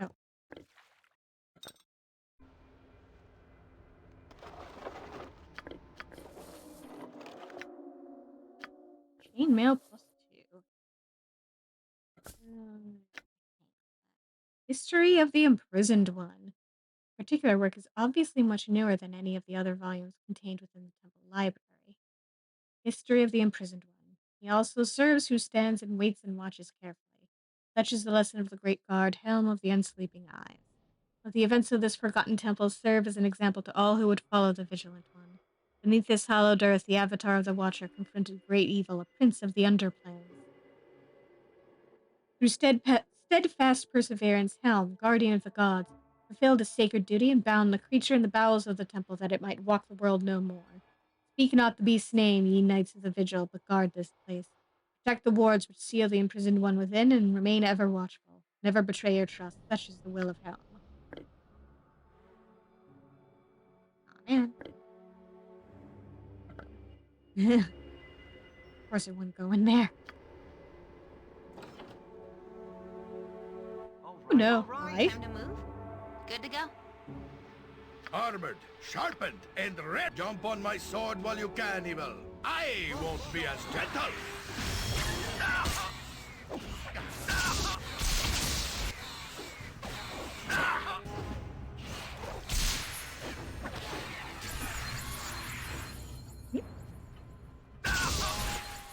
Speaker 2: Oh. Chainmail +2. History of the Imprisoned One. Particular work is obviously much newer than any of the other volumes contained within the temple library. History of the Imprisoned One. He also serves who stands and waits and watches carefully. Such is the lesson of the great guard, Helm of the Unsleeping Eyes. Let the events of this forgotten temple serve as an example to all who would follow the Vigilant One. Beneath this hallowed earth, the avatar of the Watcher confronted great evil, a prince of the Underplanes. Through steadfast perseverance, Helm, guardian of the gods, fulfilled his sacred duty and bound the creature in the bowels of the temple that it might walk the world no more. Speak not the beast's name, ye knights of the vigil, but guard this place. Protect the wards which seal the imprisoned one within, and remain ever watchful. Never betray your trust. Such is the will of Helm. Aw, man. Of course it wouldn't go in there.
Speaker 1: All
Speaker 2: Oh no,
Speaker 1: all right.
Speaker 4: Time to move? Good to go.
Speaker 7: Armored, sharpened, and red. Jump on my sword while you can, Evil. I won't be as gentle.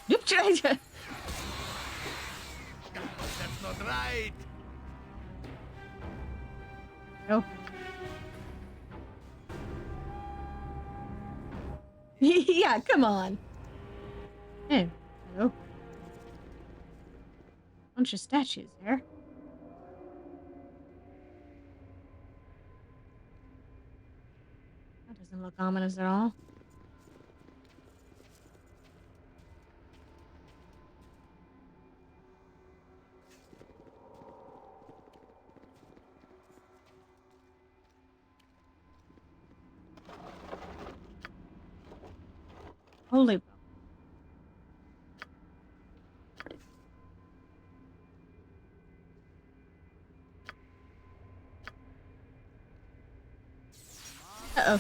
Speaker 2: Nope, treasure.
Speaker 7: That's not right.
Speaker 2: No. Yeah, come on. Hey, hello. Bunch of statues there. doesn't look ominous at all. Holy bro. Uh-oh.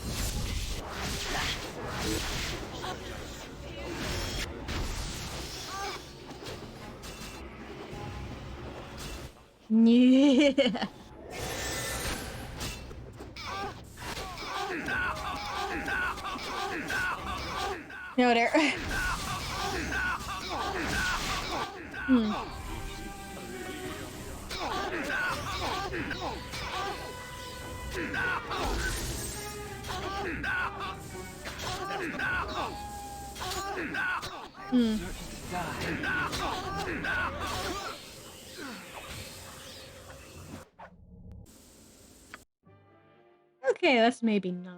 Speaker 2: Yeah. No, there. Hmm. Hmm. Okay, let's maybe not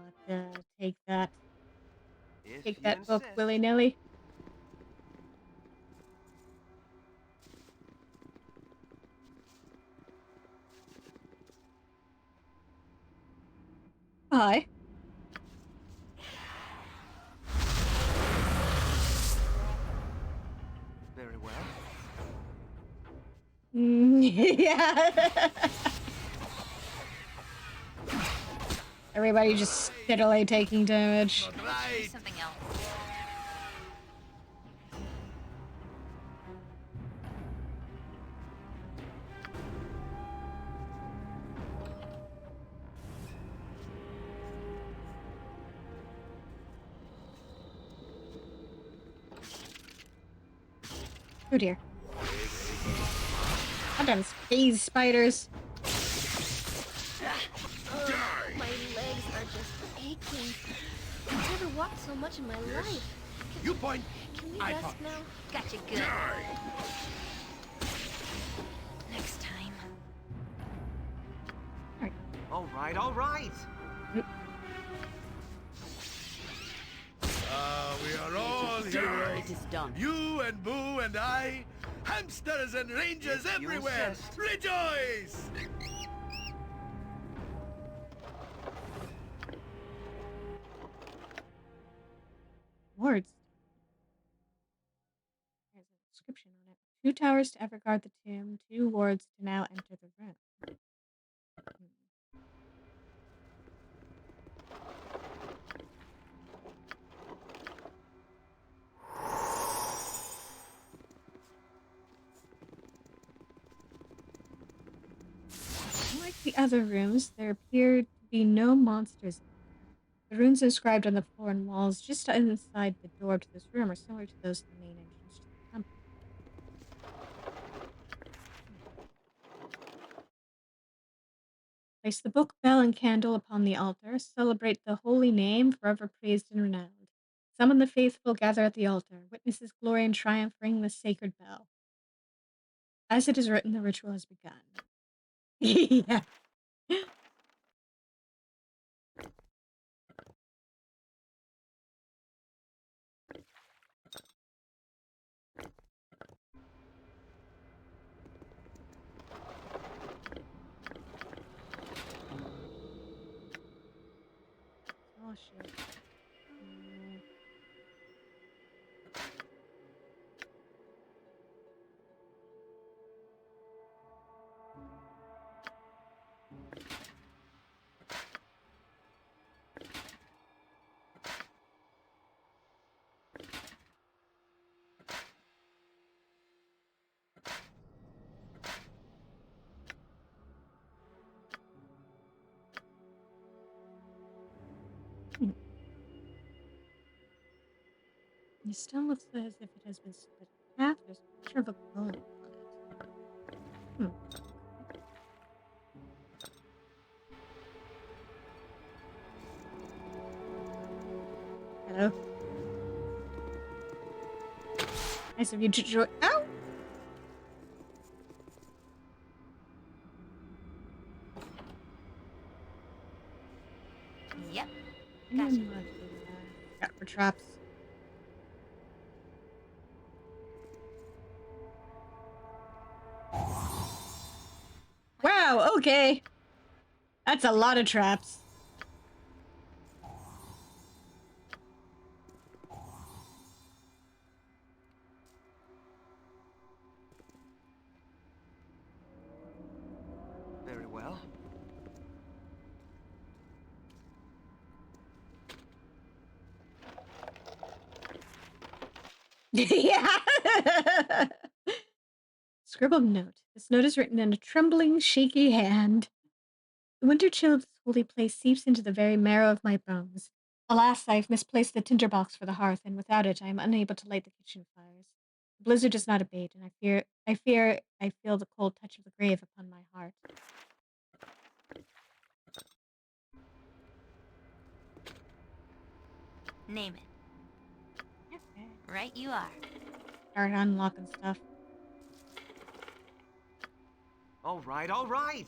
Speaker 2: take that
Speaker 1: If you
Speaker 2: book
Speaker 1: insist.
Speaker 2: willy-nilly. Hi.
Speaker 1: Very well.
Speaker 2: Yeah. Everybody just steadily taking damage.
Speaker 7: Right.
Speaker 4: Something else.
Speaker 2: Oh dear. Goddamn space spiders.
Speaker 9: My legs are just aching. I've never walked so much in my life.
Speaker 7: You point.
Speaker 9: Can we
Speaker 7: I
Speaker 9: rest
Speaker 7: point.
Speaker 9: now?
Speaker 4: Gotcha good. Next time.
Speaker 1: All right, all right.
Speaker 7: We are all
Speaker 3: Sir,
Speaker 7: heroes.
Speaker 3: it is done.
Speaker 7: You and Boo and I, hamsters and rangers
Speaker 1: If you
Speaker 7: everywhere.
Speaker 1: insist.
Speaker 7: Rejoice!
Speaker 2: Wards. There's an inscription on it. 2 towers to ever guard the tomb, 2 wards to now enter the room. Unlike the other rooms, there appear to be no monsters in here. The runes inscribed on the floor and walls just inside the door to this room are similar to those to the main entrance to the temple. Place the book, bell, and candle upon the altar. Celebrate the holy name, forever praised and renowned. Summon the faithful, gather at the altar. Witness his glory and triumph, ring the sacred bell. As it is written, the ritual has begun. Yeah. Oh shit. The stone looks as if it has been split in half. There's a picture of a golem on it. Hello. Nice of you to join. Ow!
Speaker 4: Yep.
Speaker 2: Anyone for traps. Wow, okay. That's a lot of traps.
Speaker 1: Very well.
Speaker 2: Yeah. Scribbled note. This note is written in a trembling, shaky hand. The winter chill of this holy place seeps into the very marrow of my bones. Alas, I have misplaced the tinderbox for the hearth, and without it I am unable to light the kitchen fires. The blizzard does not abate, and I feel the cold touch of the grave upon my heart.
Speaker 4: Name it.
Speaker 2: Okay.
Speaker 4: Right you are.
Speaker 2: Start unlocking stuff.
Speaker 1: All right, all right.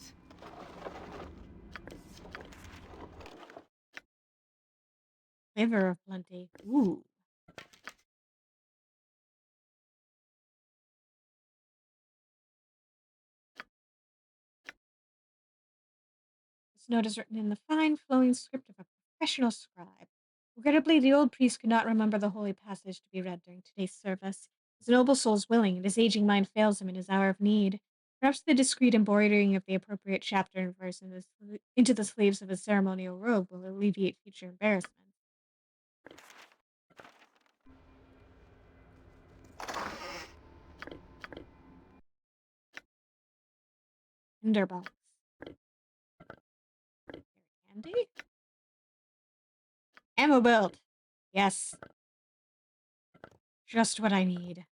Speaker 2: Flavor of plenty. Ooh. This note is written in the fine, flowing script of a professional scribe. Regrettably, the old priest could not remember the holy passage to be read during today's service. His noble soul is willing, and his aging mind fails him in his hour of need. Perhaps the discreet embroidering of the appropriate chapter and verse into the sleeves of his ceremonial robe will alleviate future embarrassment. Tinderbox. Very handy. Ammo belt. Yes. Just what I need.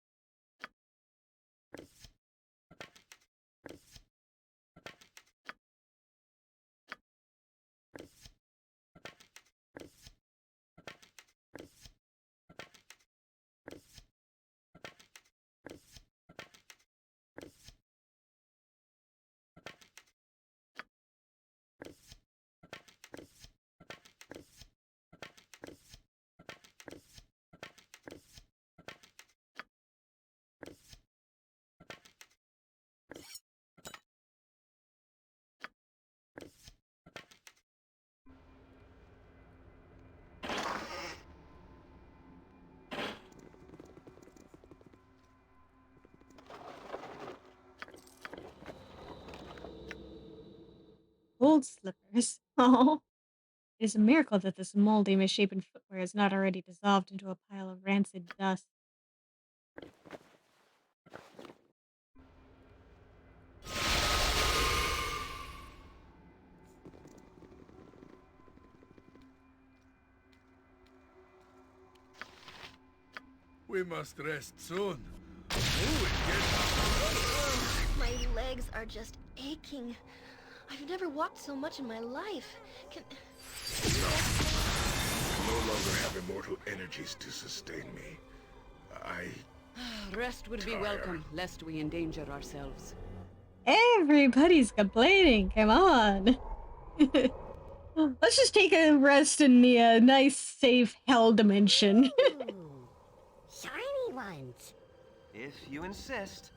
Speaker 2: Gold slippers. Oh. It is a miracle that this moldy, misshapen footwear is not already dissolved into a pile of rancid dust.
Speaker 7: We must rest soon. Oh, it gets...
Speaker 9: My legs are just aching. I've never walked so much in my life.
Speaker 8: I no longer have immortal energies to sustain me.
Speaker 3: Rest would be welcome, lest we endanger ourselves.
Speaker 2: Everybody's complaining. Come on. Let's just take a rest in the nice, safe hell dimension.
Speaker 11: Ooh, shiny ones.
Speaker 1: If you insist.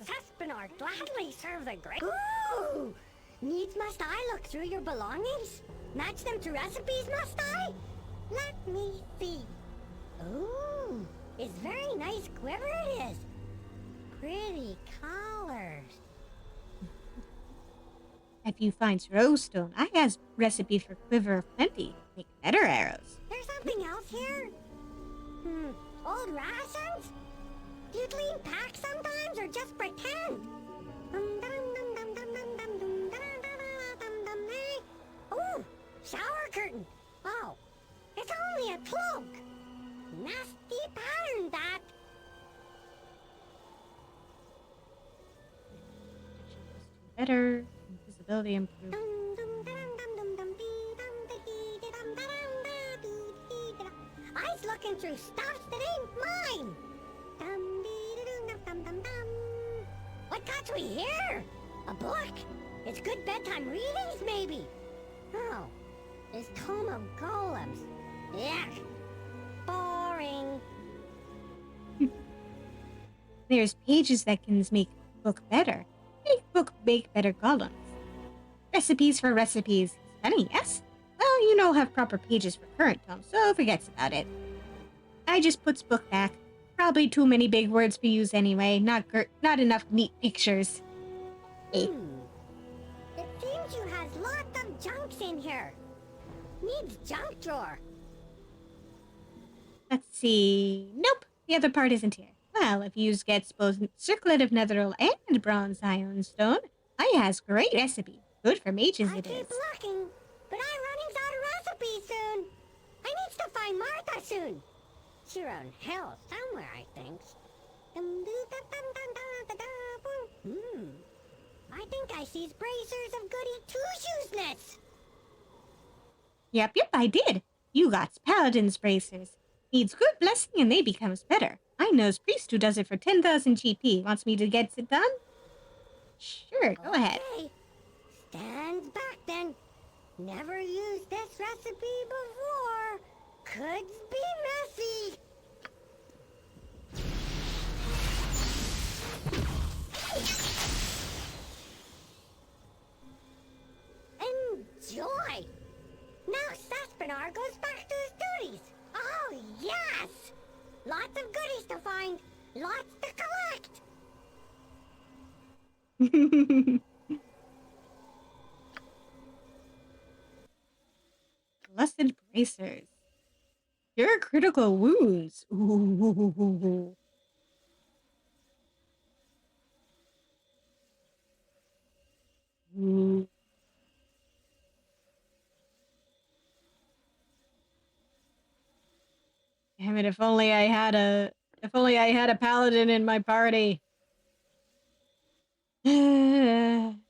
Speaker 11: Suspinor gladly serve the great. Ooh! Needs must I look through your belongings? Match them to recipes, must I? Let me see. Ooh, it's very nice quiver it is. Pretty colors.
Speaker 2: If you find Rowstone, I has recipe for quiver of plenty. Make better arrows.
Speaker 11: There's something else here? Old rations? Do you clean packs sometimes or just pretend? Ooh, shower curtain. Oh, it's only a cloak. Nasty pattern, that.
Speaker 2: Better. Invisibility improved.
Speaker 11: I's looking through stuff that ain't mine. What got we here? A book? It's good bedtime readings, maybe. Oh, this tome of golems. Yeah. Boring.
Speaker 2: There's pages that can make book better. Make better columns. Recipes for recipes. Funny, yes? Well, you know have proper pages for current tomes, so forgets about it. I just puts book back. Probably too many big words for use anyway. Not enough neat pictures. Hey.
Speaker 11: It seems you has lots of junks in here. Needs junk drawer.
Speaker 2: Let's see. Nope, the other part isn't here. Well, if you gets both circlet of netheril and bronze iron stone, I has great recipe. Good for mages
Speaker 11: I
Speaker 2: it
Speaker 11: keep
Speaker 2: is.
Speaker 11: looking, but I runnings out of recipes soon. I needs to find Martha soon. She around hell somewhere, I thinks. I think I sees bracers of goody two-shoesness.
Speaker 2: Yep, I did. You got paladin's bracers. Needs good blessing and they becomes better. I knows priest who does it for 10,000 GP. Wants me to get it done? Sure, go ahead.
Speaker 11: Stands back then. Never used this recipe before. Could be messy. Enjoy. Now Saspinar goes back to his duties. Oh, yes! Lots of goodies to find. Lots to collect.
Speaker 2: Blessed bracers. Cure critical wounds. Ooh. Ooh. Damn it, if only I had a paladin in my party. Turn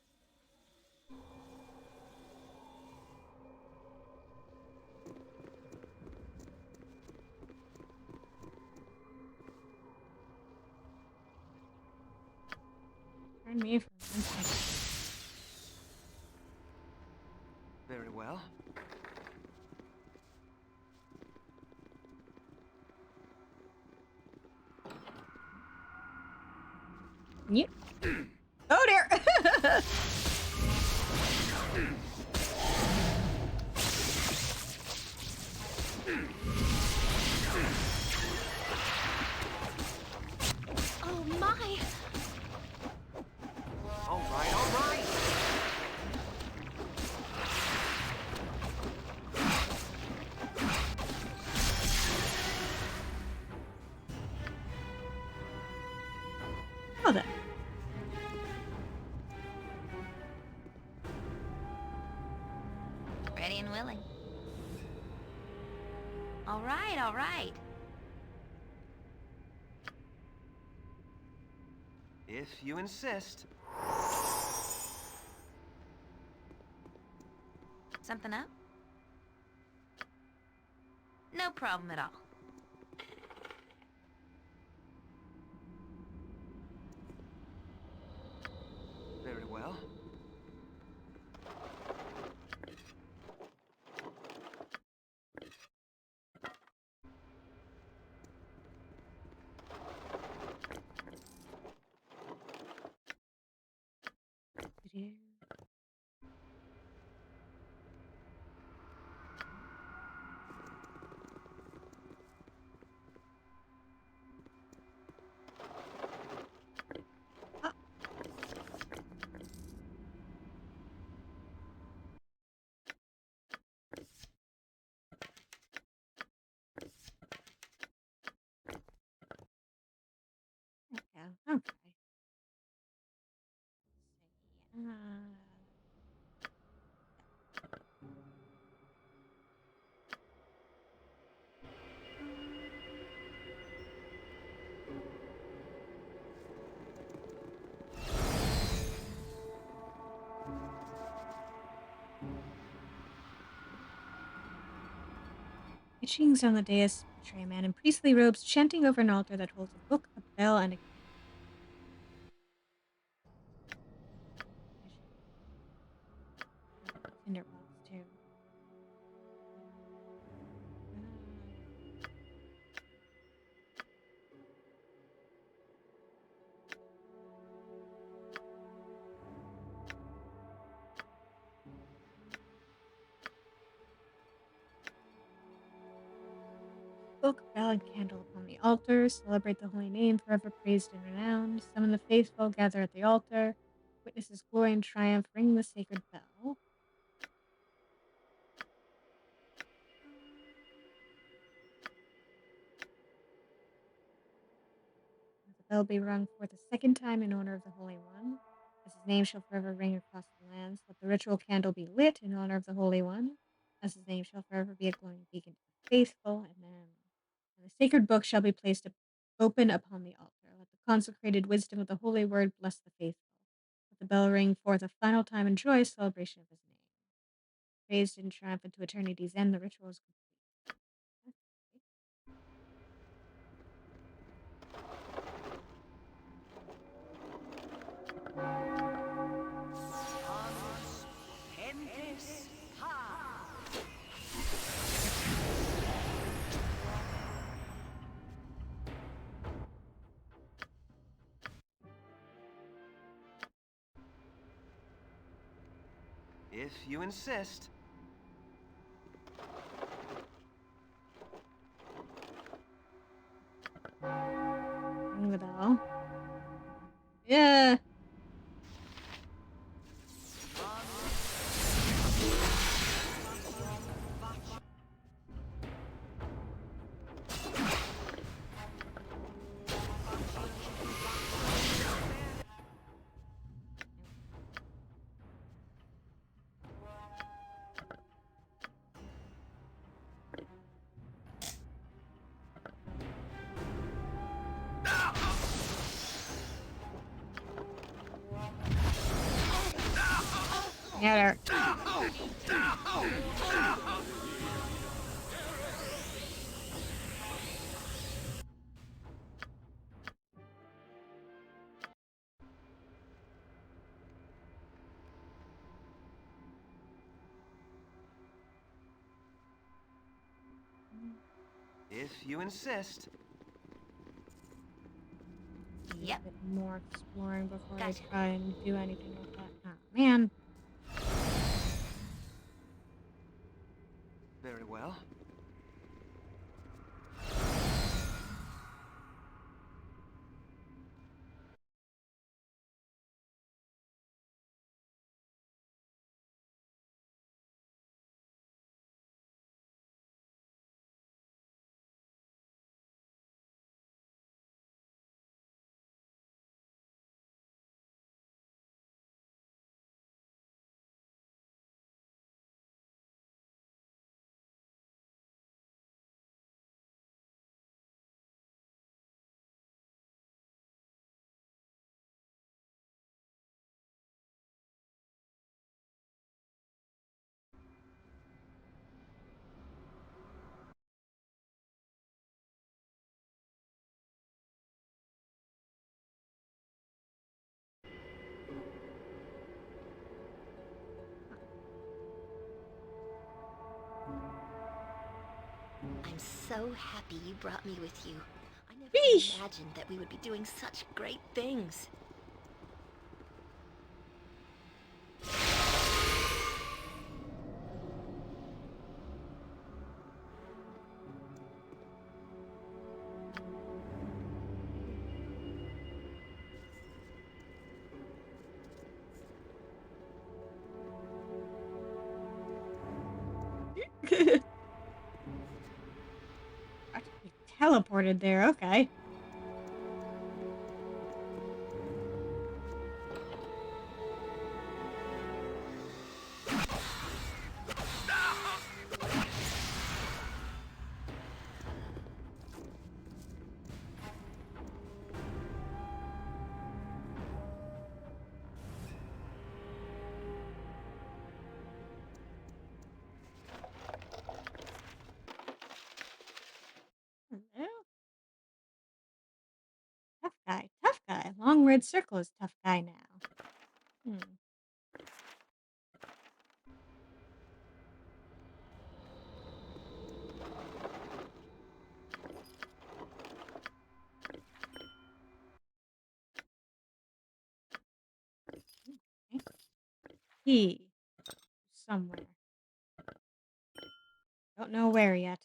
Speaker 2: me for 1 second.
Speaker 1: Very well.
Speaker 2: Yep. Oh dear.
Speaker 3: Oh my!
Speaker 1: All right.
Speaker 2: Well then.
Speaker 4: Ready and willing. All right.
Speaker 1: If you insist.
Speaker 4: Something up? No problem at all.
Speaker 1: Very well.
Speaker 2: Okay. Etchings on the dais portray a man in priestly robes chanting over an altar that holds a book, a bell, and a tinderbox too. book, bell, and candle upon the altar. Celebrate the holy name, forever praised and renowned. Summon the faithful, gather at the altar. Witness his glory and triumph. Ring the sacred bell. The bell be rung for the second time in honor of the Holy One. As his name shall forever ring across the lands, let the ritual candle be lit in honor of the Holy One. As his name shall forever be a glowing beacon to the faithful, and the sacred book shall be placed open upon the altar. Let the consecrated wisdom of the Holy Word bless the faithful. Let the bell ring forth a final time in joyous celebration of his name. Praised and triumphant to eternity's end, the ritual is complete.
Speaker 1: If you insist.
Speaker 2: Ring the bell. Yeah. Get her.
Speaker 1: If you insist.
Speaker 2: Yep. A bit more exploring before
Speaker 4: Gotcha.
Speaker 2: I try and do anything with that. Oh, man.
Speaker 1: Very well.
Speaker 9: I'm so happy you brought me with you. I never
Speaker 2: Sheesh.
Speaker 9: imagined that we would be doing such great things.
Speaker 2: Actually teleported there, okay. Hello? Tough guy, tough guy. Long red circle is tough guy now. Hmm. Key. Somewhere. Don't know where yet.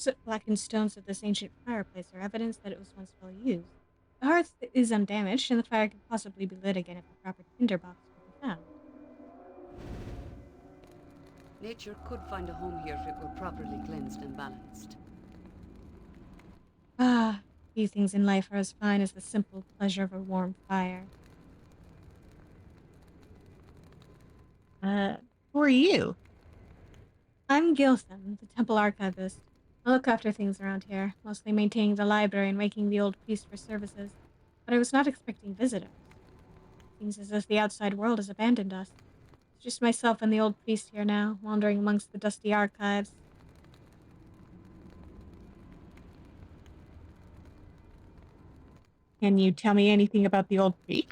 Speaker 2: Soot-blackened stones of this ancient fireplace are evidence that it was once well used. The hearth is undamaged, and the fire could possibly be lit again if the proper tinderbox could be found.
Speaker 3: Nature could find a home here if it were properly cleansed and balanced.
Speaker 2: Ah, few things in life are as fine as the simple pleasure of a warm fire.
Speaker 6: Who are you?
Speaker 2: I'm Giltham, the temple archivist. I look after things around here, mostly maintaining the library and waking the old priest for services. But I was not expecting visitors. Seems as if the outside world has abandoned us. It's just myself and the old priest here now, wandering amongst the dusty archives.
Speaker 6: Can you tell me anything about the old priest?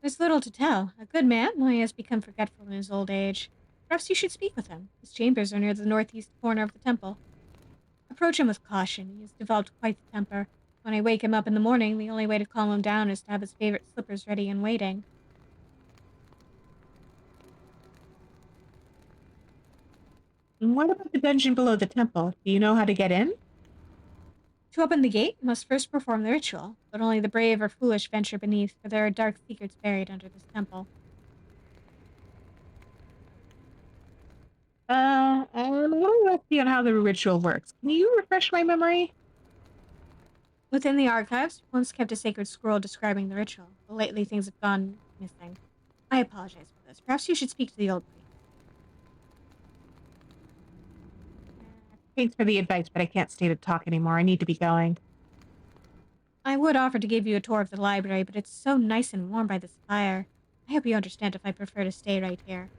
Speaker 2: There's little to tell. A good man, though he has become forgetful in his old age. Perhaps you should speak with him. His chambers are near the northeast corner of the temple. Approach him with caution. He has developed quite the temper. When I wake him up in the morning, the only way to calm him down is to have his favorite slippers ready and waiting.
Speaker 6: And what about the dungeon below the temple? Do you know how to get in?
Speaker 2: To open the gate, you must first perform the ritual, but only the brave or foolish venture beneath, for there are dark secrets buried under this temple.
Speaker 6: I'm a little rusty on how the ritual works. Can you refresh my memory?
Speaker 2: Within the archives, once kept a sacred scroll describing the ritual, but lately things have gone missing. I apologize for this. Perhaps you should speak to the old priest.
Speaker 6: Thanks for the advice, but I can't stay to talk anymore. I need to be going.
Speaker 2: I would offer to give you a tour of the library, but it's so nice and warm by this fire. I hope you understand if I prefer to stay right here.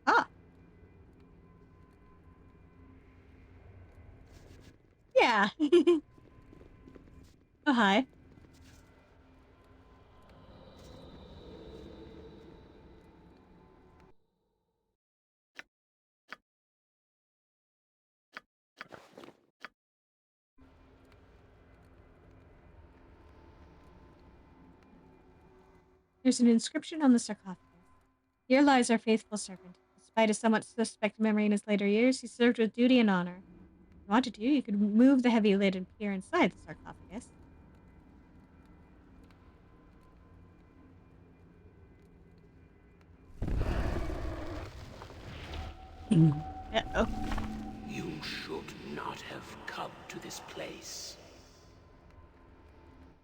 Speaker 6: Ah.
Speaker 2: Yeah. Oh, hi. There's an inscription on the sarcophagus. Here lies our faithful servant. Despite a somewhat suspect memory in his later years, he served with duty and honor. If you wanted to, you could move the heavy lid and peer inside the sarcophagus.
Speaker 6: Uh-oh.
Speaker 5: You should not have come to this place.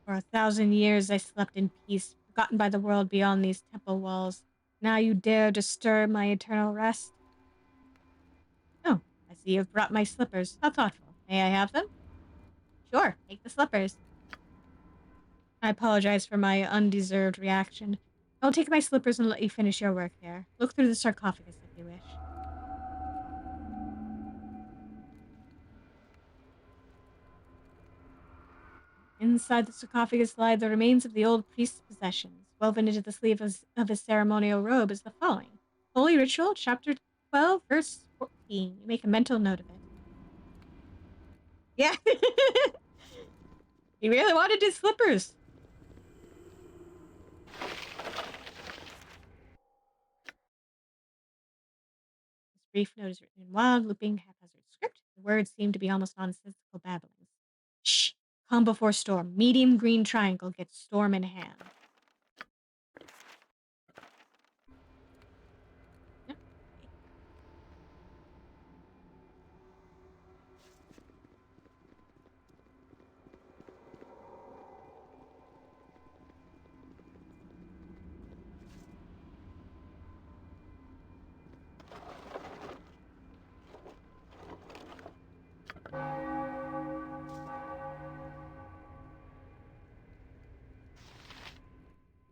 Speaker 2: For 1,000 years I slept in peace, forgotten by the world beyond these temple walls. Now you dare disturb my eternal rest? Oh, I see you've brought my slippers. How thoughtful. May I have them? Sure, take the slippers. I apologize for my undeserved reaction. I'll take my slippers and let you finish your work here. Look through the sarcophagus if you wish. Inside the sarcophagus lie the remains of the old priest's possessions. Woven into the sleeve of his ceremonial robe is the following. Holy Ritual, chapter 12, verse 14. You make a mental note of it. Yeah. He really wanted his slippers. This brief note is written in wild, looping, haphazard script. The words seem to be almost nonsensical babblings. Shh! Calm before storm. Medium green triangle gets storm in hand.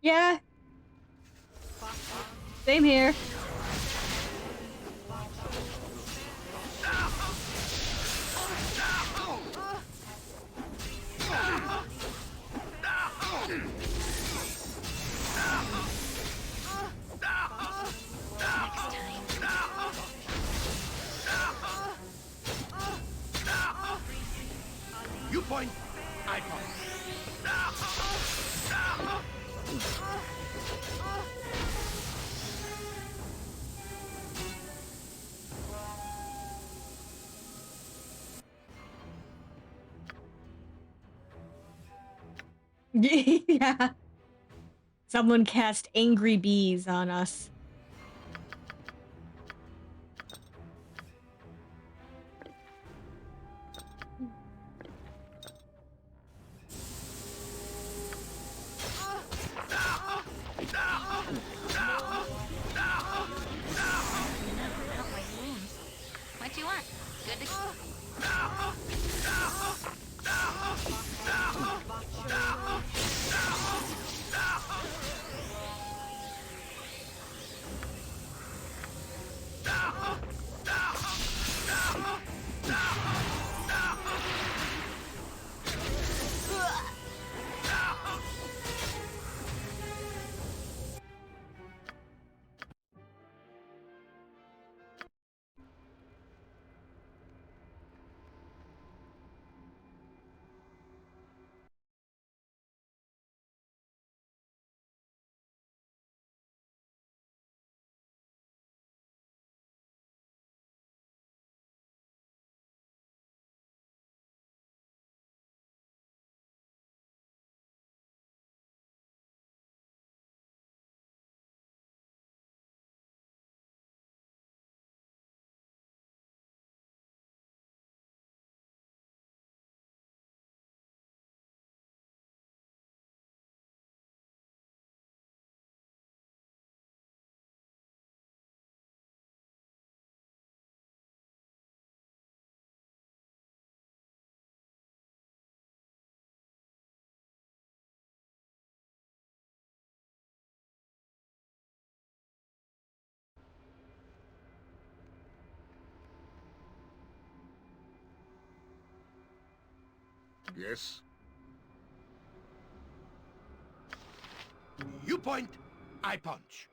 Speaker 2: Yeah. Same here.
Speaker 7: point, I point.
Speaker 2: Yeah. Someone cast angry bees on us.
Speaker 4: What you want? Good to...
Speaker 8: Yes?
Speaker 7: You point, I punch.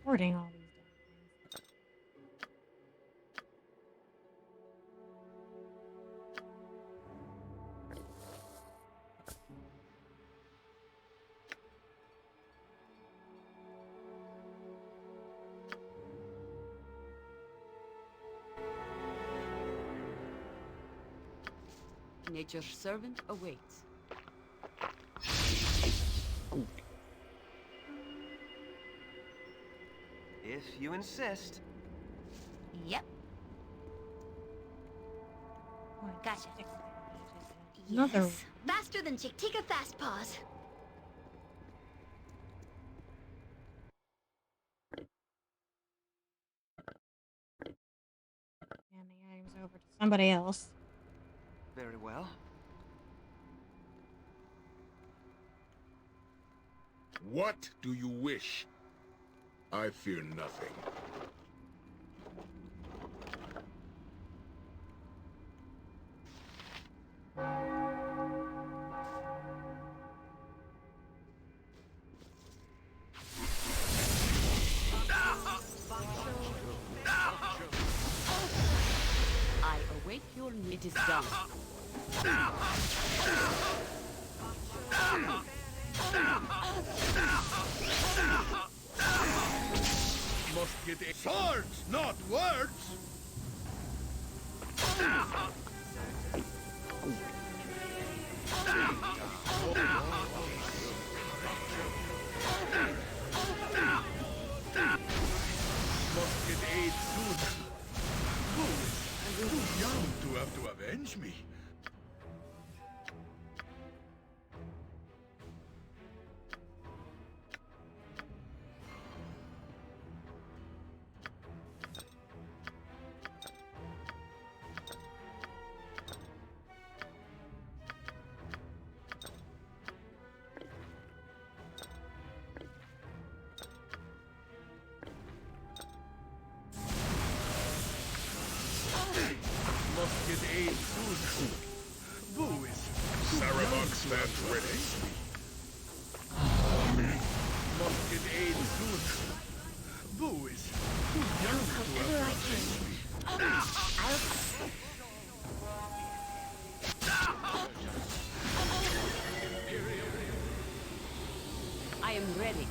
Speaker 2: Hoarding all these damn things.
Speaker 3: Nature's servant awaits.
Speaker 1: If you insist.
Speaker 4: Yep. Gotcha.
Speaker 2: Another
Speaker 4: Yes. Faster than Chick-Tika Fast Paws.
Speaker 2: hand the items over to somebody else.
Speaker 1: Very well.
Speaker 8: What do you wish? I fear nothing.
Speaker 3: I await your need. It is done.
Speaker 7: Must get a swords, not words. Must get aid soon. Too young to have to avenge me. Boo is...
Speaker 8: Saravok stands ready.
Speaker 7: Must get aid soon. Boo is...
Speaker 9: However I can. I'll...
Speaker 3: I am ready.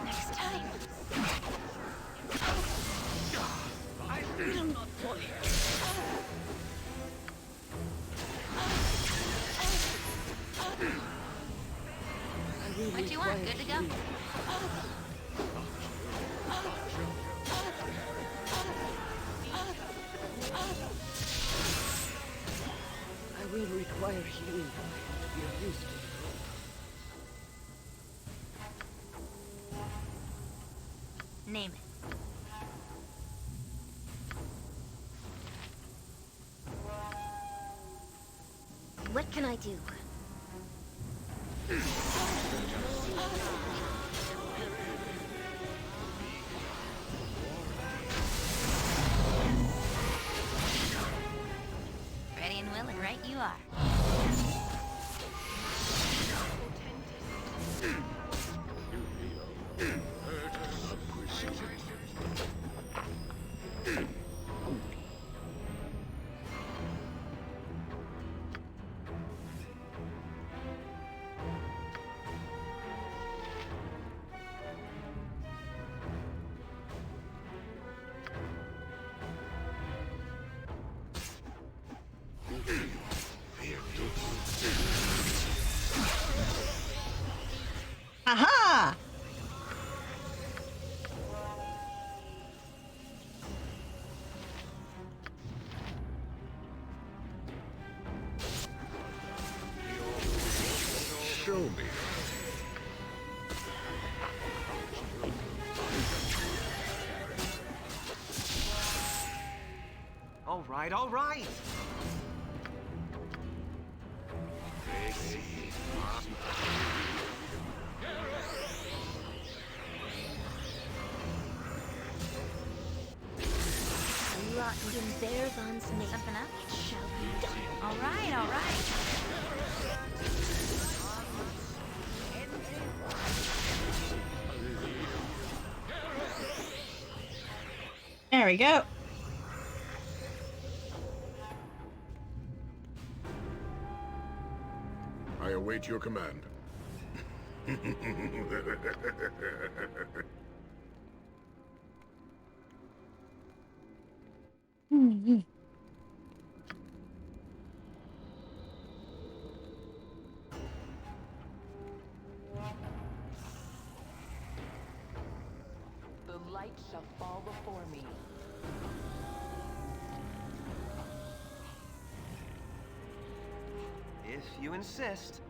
Speaker 4: Next time.
Speaker 3: I will not fall here.
Speaker 4: What do you want? Good to go?
Speaker 3: I will require healing to be of use to the group.
Speaker 4: Name it.
Speaker 11: What can I do?
Speaker 4: Ready and willing, right? You are.
Speaker 6: Aha!
Speaker 8: Show me.
Speaker 1: All right, all right.
Speaker 11: Rotten bears on snakes.
Speaker 4: Something up?
Speaker 11: It shall be done.
Speaker 4: All right, all right.
Speaker 6: There we go.
Speaker 8: I await your command.
Speaker 14: The light shall fall before me.
Speaker 1: If you insist.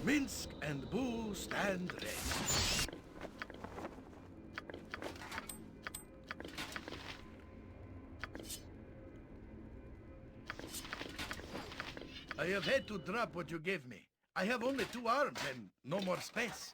Speaker 7: Minsk and Boo stand ready. I have had to drop what you gave me. I have only 2 arms and no more space.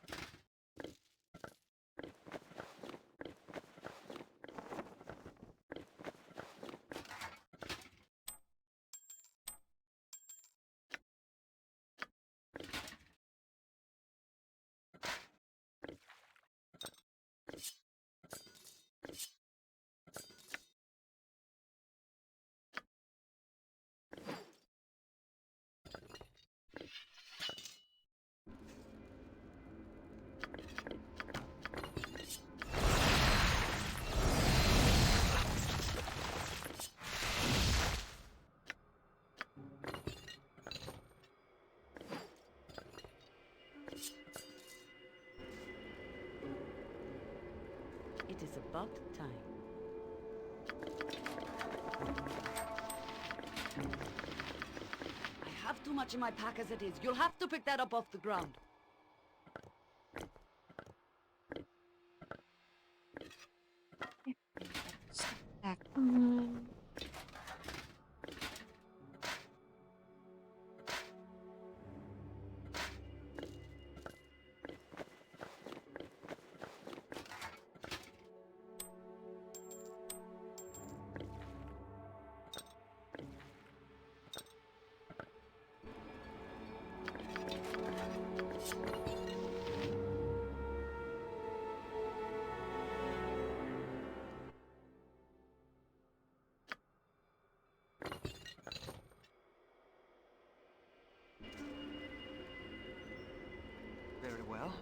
Speaker 3: It is about time. I have too much in my pack as it is. You'll have to pick that up off the ground.
Speaker 1: well.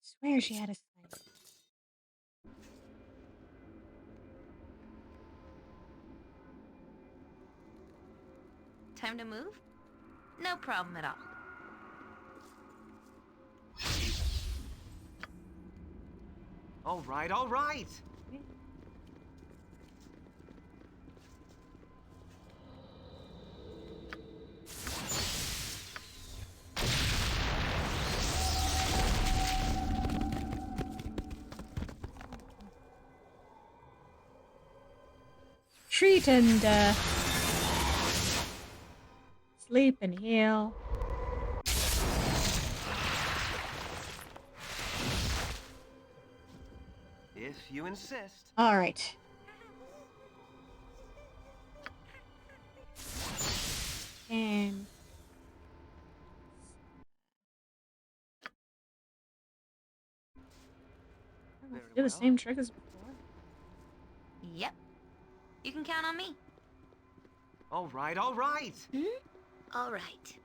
Speaker 2: Swear she had a sign.
Speaker 4: Time to move? No problem at all.
Speaker 1: All right, all right.
Speaker 2: Treat and sleep and heal.
Speaker 1: If you insist.
Speaker 2: All right. And do the same trick as before.
Speaker 4: Yep. You can count on me.
Speaker 1: All right, all right.
Speaker 4: All right.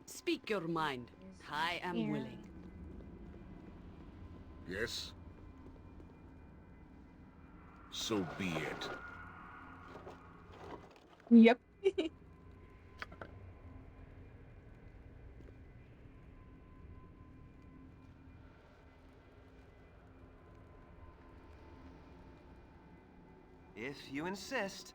Speaker 3: Speak your mind. I am
Speaker 2: Here.
Speaker 3: willing.
Speaker 8: Yes? So be it.
Speaker 2: Yep.
Speaker 1: If you insist.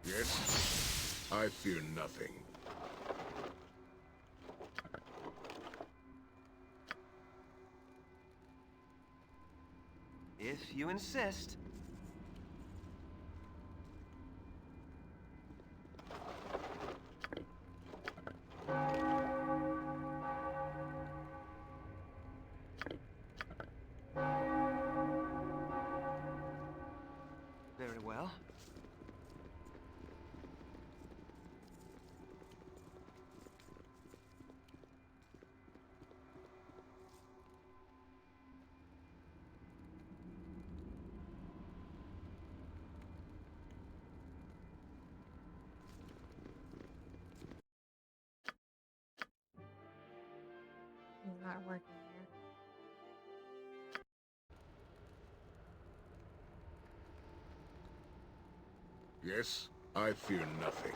Speaker 8: Yes? I fear nothing.
Speaker 1: If you insist. Very well.
Speaker 2: It's not working here.
Speaker 8: Yes? I fear nothing.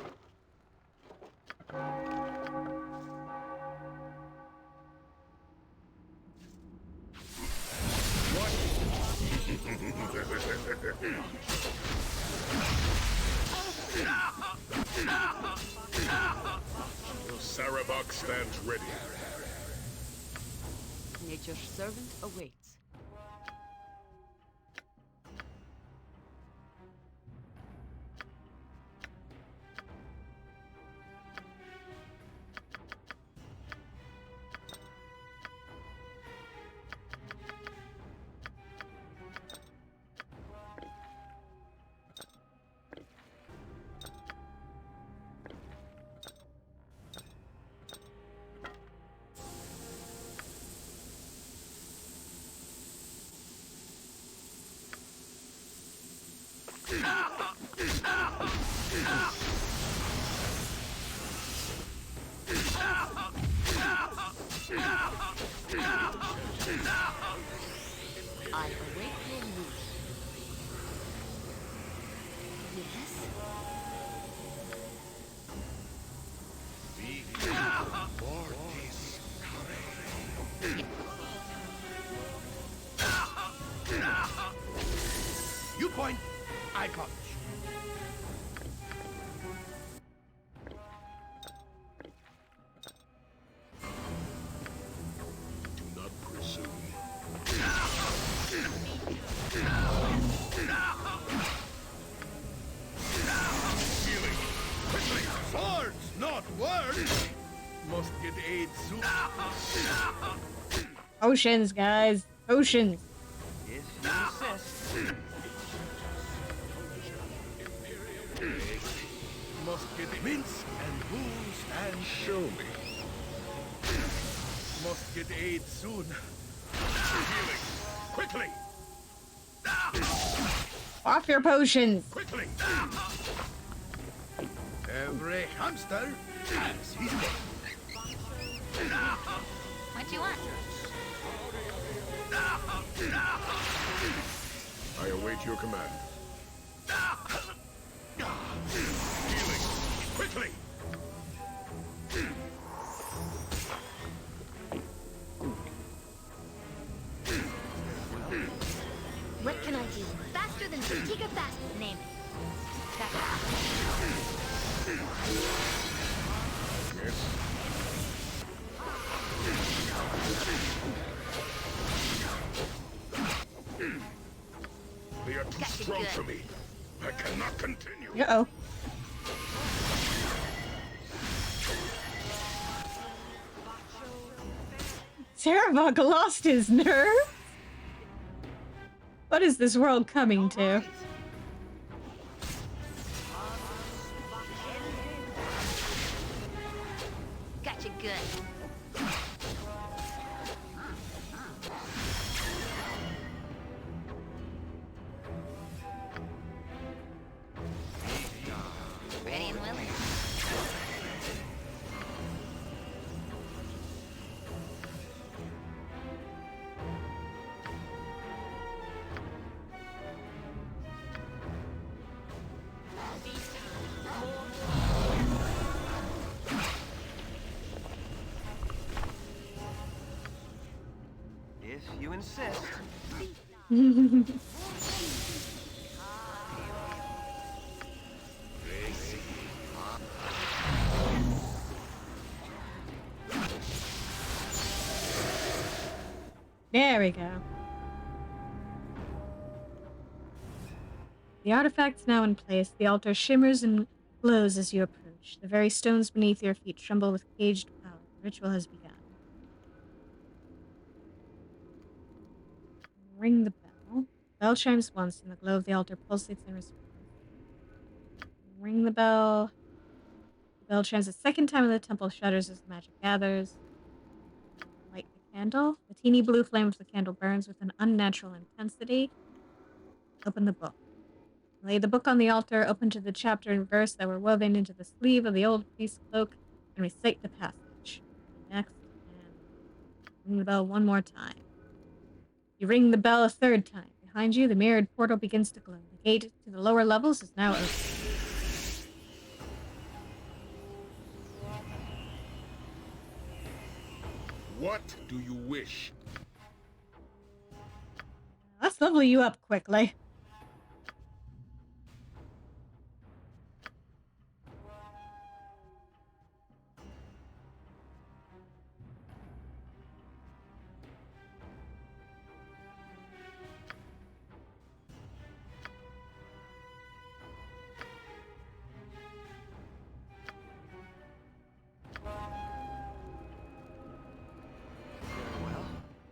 Speaker 8: Sarabak stands ready.
Speaker 3: Nature's servant awaits.
Speaker 7: Swords, not words! Must get aid soon.
Speaker 2: Potions, guys. Potions.
Speaker 1: If you insist.
Speaker 7: Must get mince and booze and show me. Must get aid soon.
Speaker 8: Healing. Quickly!
Speaker 2: Off your potions.
Speaker 7: Quickly! Every hamster has his day.
Speaker 4: What do you want?
Speaker 8: I await your command. Healing. Quickly!
Speaker 4: What can I do? Faster than Satika Fast, name it.
Speaker 8: Yes. They are too strong for me. I cannot continue.
Speaker 2: Uh-oh. Sarabok lost his nerve? What is this world coming to?
Speaker 4: Gotcha good. Ready and willing.
Speaker 1: If you insist.
Speaker 2: There we go. The artifact's now in place. The altar shimmers and glows as you approach. The very stones beneath your feet tremble with caged power. The ritual has begun. Ring the bell. Bell chimes once, and the glow of the altar pulsates in response. Ring the bell. The bell chimes a second time, and the temple shudders as the magic gathers. Light the candle. The teeny blue flame of the candle burns with an unnatural intensity. Open the book. Lay the book on the altar, open to the chapter and verse that were woven into the sleeve of the old priest's cloak, and recite the passage. Next, and ring the bell one more time. You ring the bell a third time. Behind you, the mirrored portal begins to glow. The gate to the lower levels is now open.
Speaker 8: What do you wish?
Speaker 2: Let's level you up quickly.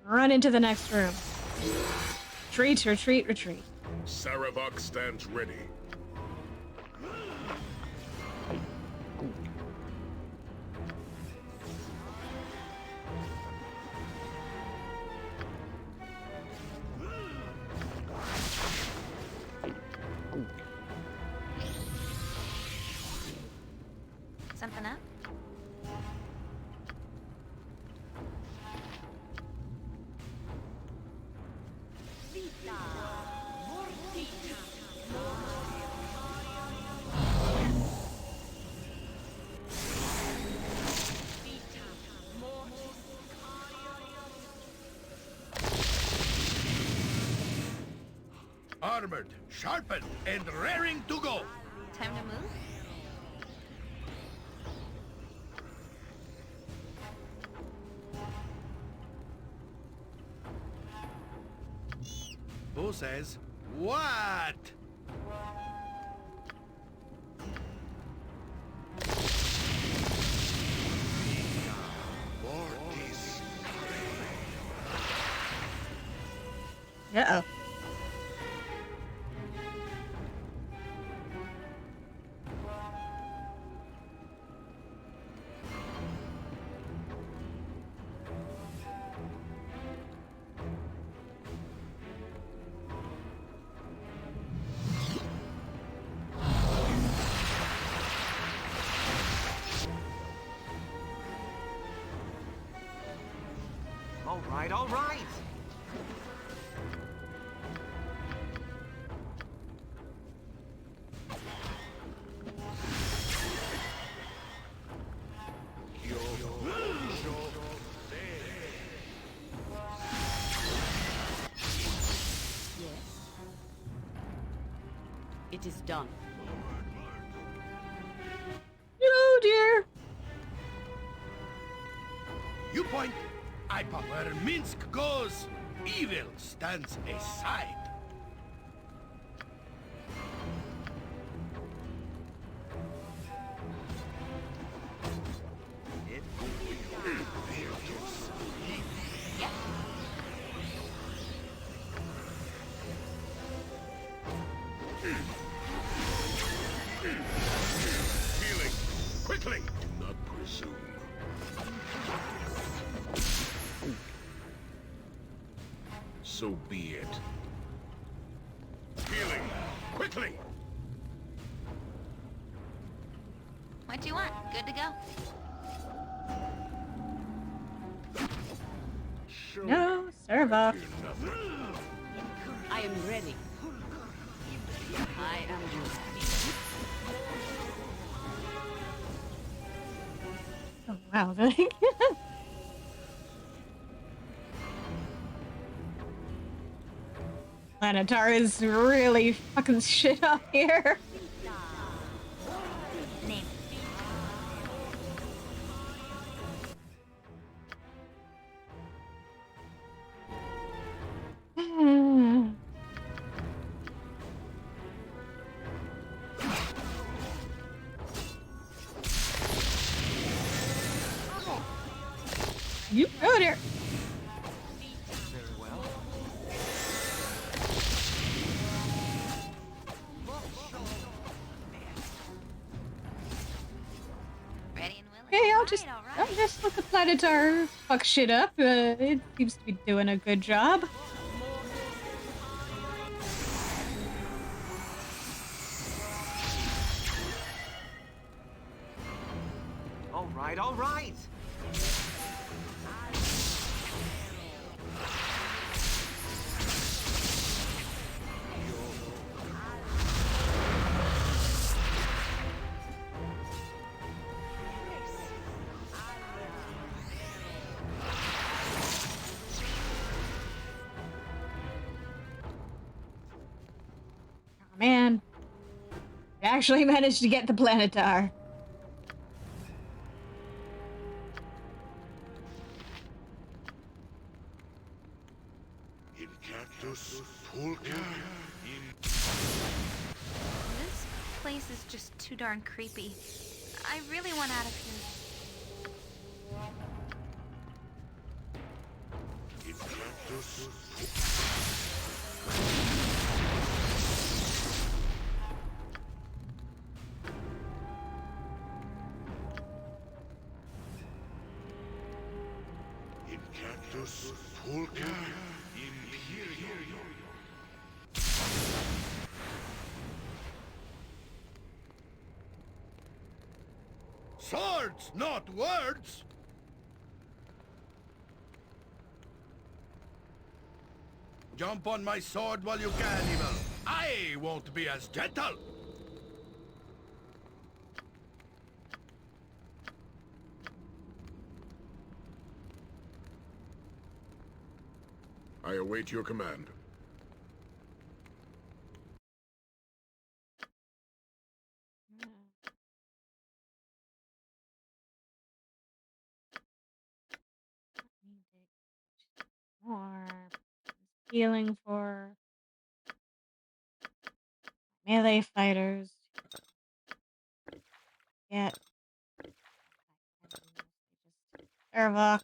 Speaker 2: Run into the next room. Retreat, retreat, retreat.
Speaker 8: Sarabok stands ready.
Speaker 4: Something up?
Speaker 7: Armored, sharpened, and raring to go.
Speaker 4: Time to move?
Speaker 7: Who says what?
Speaker 6: Uh-oh.
Speaker 1: All right, all right.
Speaker 3: It is done.
Speaker 6: Oh dear.
Speaker 7: You point, I pop. Where Minsk goes, evil stands aside.
Speaker 1: It
Speaker 8: Healing. Quickly. Do not presume. So be it. Healing. Quickly.
Speaker 4: What do you want? Good to go.
Speaker 6: No, serve off.
Speaker 3: I am ready. I am yours.
Speaker 2: Oh, wow. Lanatar is really fucking shit up here.
Speaker 4: Name.
Speaker 2: You ruined it.
Speaker 1: very well.
Speaker 4: Ready and willing.
Speaker 2: Hey, I'll
Speaker 4: Alright.
Speaker 2: just let the Planetar fuck shit up. It seems to be doing a good job.
Speaker 1: All right, all right.
Speaker 2: Oh, man. I actually managed to get the Planetar.
Speaker 8: In cactus, pulka.
Speaker 4: This place is just too darn creepy. I really want out of here.
Speaker 8: In cactus. In cactus, pulka. Imperial.
Speaker 7: Swords, not words. Jump on my sword while you can, evil. I won't be as gentle.
Speaker 8: I await your command.
Speaker 2: More healing for melee fighters. Get Servok.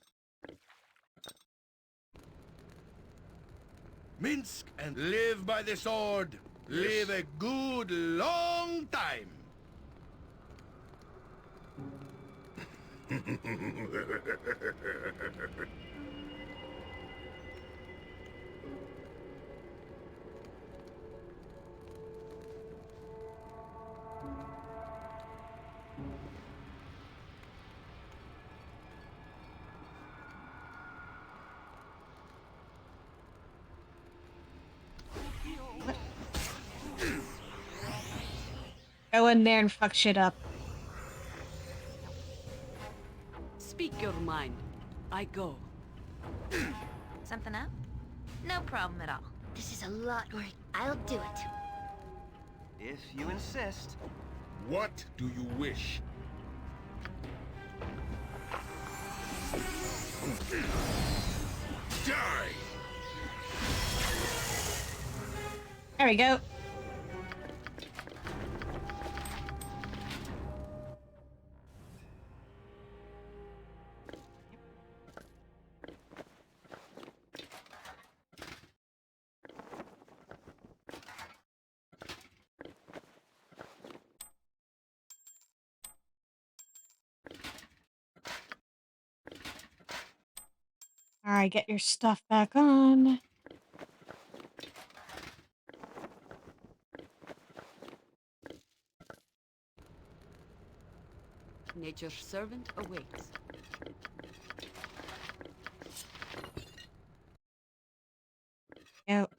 Speaker 7: Minsk and live by the sword. Live a good long time.
Speaker 2: Go in there and fuck shit up.
Speaker 3: Speak your mind. I go.
Speaker 4: Something up? No problem at all.
Speaker 11: This is a lot work. I'll do it.
Speaker 1: If you insist.
Speaker 8: What do you wish? Die!
Speaker 2: There we go. Alright, get your stuff back on.
Speaker 3: Nature's servant awaits.
Speaker 2: Yep.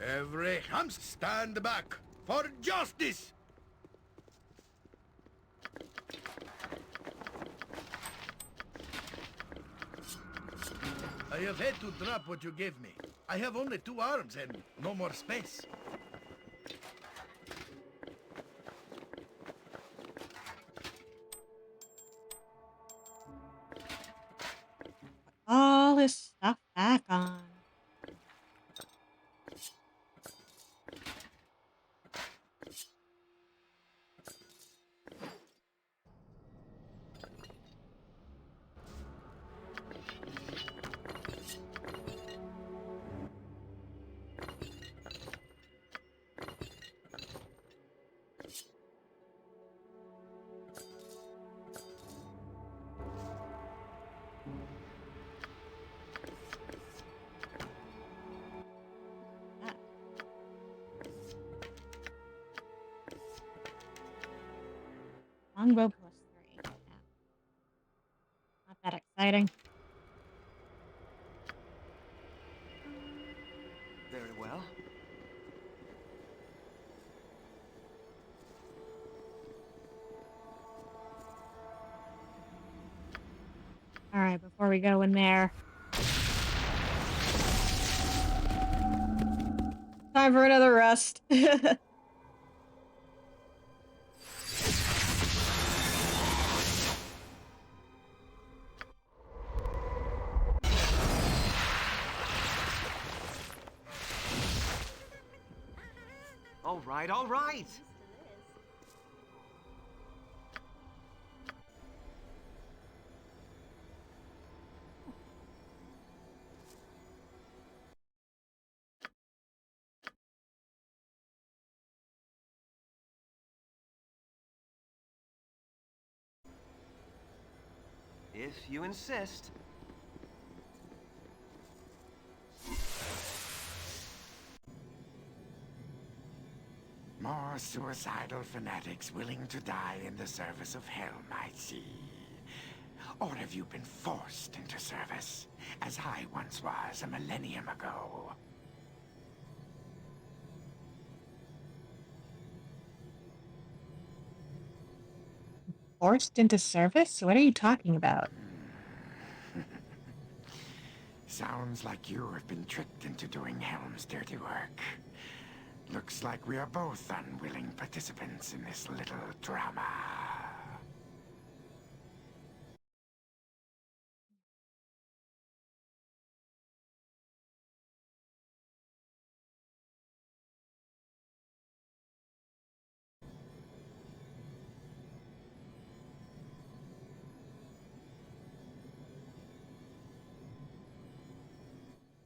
Speaker 7: Every ham stand back for justice! I have had to drop what you gave me. I have only 2 arms and no more space.
Speaker 2: All this stuff back on. Longbow plus 3. Yeah. Not that exciting.
Speaker 1: Very well.
Speaker 2: Alright, before we go in there. Time for another rest.
Speaker 1: All right, all right. If you insist.
Speaker 13: More suicidal fanatics willing to die in the service of Helm, I see. Or have you been forced into service, as I once was a millennium ago?
Speaker 6: Forced into service? What are you talking about?
Speaker 13: Sounds like you have been tricked into doing Helm's dirty work. Looks like we are both unwilling participants in this little drama.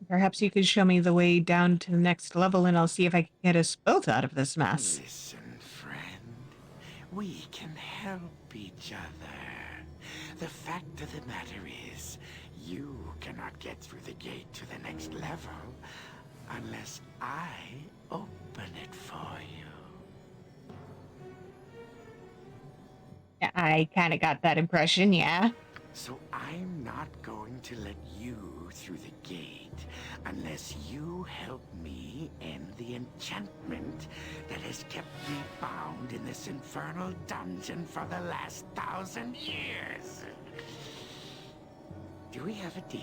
Speaker 6: Perhaps you could show me the way down to the next level and I'll see if I can get us both out of this mess.
Speaker 13: Listen, friend. We can help each other. The fact of the matter is, you cannot get through the gate to the next level unless I open it for you.
Speaker 6: Yeah, I kind of got that impression, yeah.
Speaker 13: So I'm not going to let you through the gate unless you help me end the enchantment that has kept me bound in this infernal dungeon for the last 1,000 years. Do we have a deal?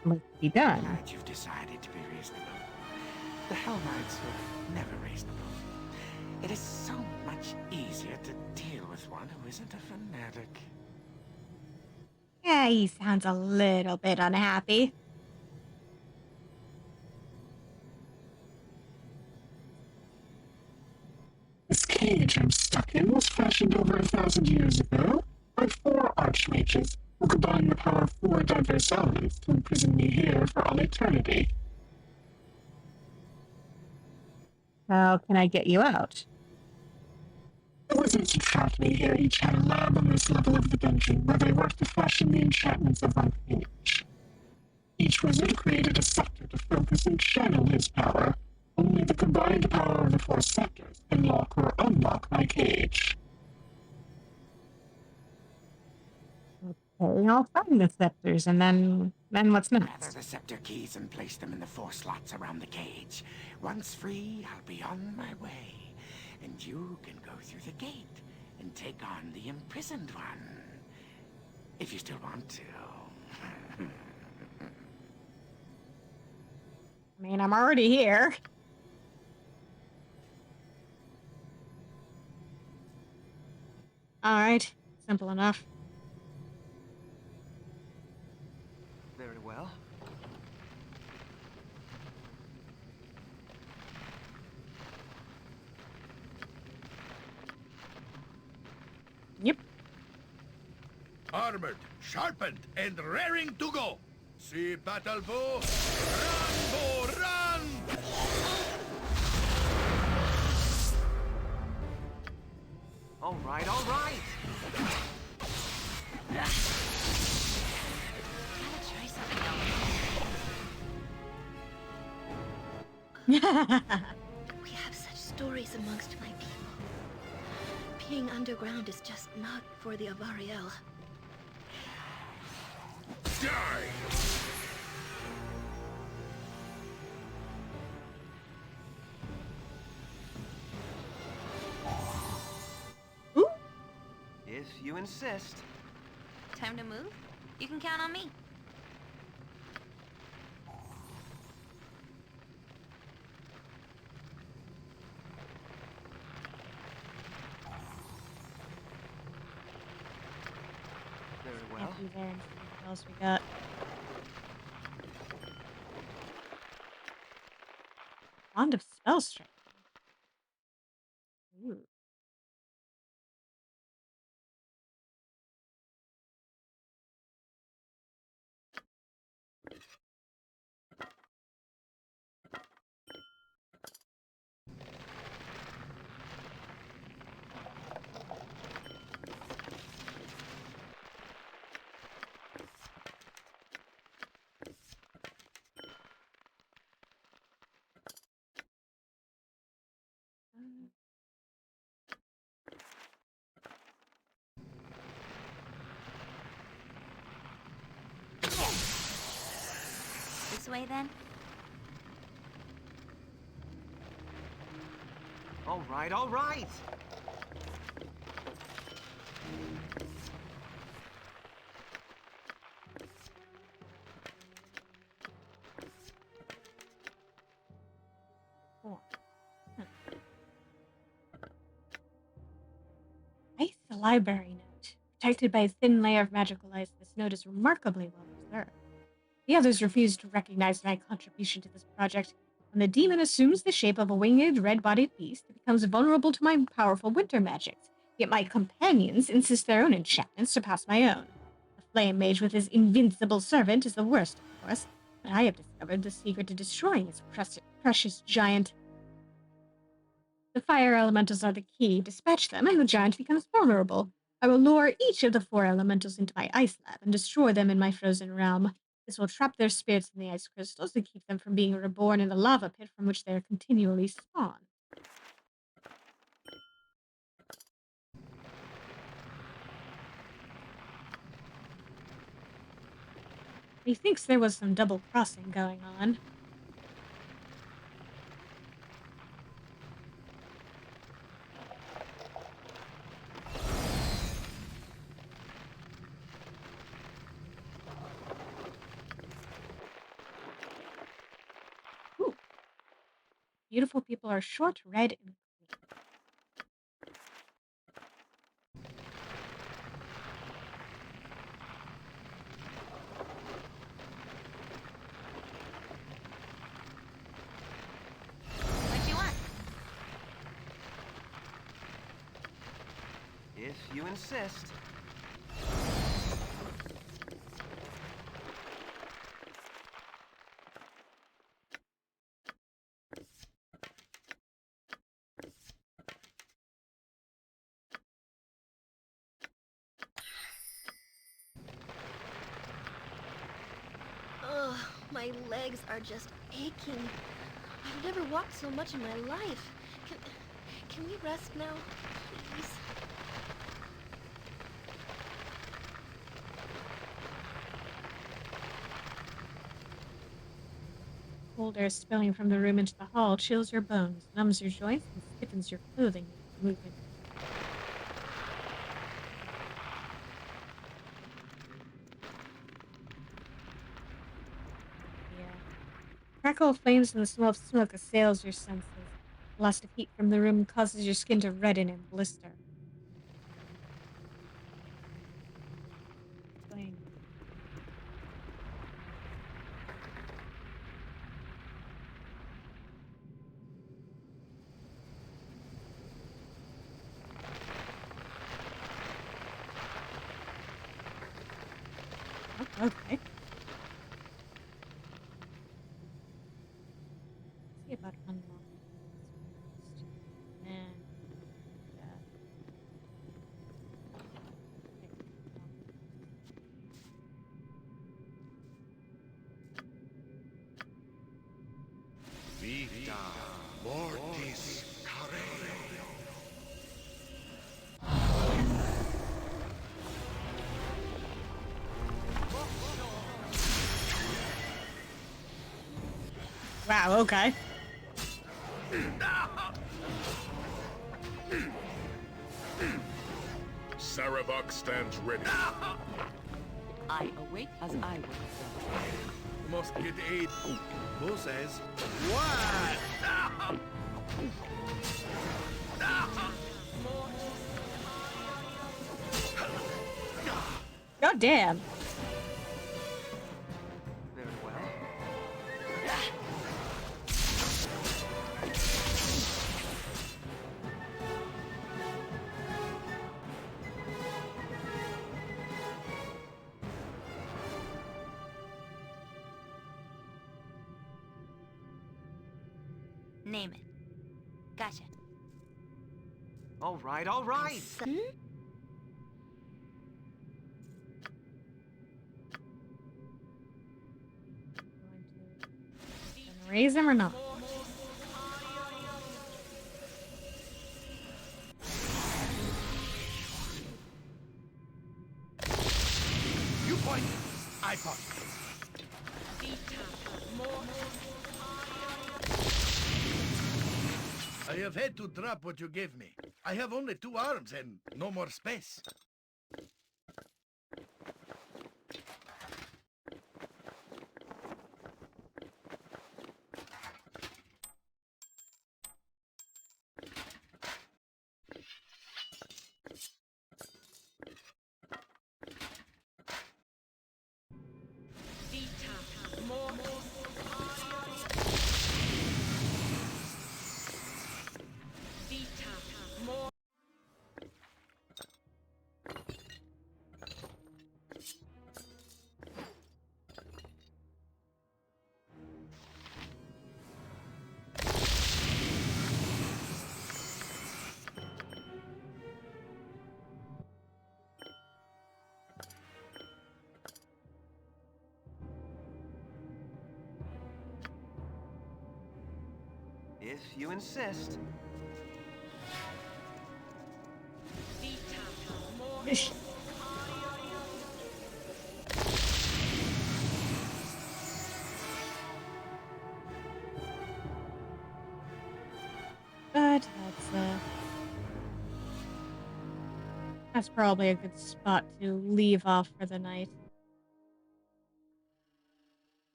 Speaker 6: Must be done.
Speaker 13: Glad you've decided to be reasonable. The Hell Knights are never reasonable. It is so much easier to deal with one who isn't a fanatic.
Speaker 2: Yeah, he sounds a little bit unhappy.
Speaker 15: This cage I'm stuck in was fashioned over 1,000 years ago by 4 archmages who combined the power of 4 diverse elements to imprison me here for all eternity.
Speaker 6: How can I get you out?
Speaker 15: The wizards who trapped me here each had a lab on this level of the dungeon where they worked to fashion the enchantments of my cage. Each wizard created a scepter to focus and channel his power. Only the combined power of the 4 scepters can lock or unlock my cage.
Speaker 6: Okay, I'll find the scepters and then what's
Speaker 13: Gather
Speaker 6: next?
Speaker 13: the scepter keys and place them in the 4 slots around the cage. Once free, I'll be on my way. And you can go through the gate and take on the imprisoned one. If you still want to.
Speaker 2: I mean, I'm already here. Alright, simple enough.
Speaker 1: Very well.
Speaker 2: Yep.
Speaker 7: Armored, sharpened, and raring to go. See battle bow. Run, bow, run!
Speaker 1: All right, all right.
Speaker 4: Gotta try something else. We have such stories amongst my people. Being underground is just not for the Avariel.
Speaker 8: Die!
Speaker 1: If you insist.
Speaker 4: Time to move? You can count on me.
Speaker 1: Very well.
Speaker 2: Can't be there and see what else we got. Wand of spell strength. Ooh.
Speaker 4: This way then?
Speaker 1: All right, all right.
Speaker 2: library note. Protected by a thin layer of magical ice, this note is remarkably well preserved. The others refuse to recognize my contribution to this project. When the demon assumes the shape of a winged, red-bodied beast, it becomes vulnerable to my powerful winter magics. Yet my companions insist their own enchantments surpass my own. The flame mage with his invincible servant is the worst, of course, but I have discovered the secret to destroying this precious giant. The fire elementals are the key. Dispatch them, and the giant becomes vulnerable. I will lure each of the 4 elementals into my ice lab and destroy them in my frozen realm. This will trap their spirits in the ice crystals and keep them from being reborn in the lava pit from which they are continually spawned. He thinks there was some double crossing going on. Ooh. Beautiful people are short, red, and green.
Speaker 4: What you want?
Speaker 1: If you insist.
Speaker 9: Ugh, my legs are just aching. I've never walked so much in my life. Can we rest now, please?
Speaker 2: Cold air spilling from the room into the hall chills your bones, numbs your joints, and stiffens your clothing with movement. Yeah. Crackle of flames and the smell of smoke assails your senses. The blast of heat from the room causes your skin to redden and blister. Flame. Oh, okay. Let's see about unlocking this first. And
Speaker 7: Vita Mortis Careo.
Speaker 2: wow, okay.
Speaker 8: Saravok stands ready.
Speaker 14: I await as I will.
Speaker 7: Must get aid. Who says? What?
Speaker 2: God damn.
Speaker 1: Very well.
Speaker 4: Name it. Gotcha.
Speaker 1: All right, all right.
Speaker 2: Gonna raise him or not?
Speaker 7: You point, I point. I have had to drop what you gave me. I have only 2 arms and no more space.
Speaker 1: If you insist.
Speaker 2: But that's probably a good spot to leave off for the night.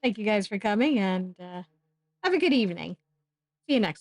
Speaker 2: Thank you guys for coming, and have a good evening. See you next time.